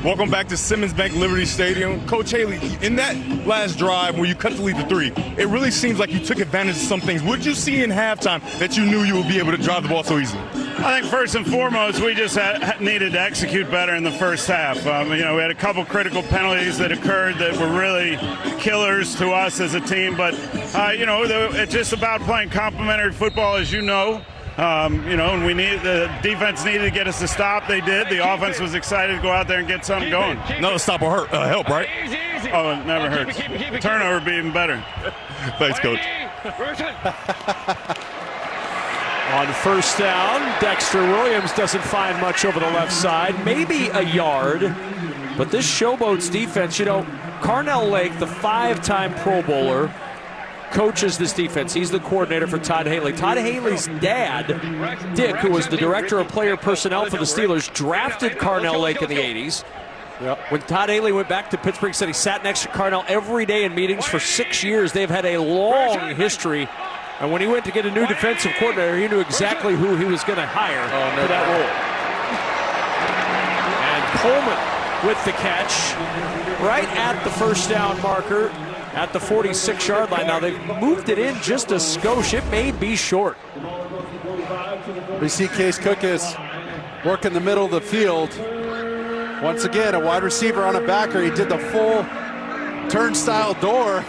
Welcome back to Simmons Bank Liberty Stadium. Coach Haley, in that last drive where you cut the lead to 3, it really seems like you took advantage of some things. What did you see in halftime that you knew you would be able to drive the ball so easily? I think first and foremost, we just needed to execute better in the first half. We had a couple critical penalties that occurred that were really killers to us as a team. But, it's just about playing complementary football, as you know. And the defense needed to get us to stop. They did. The offense was excited to go out there and get something going. Another stop will help, right? Oh, it never hurts. Turnover would be even better. Thanks, Coach. On first down, Dexter Williams doesn't find much over the left side, maybe a yard. But this Showboats defense, Carnell Lake, the 5-time Pro Bowler, coaches this defense. He's the coordinator for Todd Haley. Todd Haley's dad, Dick, who was the director of player personnel for the Steelers, drafted Carnell Lake in the 80s. Yep. When Todd Haley went back to Pittsburgh, he said he sat next to Carnell every day in meetings for 6 years. They've had a long history. And when he went to get a new defensive coordinator, he knew exactly who he was going to hire for that role. And Coleman with the catch right at the first down marker at the 46-yard line. Now they've moved it in just a skosh. It may be short. We see Case Cook is working the middle of the field. Once again, a wide receiver on a backer. He did the full turnstile door.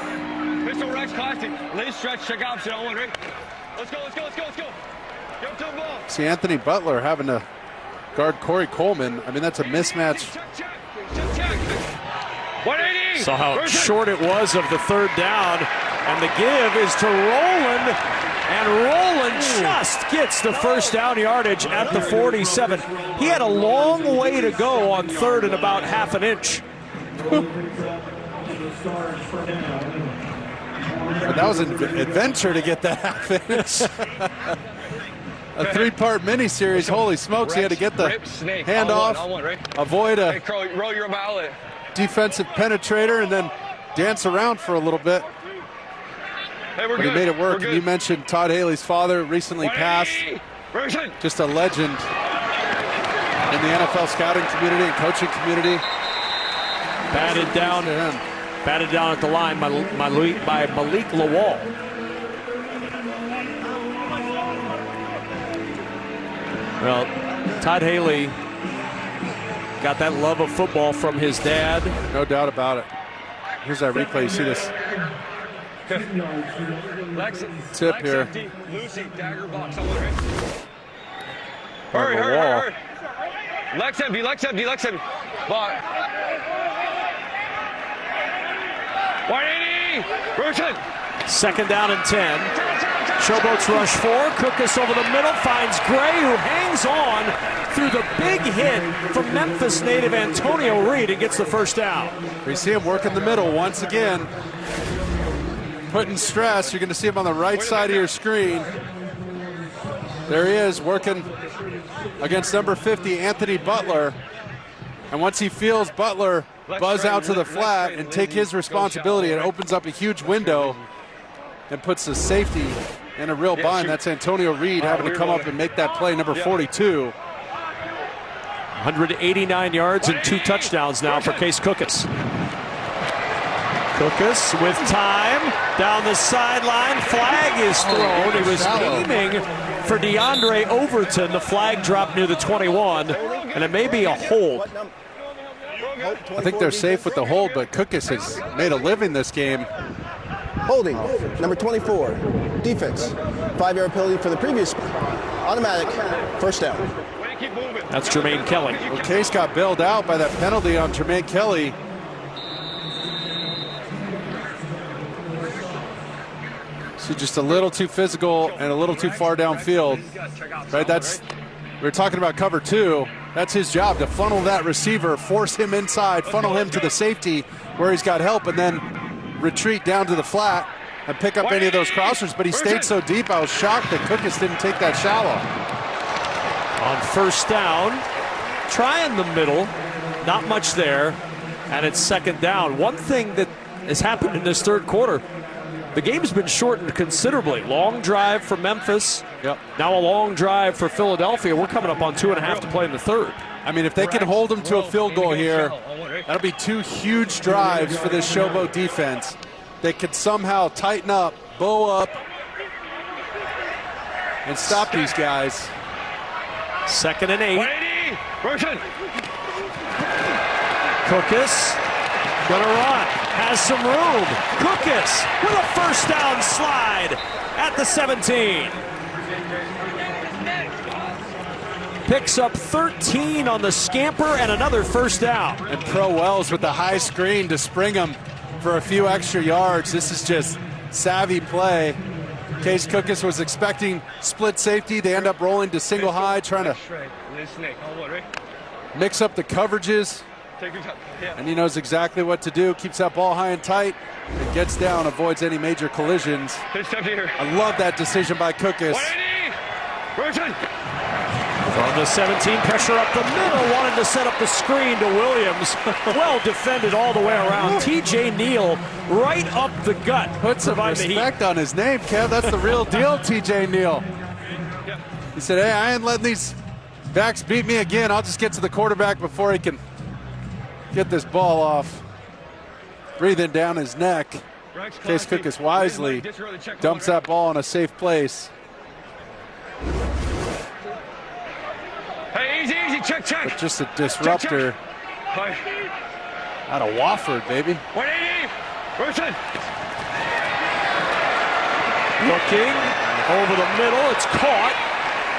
Pistol Rex Classic. Late stretch, check out. Right? Let's go. Get up to the ball. See Anthony Butler having to guard Corey Coleman. I mean, that's a mismatch. 180. Saw how short it was of the third down. And the give is to Rowland. And Rowland just gets the first down yardage at the 47. He had a long way to go on third and about half an inch. But that was an adventure to get that half inch. A 3-part mini-series. Holy smokes, he had to get the handoff, avoid a defensive penetrator, and then dance around for a little bit. But he made it work. And you mentioned Todd Haley's father recently passed. Just a legend in the NFL scouting community and coaching community. Batted down at the line by Malik Lawal. Well, Todd Haley got that love of football from his dad. No doubt about it. Here's that replay. You see this tip here. Lucy, dagger box. Hurry. Lex empty. Ball. 180. Burton. Second down and 10. Showboats rush 4. Cookus over the middle finds Gray, who hangs on through the big hit from Memphis native Antonio Reed and gets the first down. We see him work in the middle once again. Putting stress. You're going to see him on the right side of your screen. There he is working against number 50, Anthony Butler. And once he feels Butler buzz out to the flat and take his responsibility, it opens up a huge window and puts the safety in a real bind. That's Antonio Reed having to come up and make that play, number 42. 189 yards and 2 touchdowns now for Case Cookus. Cookus with time down the sideline. Flag is thrown. He was aiming for DeAndre Overton. The flag dropped near the 21, and it may be a hold. I think they're safe with the hold, but Cookus has made a living this game. Holding, number 24, defense. 5-yard penalty for the previous. Automatic, first down. That's Jermaine Kelly. Well, Case got bailed out by that penalty on Jermaine Kelly. So just a little too physical and a little too far downfield. Right, we were talking about cover 2. That's his job, to funnel that receiver, force him inside, funnel him to the safety where he's got help, and then retreat down to the flat and pick up any of those crossers. But he stayed so deep, I was shocked that Cookus didn't take that shallow. On first down, trying the middle, not much there, and it's second down. One thing that has happened in this third quarter, the game's been shortened considerably. Long drive for Memphis. Yep. Now a long drive for Philadelphia. We're coming up on 2.5 to play in the third. I mean, if they can hold them to a field goal here, that'll be 2 huge drives for this Showboat defense. They could somehow tighten up, bow up, and stop these guys. 2nd and 8. Cookus gonna run, has some room. Cookus with a first down slide at the 17. Picks up 13 on the scamper and another first down. And Pro Wells with the high screen to spring him for a few extra yards. This is just savvy play. Case Cookus was expecting split safety. They end up rolling to single high, trying to mix up the coverages. And he knows exactly what to do. Keeps that ball high and tight and gets down, avoids any major collisions. I love that decision by Cookus. From the 17, pressure up the middle, wanted to set up the screen to Williams. Well defended all the way around. TJ Neal right up the gut. Put some respect on his name, Kev. That's the real deal, TJ Neal. He said, hey, I ain't letting these backs beat me again. I'll just get to the quarterback before he can get this ball off. Breathing down his neck. Case Cookus wisely dumps that ball in a safe place. Hey, easy, check. But just a disruptor. Out of Wofford, baby. 180, Looking over the middle, it's caught.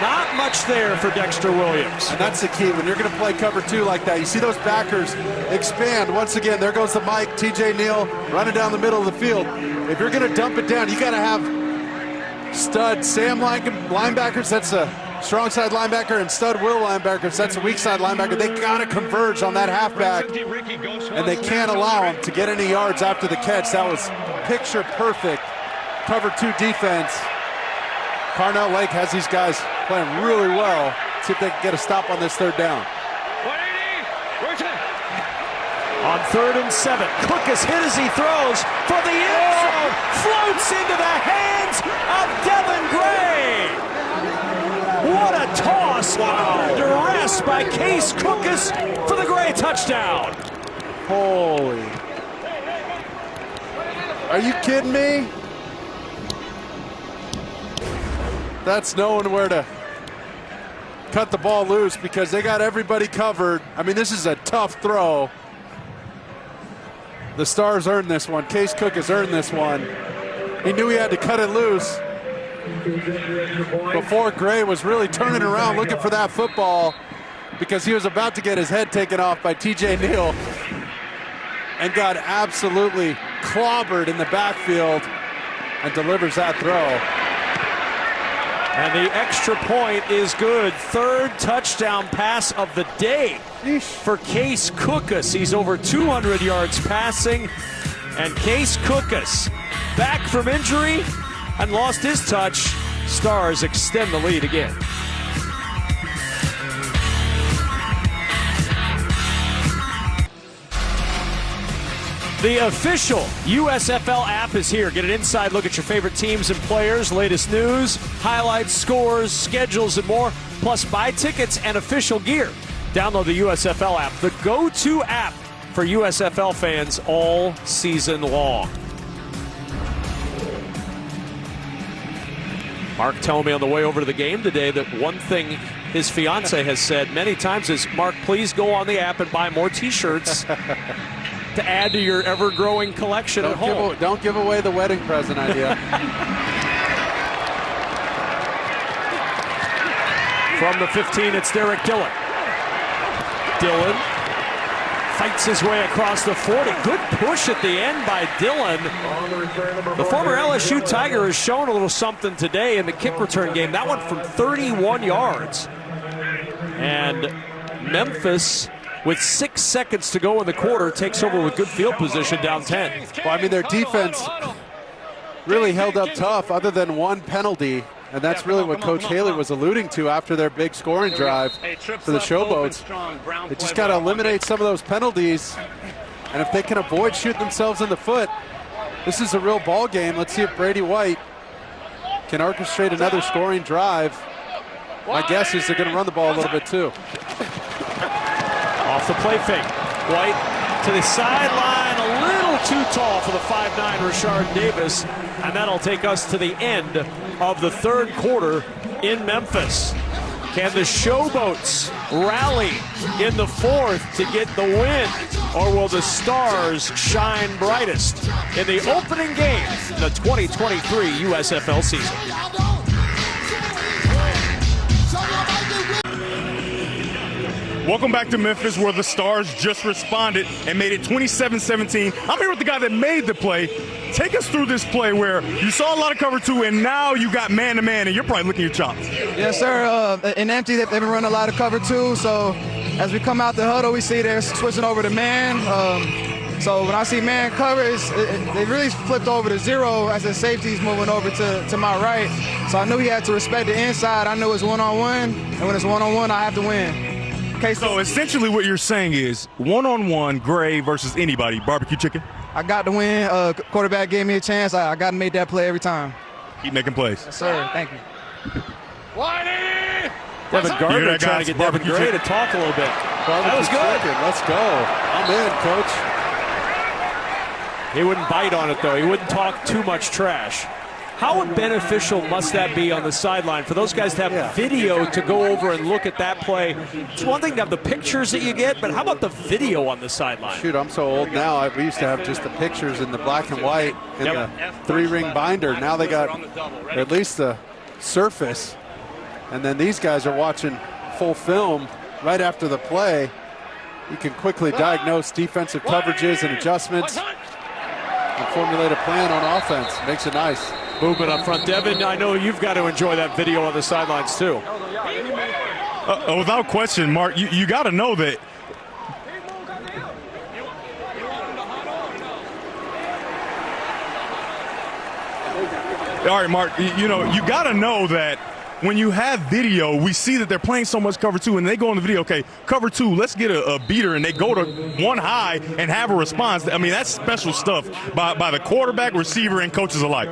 Not much there for Dexter Williams. And that's the key. When you're going to play cover 2 like that, you see those backers expand. Once again, there goes the Mike, TJ Neal, running down the middle of the field. If you're going to dump it down, you got to have stud Sam linebackers. That's a strong side linebacker, and stud Will linebackers. That's a weak side linebacker. They got to converge on that halfback, and they can't allow him to get any yards after the catch. That was picture perfect cover 2 defense. Carnell Lake has these guys playing really well. See if they can get a stop on this third down. On 3rd and 7, Cookus hit as he throws for the end zone. Floats into the hands of Devin Gray. What a toss under duress by Case Cookus for the Gray touchdown. Holy. Are you kidding me? That's knowing where to cut the ball loose because they got everybody covered. I mean, this is a tough throw. The Stars earned this one. Case Cookus earned this one. He knew he had to cut it loose before Gray was really turning around looking for that football because he was about to get his head taken off by TJ Neal and got absolutely clobbered in the backfield and delivers that throw. And the extra point is good. 3rd touchdown pass of the day for Case Cookus. He's over 200 yards passing. And Case Cookus, back from injury and lost his touch. Stars extend the lead again. The official USFL app is here. Get an inside look at your favorite teams and players, latest news, highlights, scores, schedules, and more, plus buy tickets and official gear. Download the USFL app, the go-to app for USFL fans all season long. Mark told me on the way over to the game today that one thing his fiance has said many times is, Mark, please go on the app and buy more t-shirts to add to your ever-growing collection at home. Don't give away the wedding present idea. From the 15, it's Derek Dillon. Dillon Fights his way across the 40. Good push at the end by Dillon. The former LSU Tiger has shown a little something today in the kick return game. That one from 31 yards. And Memphis, with 6 seconds to go in the quarter, takes over with good field position down 10. Well, I mean, their defense really held up tough other than one penalty. And that's really what Coach Haley was alluding to after their big scoring drive for the Showboats. They just got to eliminate some of those penalties. And if they can avoid shooting themselves in the foot, this is a real ball game. Let's see if Brady White can orchestrate another scoring drive. My guess is they're going to run the ball a little bit too. Off the play fake. White to the sideline, a little too tall for the 5'9" Rashard Davis. And that'll take us to the end of the third quarter in Memphis. Can the Showboats rally in the fourth to get the win? Or will the stars shine brightest in the opening game of the 2023 USFL season? Welcome back to Memphis, where the Stars just responded and made it 27-17. I'm here with the guy that made the play. Take us through this play where you saw a lot of cover two, and now you got man-to-man, and you're probably licking your chops. Yes, sir. In empty, they've been running a lot of cover two, so as we come out the huddle, we see they're switching over to man. So when I see man covers, they really flipped over to zero as the safety's moving over to my right. So I knew he had to respect the inside. I knew it's one-on-one, and when it's one-on-one, I have to win. Okay, so essentially what you're saying is one-on-one Gray versus anybody, barbecue chicken? I got to win. Quarterback gave me a chance. I got to make that play every time. Keep making plays. Yes, sir. Thank you. Devin Gardner trying to get Devin Gray to talk a little bit. That was good. Let's go. I'm in, Coach. He wouldn't bite on it, though. He wouldn't talk too much trash. How beneficial must that be on the sideline for those guys to have video to go over and look at that play? It's one thing to have the pictures that you get, but how about the video on the sideline? Shoot, I'm so old now. We used to have just the pictures in the black and white in the 3-ring binder. Now they got at least the surface. And then these guys are watching full film right after the play. You can quickly diagnose defensive coverages and adjustments and formulate a plan on offense. Makes it nice. Movement up front. Devin, I know you've got to enjoy that video on the sidelines too. Without question, Mark, you got to know that. All right, Mark, you got to know that when you have video, we see that they're playing so much cover two, and they go in the video, okay, cover two, let's get a beater, and they go to one high and have a response. I mean, that's special stuff by the quarterback, receiver, and coaches alike.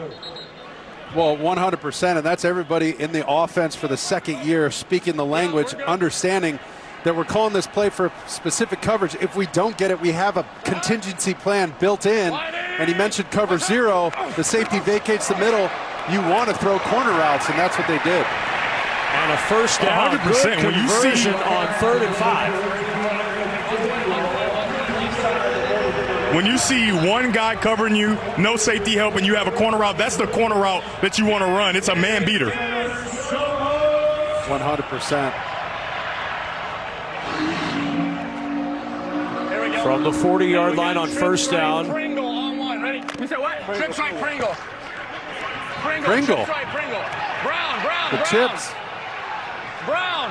Well, 100%, and that's everybody in the offense for the second year speaking the language, understanding that we're calling this play for specific coverage. If we don't get it, we have a contingency plan built in. And he mentioned cover zero. The safety vacates the middle. You want to throw corner routes, and that's what they did. And a first down, 100%. good conversion on 3rd and 5. When you see one guy covering you, no safety help, and you have a corner route, that's the corner route that you want to run. It's a man beater. 100%. From the 40-yard line on first down. Pringle on one. Ready? We said what? Trips right, Pringle. Pringle. Trips right, Pringle. Brown. The chips. Brown.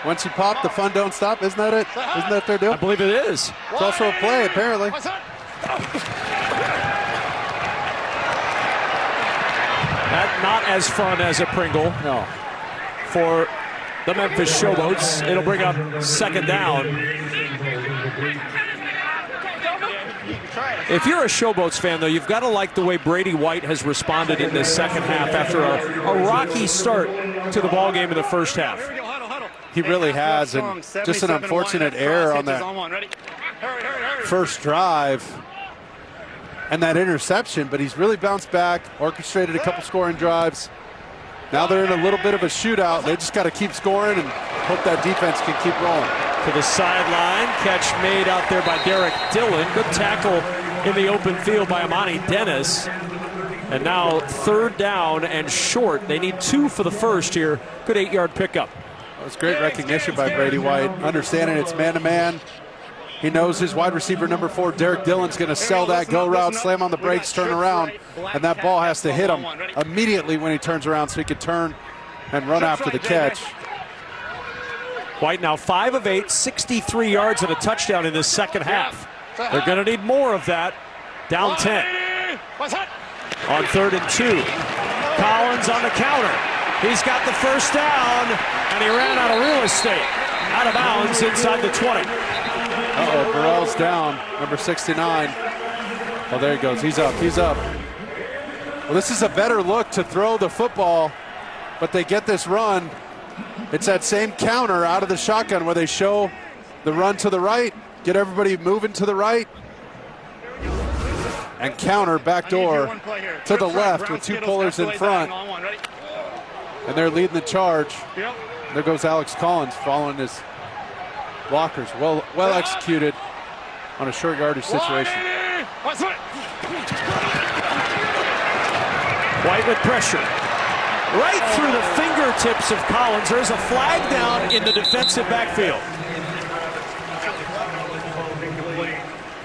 Once you pop, the fun don't stop. Isn't that it? Isn't that their deal? I believe it is. It's also a play, apparently. That not as fun as a Pringle. No. For the Memphis Showboats, it'll bring up second down. If you're a Showboats fan, though, you've got to like the way Brady White has responded in this second half after a rocky start to the ball game in the first half. He really has, and just an unfortunate error on that first drive and that interception, but he's really bounced back, orchestrated a couple scoring drives. Now they're in a little bit of a shootout. They just got to keep scoring and hope that defense can keep rolling. To the sideline, catch made out there by Derek Dillon. Good tackle in the open field by Amani Dennis. And now 3rd down and short. They need 2 for the first here. Good 8-yard pickup. That was great recognition by Brady White, understanding it's man-to-man. He knows his wide receiver number 4, Derek Dillon's going to sell that go route, slam on the brakes, turn around, and that ball has to hit him immediately when he turns around so he can turn and run after the catch. White now 5 of 8, 63 yards and a touchdown in this second half. They're going to need more of that. Down 10. On 3rd and 2. Collins on the counter. He's got the first down, and he ran out of real estate. Out of bounds inside the 20. Uh-oh, Burrell's down, number 69. Oh, there he goes. He's up. He's up. Well, this is a better look to throw the football, but they get this run. It's that same counter out of the shotgun where they show the run to the right, get everybody moving to the right, and counter backdoor to the left with 2 pullers in front. And they're leading the charge. There goes Alex Collins following his blockers. Well executed on a short yardage situation. White with pressure. Right through the fingertips of Collins. There's a flag down in the defensive backfield.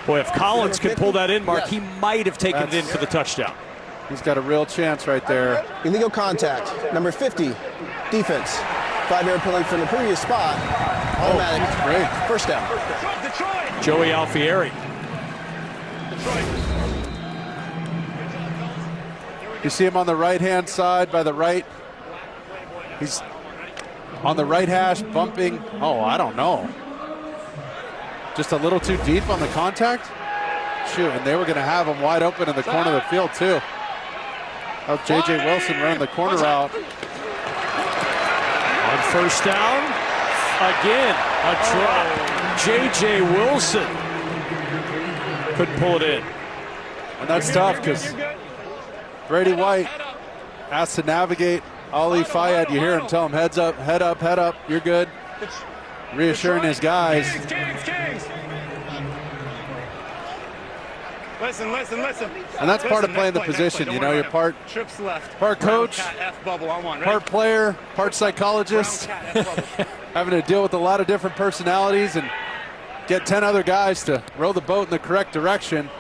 Boy, if Collins could pull that in, Mark, he might have taken it in for the touchdown. He's got a real chance right there. Illegal contact, number 50, defense. 5-yard penalty from the previous spot. Automatic. Great. First down. Joey Alfieri. You see him on the right-hand side by the right. He's on the right hash, bumping. Oh, I don't know. Just a little too deep on the contact? Shoot, and they were going to have him wide open in the corner of the field, too. How J.J. Wilson ran the corner route. On first down, again, a drop. J.J. Wilson couldn't pull it in. And that's tough because Brady White has to navigate Ali Fayed. You hear him tell him, heads up, head up, head up, you're good. Reassuring his guys. Listen. And that's part of playing the position. You know, you're part coach, part player, part psychologist, having to deal with a lot of different personalities and get 10 other guys to row the boat in the correct direction.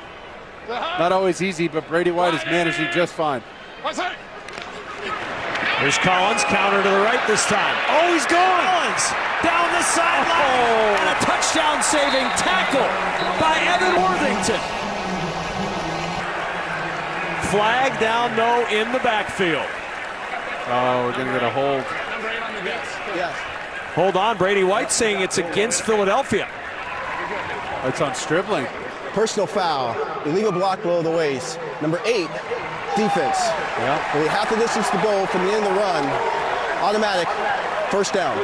Not always easy, but Brady White is managing just fine. There's Collins, counter to the right this time. Oh, he's gone! Collins down the sideline, and a touchdown-saving tackle by Evan Worthington. Flag down, though, in the backfield. Oh, we're going to get a hold. Yes. Hold on, Brady White saying it's against Philadelphia. It's on Stribling. Personal foul, illegal block below the waist. Number 8, defense. Yeah. Only half the distance to go from the end of the run. Automatic, first down.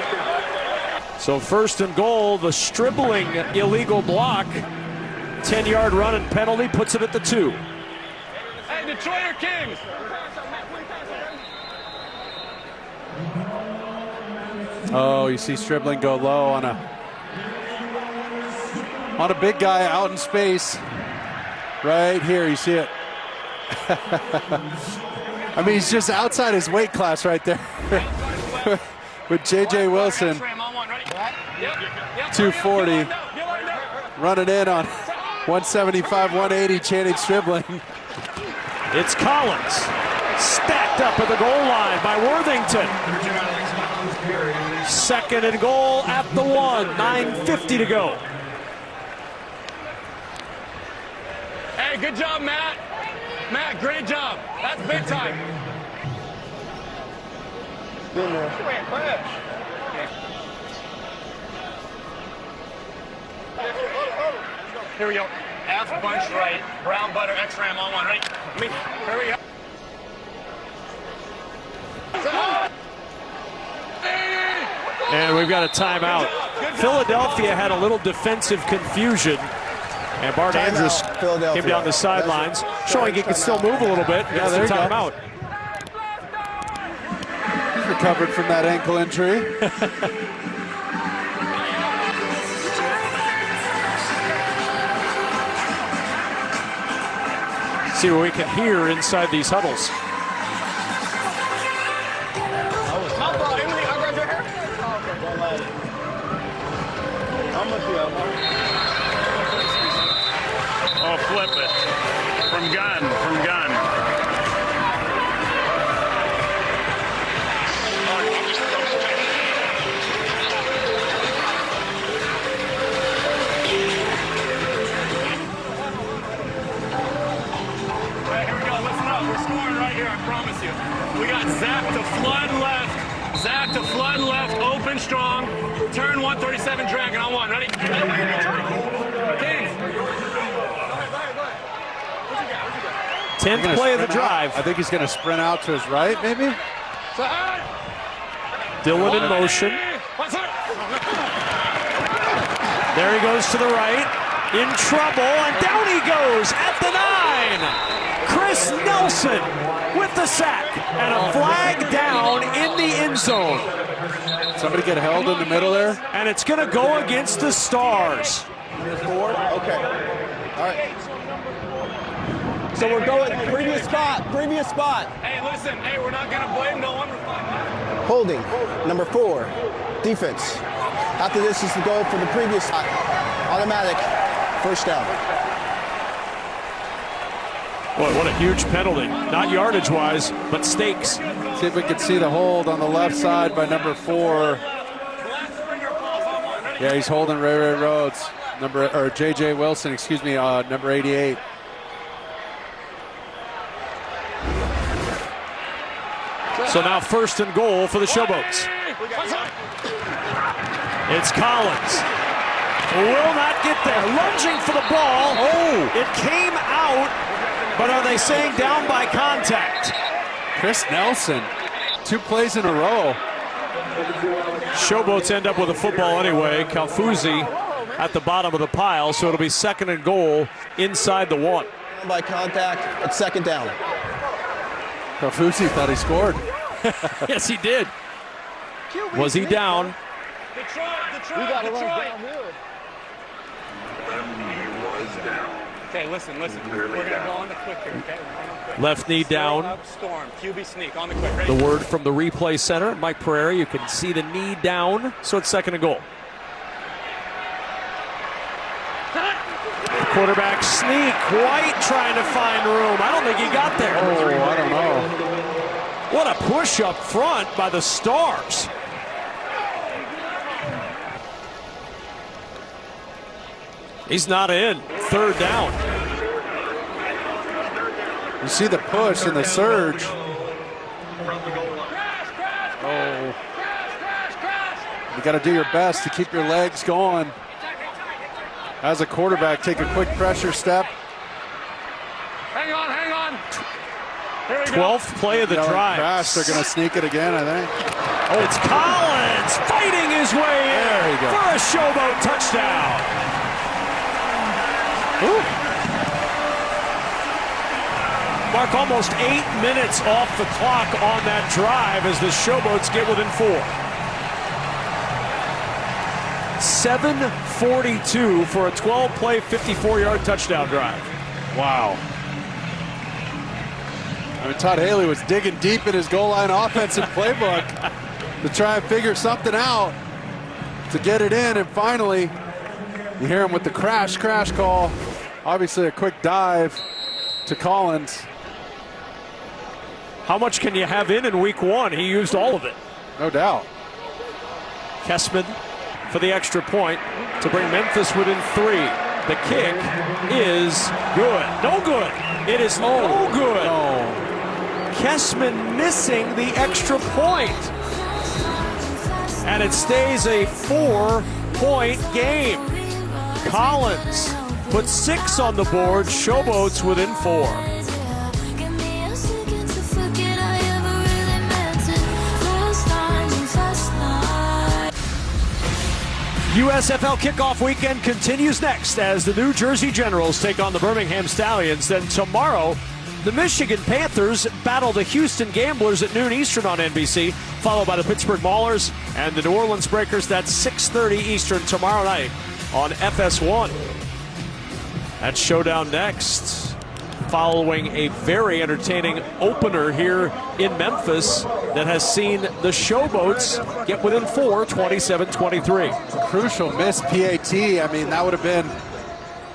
So 1st and goal, the Stribling illegal block. 10-yard run and penalty puts it at the 2. Hey, Detroit Kings! Oh, you see Stribling go low on a big guy out in space. Right here, you see it. I mean, he's just outside his weight class right there. With J.J. Wilson, 240, running in on 175, 180, Channing Stribling. It's Collins, stacked up at the goal line by Worthington. 2nd and goal at the 1, 9:50 to go. Hey, good job, Matt. Matt, great job. That's big time. Been there. Here we go. Half bunch right. Brown butter, X-Ram on one, right? Here we go. And we've got a timeout. Philadelphia had a little defensive confusion. And Bart Andrews came down the sidelines, showing he can still move a little bit. Yeah, there you go. Timeout. He's recovered from that ankle injury. See what we can hear inside these huddles. I promise you. We got Zach to flood left. Zach to flood left, open strong. Turn 137, dragon on one. Ready? Kings. 10th play of the drive. I think he's going to sprint out to his right, maybe? Dylan in motion. There he goes to the right. In trouble, and down he goes at the 9. Chris Nelson with the sack. And a flag down in the end zone. Somebody get held in the middle there? And it's going to go against the Stars. Forward? Okay. All right. So we're going previous spot. Hey, listen, hey, we're not going to blame no one. Holding, number 4, defense. After this is the goal for the previous spot. Automatic, first down. Boy, what a huge penalty. Not yardage-wise, but stakes. See if we can see the hold on the left side by number 4. Yeah, he's holding Ray Rhodes. J.J. Wilson, number 88. So now 1st and goal for the Showboats. It's Collins. Will not get there. Lunging for the ball. Oh! It came out, but are they saying down by contact? Chris Nelson, 2 plays in a row. Showboats end up with a football anyway. Calfuzzi at the bottom of the pile, so it'll be 2nd and goal inside the 1. Down by contact, it's 2nd down. Calfuzzi thought he scored. Yes, he did. Was he down? Okay, listen. We're going to go on the quick here, okay? Left knee down. Up, storm, QB sneak on the quick. Ready? The word from the replay center, Mike Pereira, you can see the knee down, so it's 2nd and goal. Quarterback sneak. White trying to find room. I don't think he got there. Oh, I don't know. What a push up front by the Stars. He's not in. 3rd down. You see the push and the surge. Oh. You got to do your best to keep your legs going. As a quarterback, take a quick pressure step. Hang on. 12th play of the drive. Crash, they're going to sneak it again, I think. Oh, it's Collins fighting his way in for a Showboat touchdown. Ooh. Mark, almost 8 minutes off the clock on that drive as the Showboats get within 4. 7:42 for a 12-play, 54-yard touchdown drive. Wow. I mean, Todd Haley was digging deep in his goal line offensive playbook to try and figure something out to get it in, and finally you hear him with the crash call. Obviously a quick dive to Collins. How much can you have in week 1? He used all of it. No doubt. Kessman for the extra point to bring Memphis within 3. The kick is good. No good. It is no good. No. Kessman missing the extra point. And it stays a 4-point game. Collins puts 6 on the board. Showboats within 4. USFL kickoff weekend continues next as the New Jersey Generals take on the Birmingham Stallions. Then tomorrow, the Michigan Panthers battle the Houston Gamblers at noon Eastern on NBC, followed by the Pittsburgh Maulers and the New Orleans Breakers. That's 6:30 Eastern tomorrow night on FS1. That's Showdown next, following a very entertaining opener here in Memphis that has seen the Showboats get within 4, 27-23. Crucial missed PAT. I mean, that would have been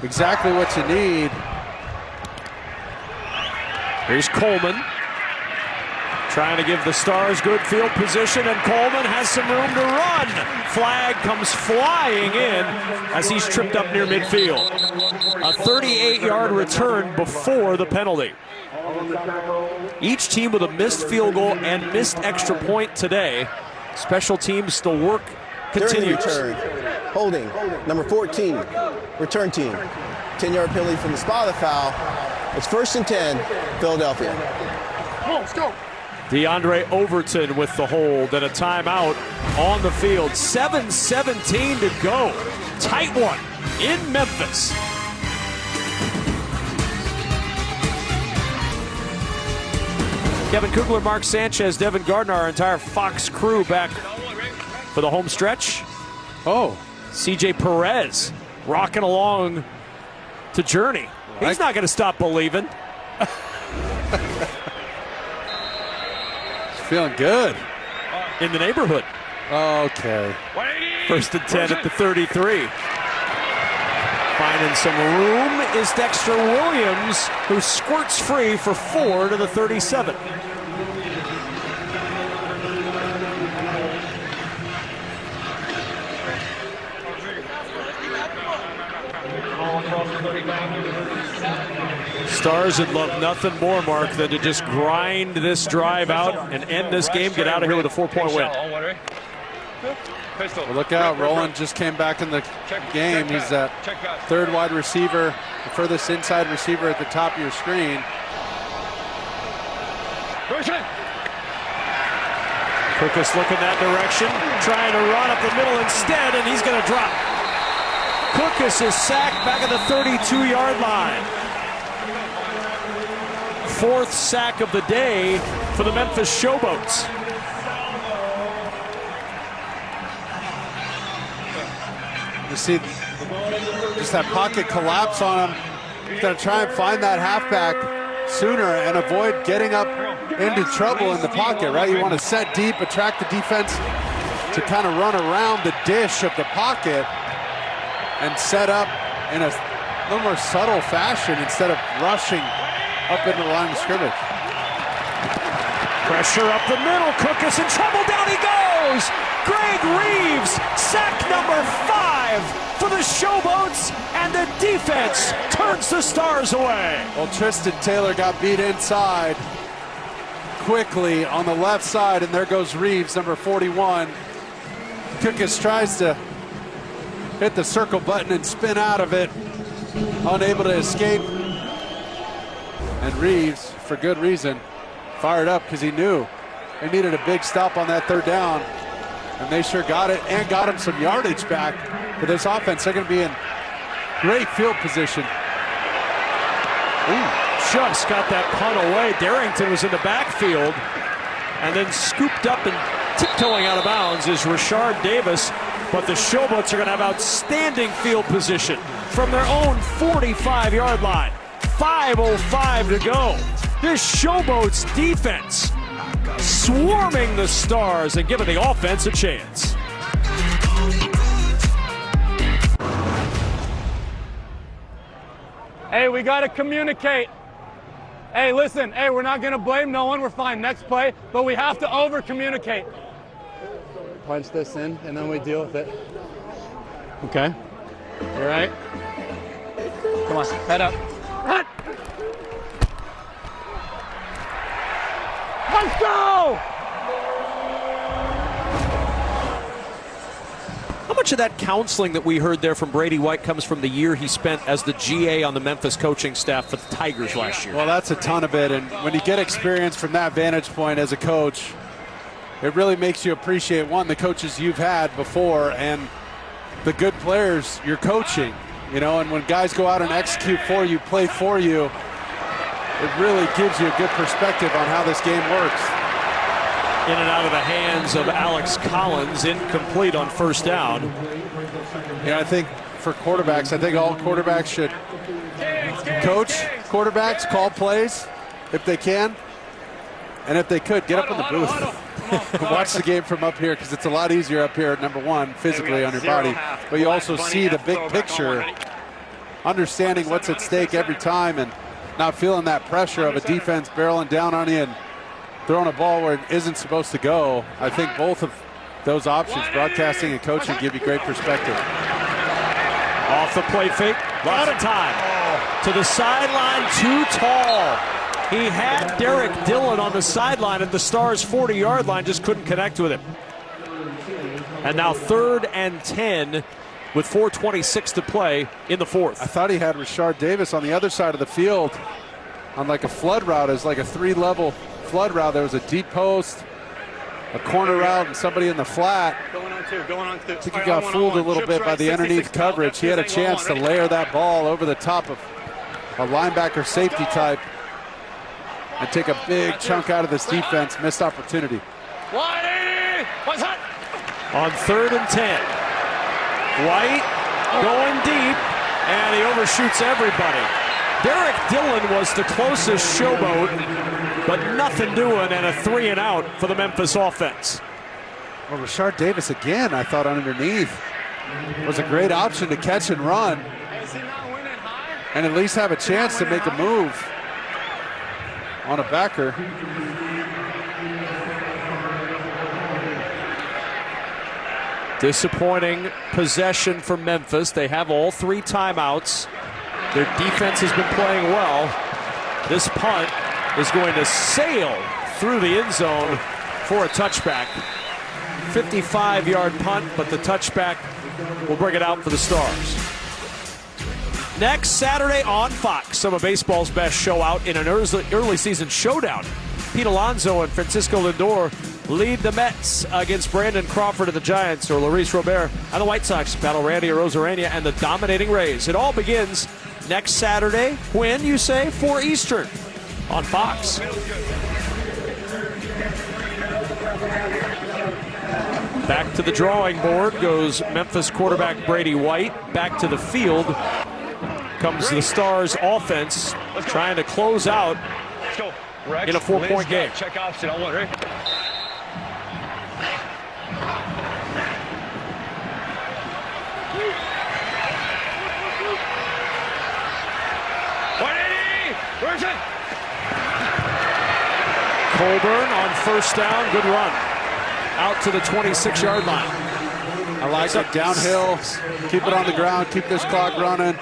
exactly what you need. Here's Coleman. Trying to give the Stars good field position, and Coleman has some room to run. Flag comes flying in as he's tripped up near midfield. A 38-yard return before the penalty. Each team with a missed field goal and missed extra point today. Special teams, the work continues. Return. Holding, number 14, return team. 10-yard penalty from the spot of the foul. It's 1st and 10, Philadelphia. Come on, let's go. DeAndre Overton with the hold and a timeout on the field. 7:17 to go. Tight one in Memphis. Kevin Kugler, Mark Sanchez, Devin Gardner, our entire Fox crew back for the home stretch. Oh. CJ Perez rocking along to Journey. He's not going to stop believing. Feeling good. In the neighborhood. Okay. 1st and 10 at the 33. Finding some room is Dexter Williams, who squirts free for 4 to the 37. Stars would love nothing more, Mark, than to just grind this drive out and end this game, get out of here with a 4-point win. Well, look out, Roland just came back in the game. He's that third wide receiver, the furthest inside receiver at the top of your screen. Cookus looking that direction, trying to run up the middle instead, and he's going to drop. Cookus is sacked back at the 32-yard line. 4th sack of the day for the Memphis Showboats. You see just that pocket collapse on him. He's going to try and find that halfback sooner and avoid getting up into trouble in the pocket, right? You want to set deep, attract the defense to kind of run around the dish of the pocket and set up in a little more subtle fashion instead of rushing up into the line of scrimmage. Pressure up the middle. Cookus in trouble. Down he goes. Greg Reeves, sack number 5 for the Showboats, and the defense turns the Stars away. Well, Tristan Taylor got beat inside quickly on the left side, and there goes Reeves, number 41. Cookus tries to hit the circle button and spin out of it, unable to escape. And Reeves, for good reason, fired up because he knew they needed a big stop on that 3rd down. And they sure got it and got him some yardage back for this offense. They're going to be in great field position. Ooh, just got that punt away. Darrington was in the backfield and then scooped up and tiptoeing out of bounds is Rashard Davis. But the Showboats are going to have outstanding field position from their own 45-yard line. 5:05 to go. This Showboats defense swarming the Stars and giving the offense a chance. Hey, we got to communicate. Hey, listen, hey, we're not going to blame no one. We're fine next play, but we have to over-communicate. Punch this in, and then we deal with it. Okay. You all right? Come on, head up. Hut. Let's go! How much of that counseling that we heard there from Brady White comes from the year he spent as the GA on the Memphis coaching staff for the Tigers last year? Well, that's a ton of it, and when you get experience from that vantage point as a coach, it really makes you appreciate, one, the coaches you've had before and the good players you're coaching. You know, and when guys go out and execute for you, play for you, it really gives you a good perspective on how this game works. In and out of the hands of Alex Collins, incomplete on 1st down. Yeah, I think for quarterbacks, I think all quarterbacks should coach quarterbacks, call plays if they can, and if they could, get up in the booth. Watch the game from up here because it's a lot easier up here, number one, physically on your body, but you also see the big picture, understanding what's at stake every time and not feeling that pressure of a defense barreling down on you and throwing a ball where it isn't supposed to go. I think both of those options, broadcasting and coaching, give you great perspective. Off the play fake, out of time. To the sideline, too tall. He had Derek Dillon on the sideline at the Stars' 40-yard line, just couldn't connect with him. And now 3rd and 10 with 4:26 to play in the fourth. I thought he had Rashard Davis on the other side of the field on like a flood route. It was like a 3-level flood route. There was a deep post, a corner route, and somebody in the flat. Going on two, going on two. I think he got fooled a little bit by the underneath coverage. He had a chance to layer that ball over the top of a linebacker safety type and take a big chunk out of this defense. Missed opportunity. 180. What's hot? On 3rd and 10. White going deep, and he overshoots everybody. Derek Dillon was the closest Showboat, but nothing doing, and a 3 and out for the Memphis offense. Well, Rashard Davis again, I thought underneath was a great option to catch and run and at least have a chance to make a move on a backer. Disappointing possession for Memphis. They have all 3 timeouts. Their defense has been playing well. This punt is going to sail through the end zone for a touchback. 55-yard punt, but the touchback will bring it out for the Stars. Next Saturday on Fox, some of baseball's best show out in an early season showdown. Pete Alonso and Francisco Lindor lead the Mets against Brandon Crawford and the Giants, or Luis Robert and the White Sox battle Randy Arozarena and the dominating Rays. It all begins next Saturday, when, you say, 4 Eastern on Fox. Back to the drawing board goes Memphis quarterback Brady White. Back to the field comes the Stars offense, trying to close out in a 4-point game. Check option on 1, right? Colburn on 1st down, good run. Out to the 26-yard line. I like it, downhill, keep it on the ground, keep this clock running.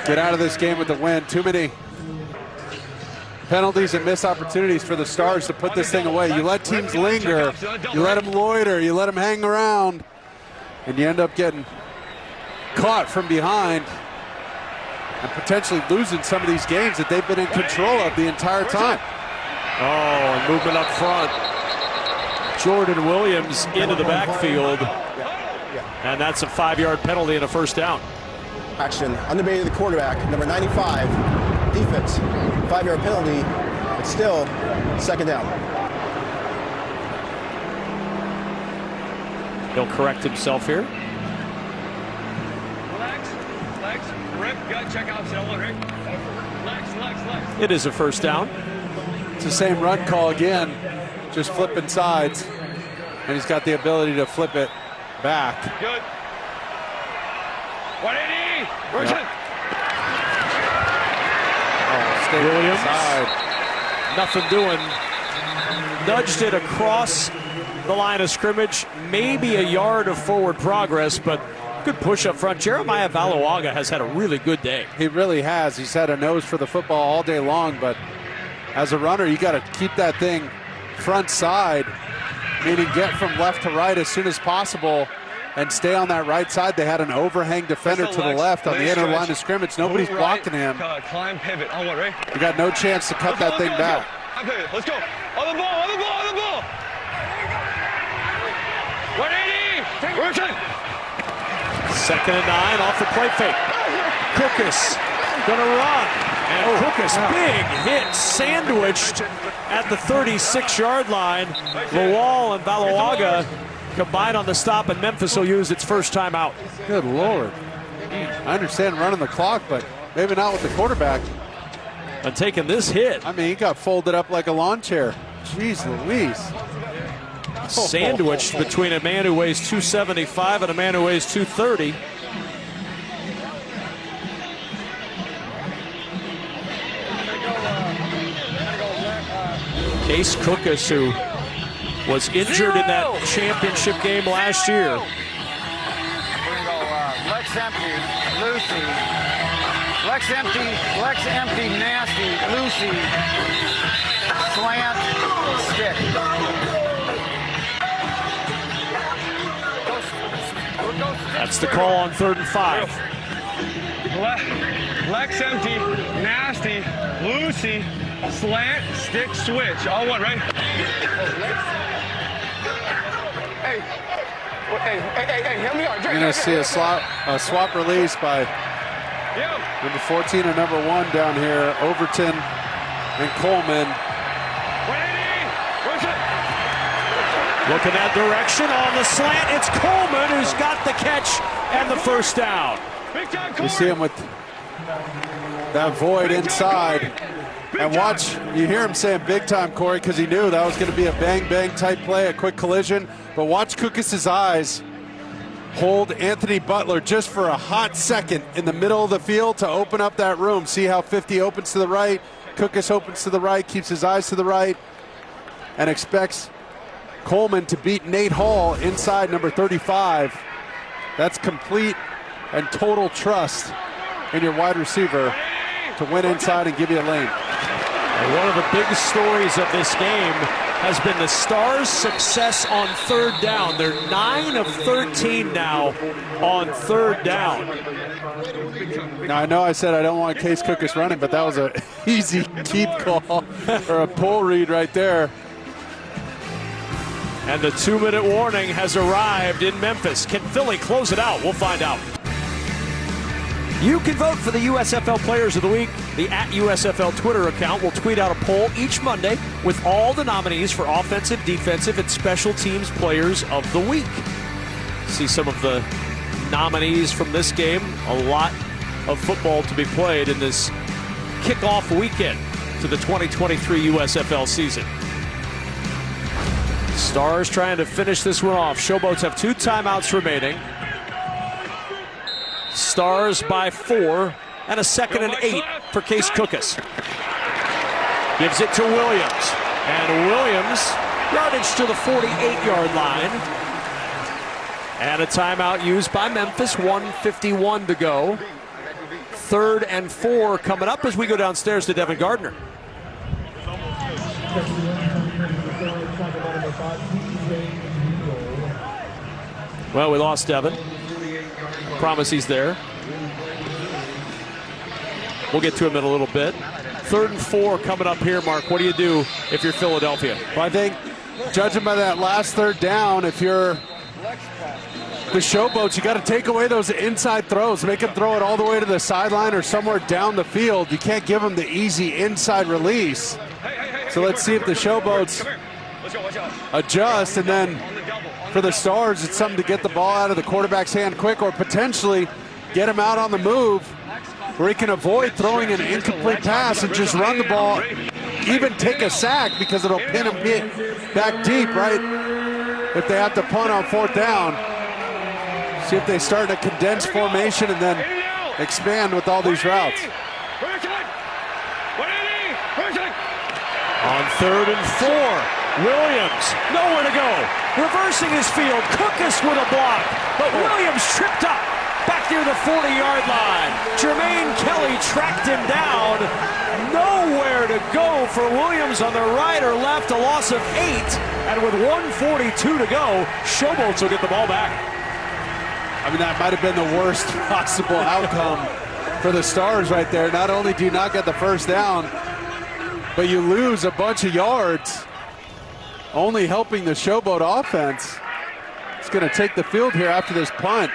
Get out of this game with the win. Too many penalties and missed opportunities for the Stars to put this thing away. You let teams linger, you let them loiter, you let them hang around, and you end up getting caught from behind and potentially losing some of these games that they've been in control of the entire time. Oh, and movement up front. Jordan Williams into the backfield, and that's a 5-yard penalty and a 1st down. Action, underbated the quarterback, number 95, defense, 5-yard penalty, but still 2nd down. He'll correct himself here. It is a 1st down. It's the same run call again, just flipping sides, and he's got the ability to flip it back. Good. 180. Where's it? Williams. Side. Nothing doing. Nudged it across the line of scrimmage. Maybe a yard of forward progress, but good push up front. Jeremiah Valoaga has had a really good day. He really has. He's had a nose for the football all day long, but as a runner, you got to keep that thing front side, meaning get from left to right as soon as possible and stay on that right side. They had an overhang defender to the left on the inner line of scrimmage. Nobody's blocking him. Climb pivot. On 1, right? You got no chance to cut that thing back. Let's go. On the ball, on the ball, on the ball. 180. Where's it? 2nd and 9 off the play fake. Cookus gonna run. And Cookus, big hit, sandwiched at the 36-yard line. Lawal and Valoaga combined on the stop, and Memphis will use its 1st time out. Good Lord. I understand running the clock, but maybe not with the quarterback. And taking this hit. I mean, he got folded up like a lawn chair. Jeez Louise. Sandwiched between a man who weighs 275 and a man who weighs 230. Case Cookus, who was injured in that championship game last year. We're going to go Lex empty, Lucy. Lex empty, nasty, Lucy. Slant, stick. That's the call on 3rd and 5. Lex empty, nasty, Lucy, slant, stick, switch. All one, right? Hey, help me out. You're going to see a swap release by number 14 and number 1 down here, Overton and Coleman. Looking that direction on the slant. It's Coleman who's got the catch and the first down. You see him with that void inside. And watch, you hear him saying big time, Corey, because he knew that was going to be a bang-bang type play, a quick collision. But watch Cookus' eyes hold Anthony Butler just for a hot second in the middle of the field to open up that room. See how 50 opens to the right, Cookus opens to the right, keeps his eyes to the right, and expects Coleman to beat Nate Hall inside number 35. That's complete and total trust in your wide receiver to win inside and give you a lane. And one of the big stories of this game has been the Stars' success on 3rd down. They're 9 of 13 now on 3rd down. Now, I know I said I don't want Case Cookus running, but that was an easy keep call or a pull read right there. And the 2-minute warning has arrived in Memphis. Can Philly close it out? We'll find out. You can vote for the USFL Players of the Week. The @USFL Twitter account will tweet out a poll each Monday with all the nominees for offensive, defensive, and special teams Players of the Week. See some of the nominees from this game. A lot of football to be played in this kickoff weekend to the 2023 USFL season. Stars trying to finish this one off. Showboats have 2 timeouts remaining. Stars by 4 and a 2nd and 8 for Case Cookus. Gives it to Williams. And Williams, yardage to the 48-yard line. And a timeout used by Memphis, 1:51 to go. 3rd and 4 coming up as we go downstairs to Devin Gardner. Well, we lost Devin. Promise he's there. We'll get to him in a little bit. 3rd and 4 coming up here, Mark. What do you do if you're Philadelphia? Well, I think, judging by that last 3rd down, if you're the Showboats, you got to take away those inside throws. Make them throw it all the way to the sideline or somewhere down the field. You can't give them the easy inside release. So let's see if the Showboats adjust, and then for the Stars, it's something to get the ball out of the quarterback's hand quick, or potentially get him out on the move where he can avoid throwing an incomplete pass and just run the ball, even take a sack, because it'll pin him back deep, right? If they have to punt on 4th down. See if they start a condensed formation and then expand with all these routes. On 3rd and 4, Williams, nowhere to go. Reversing his field, Cookus with a block, but Williams tripped up back near the 40-yard line. Jermaine Kelly tracked him down. Nowhere to go for Williams on the right or left, a loss of 8. And with 1:42 to go, Showboats will get the ball back. I mean, that might have been the worst possible outcome for the Stars right there. Not only do you not get the 1st down, but you lose a bunch of yards, only helping the Showboat offense. It's going to take the field here after this punt.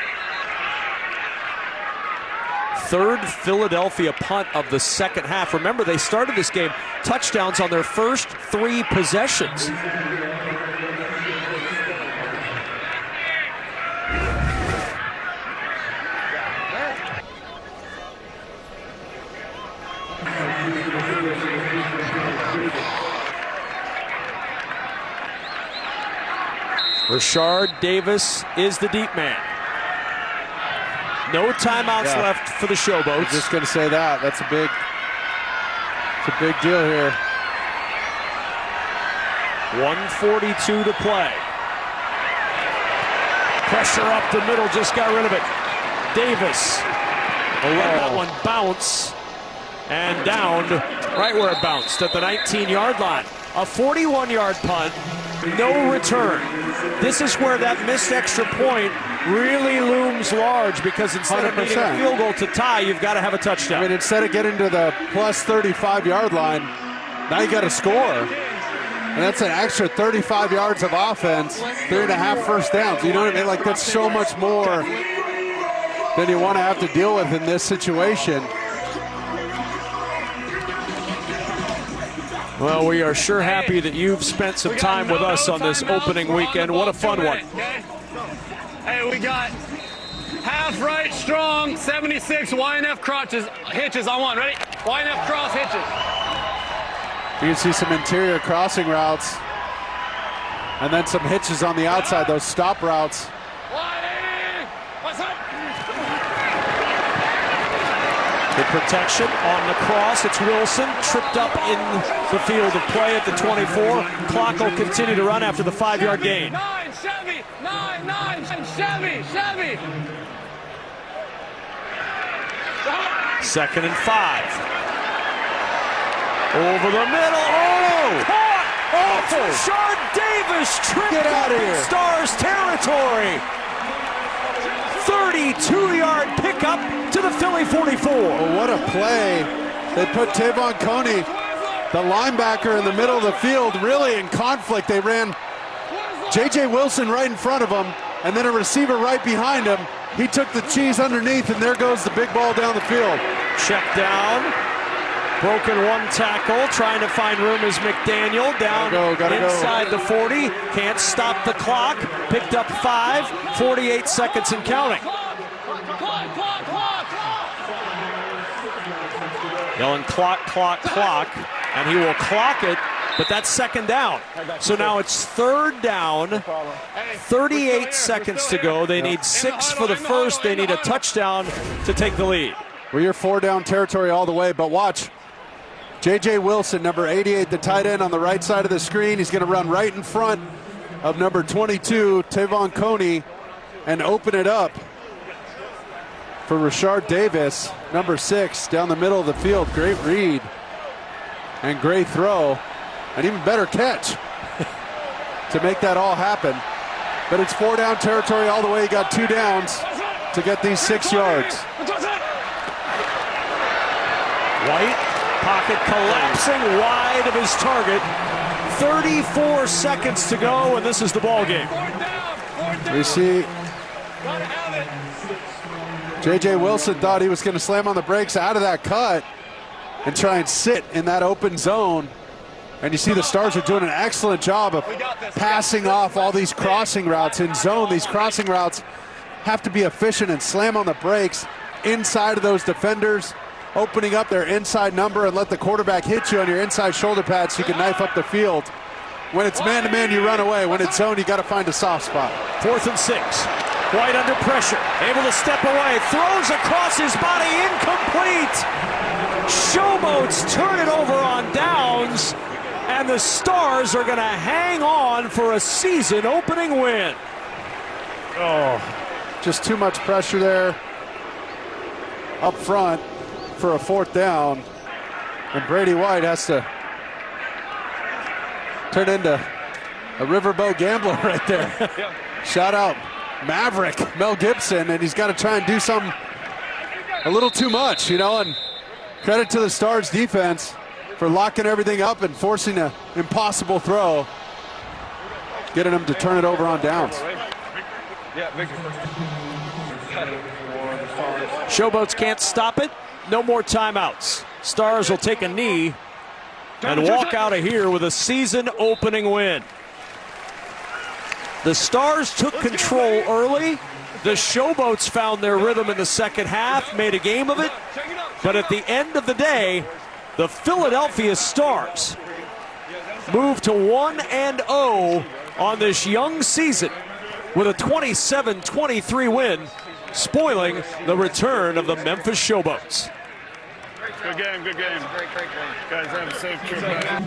3rd Philadelphia punt of the 2nd half. Remember, they started this game touchdowns on their first 3 possessions. Rashard Davis is the deep man. No timeouts left for the Showboats. I was just going to say that. It's a big deal here. 1:42 to play. Pressure up the middle, just got rid of it. Davis will let that one bounce and downed right where it bounced at the 19-yard line. A 41-yard punt, no return. This is where that missed extra point really looms large, because instead of needing a field goal to tie, you've got to have a touchdown. I mean, instead of getting to the plus 35-yard line, now you got to score. And that's an extra 35 yards of offense, 3.5 first downs. You know what I mean? Like, that's so much more than you want to have to deal with in this situation. Well, we are sure happy that you've spent some time with us on this opening weekend. What a fun one. Hey, we got half right strong, 76 YNF crotches, hitches on one. Ready? YNF cross hitches. You can see some interior crossing routes and then some hitches on the outside, those stop routes. The protection on the cross. It's Wilson, tripped up in the field of play at the 24. Clock will continue to run after the 5-yard gain. 9, Chevy, 9, Chevy. 2nd and 5. Over the middle. Oh! Caught! Oh! Rashard Davis tripped out of here. Stars territory. 32-yard pickup to the Philly 44. Oh, what a play. They put Tavon Coney, the linebacker, in the middle of the field, really in conflict. They ran J.J. Wilson right in front of him, and then a receiver right behind him. He took the cheese underneath, and there goes the big ball down the field. Check down. Broken one tackle, trying to find room is McDaniel down inside the 40. Can't stop the clock. Picked up 5, 48 seconds and counting. Yelling clock, and he will clock it, but that's 2nd down. So now it's 3rd down, 38 seconds to go. They need 6 for the first. They need a touchdown to take the lead. Well, you're 4-down territory all the way, but watch. J.J. Wilson, number 88, the tight end on the right side of the screen. He's going to run right in front of number 22, Tavon Coney, and open it up for Rashard Davis, number 6, down the middle of the field. Great read and great throw, and even better catch to make that all happen. But it's 4-down territory all the way. He got 2 downs to get these 6 yards. White. Pocket collapsing wide of his target. 34 seconds to go, and this is the ball game. We see J.J. Wilson thought he was going to slam on the brakes out of that cut and try and sit in that open zone. And you see the Stars are doing an excellent job of passing off all these crossing routes in zone. These crossing routes have to be efficient and slam on the brakes inside of those defenders, opening up their inside number and let the quarterback hit you on your inside shoulder pad so you can knife up the field. When it's man-to-man, you run away. When it's zone, you got to find a soft spot. 4th and 6. White under pressure, able to step away, throws across his body, incomplete. Showboats turn it over on downs, and the Stars are going to hang on for a season-opening win. Oh, just too much pressure there up front for a 4th down, and Brady White has to turn into a riverboat gambler right there. Shout out Maverick Mel Gibson, and he's got to try and do something a little too much, you know, and credit to the Stars defense for locking everything up and forcing an impossible throw, getting them to turn it over on downs. Showboats can't stop it. No more timeouts. Stars will take a knee and walk out of here with a season-opening win. The Stars took control early. The Showboats found their rhythm in the second half, made a game of it. But at the end of the day, the Philadelphia Stars move to 1-0 on this young season with a 27-23 win, spoiling the return of the Memphis Showboats. Good game, good game. Great game. Guys, have a safe trip back.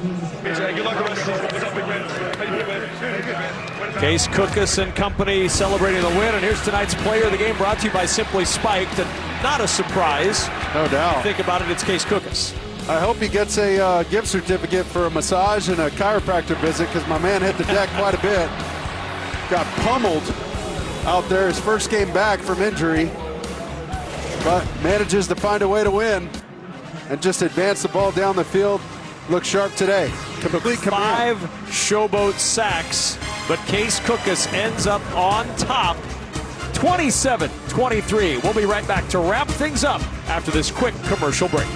Good luck the rest of the season. What's up, big man? How you doing, man? Case Cookus and company celebrating the win, and here's tonight's player of the game, brought to you by Simply Spiked, and not a surprise. No doubt. Think about it, it's Case Cookus. I hope he gets a gift certificate for a massage and a chiropractor visit, because my man hit the deck quite a bit. Got pummeled out there his first game back from injury, but manages to find a way to win and just advance the ball down the field. Looks sharp today. Complete command. 5 Showboat sacks, but Case Cookus ends up on top, 27-23. We'll be right back to wrap things up after this quick commercial break.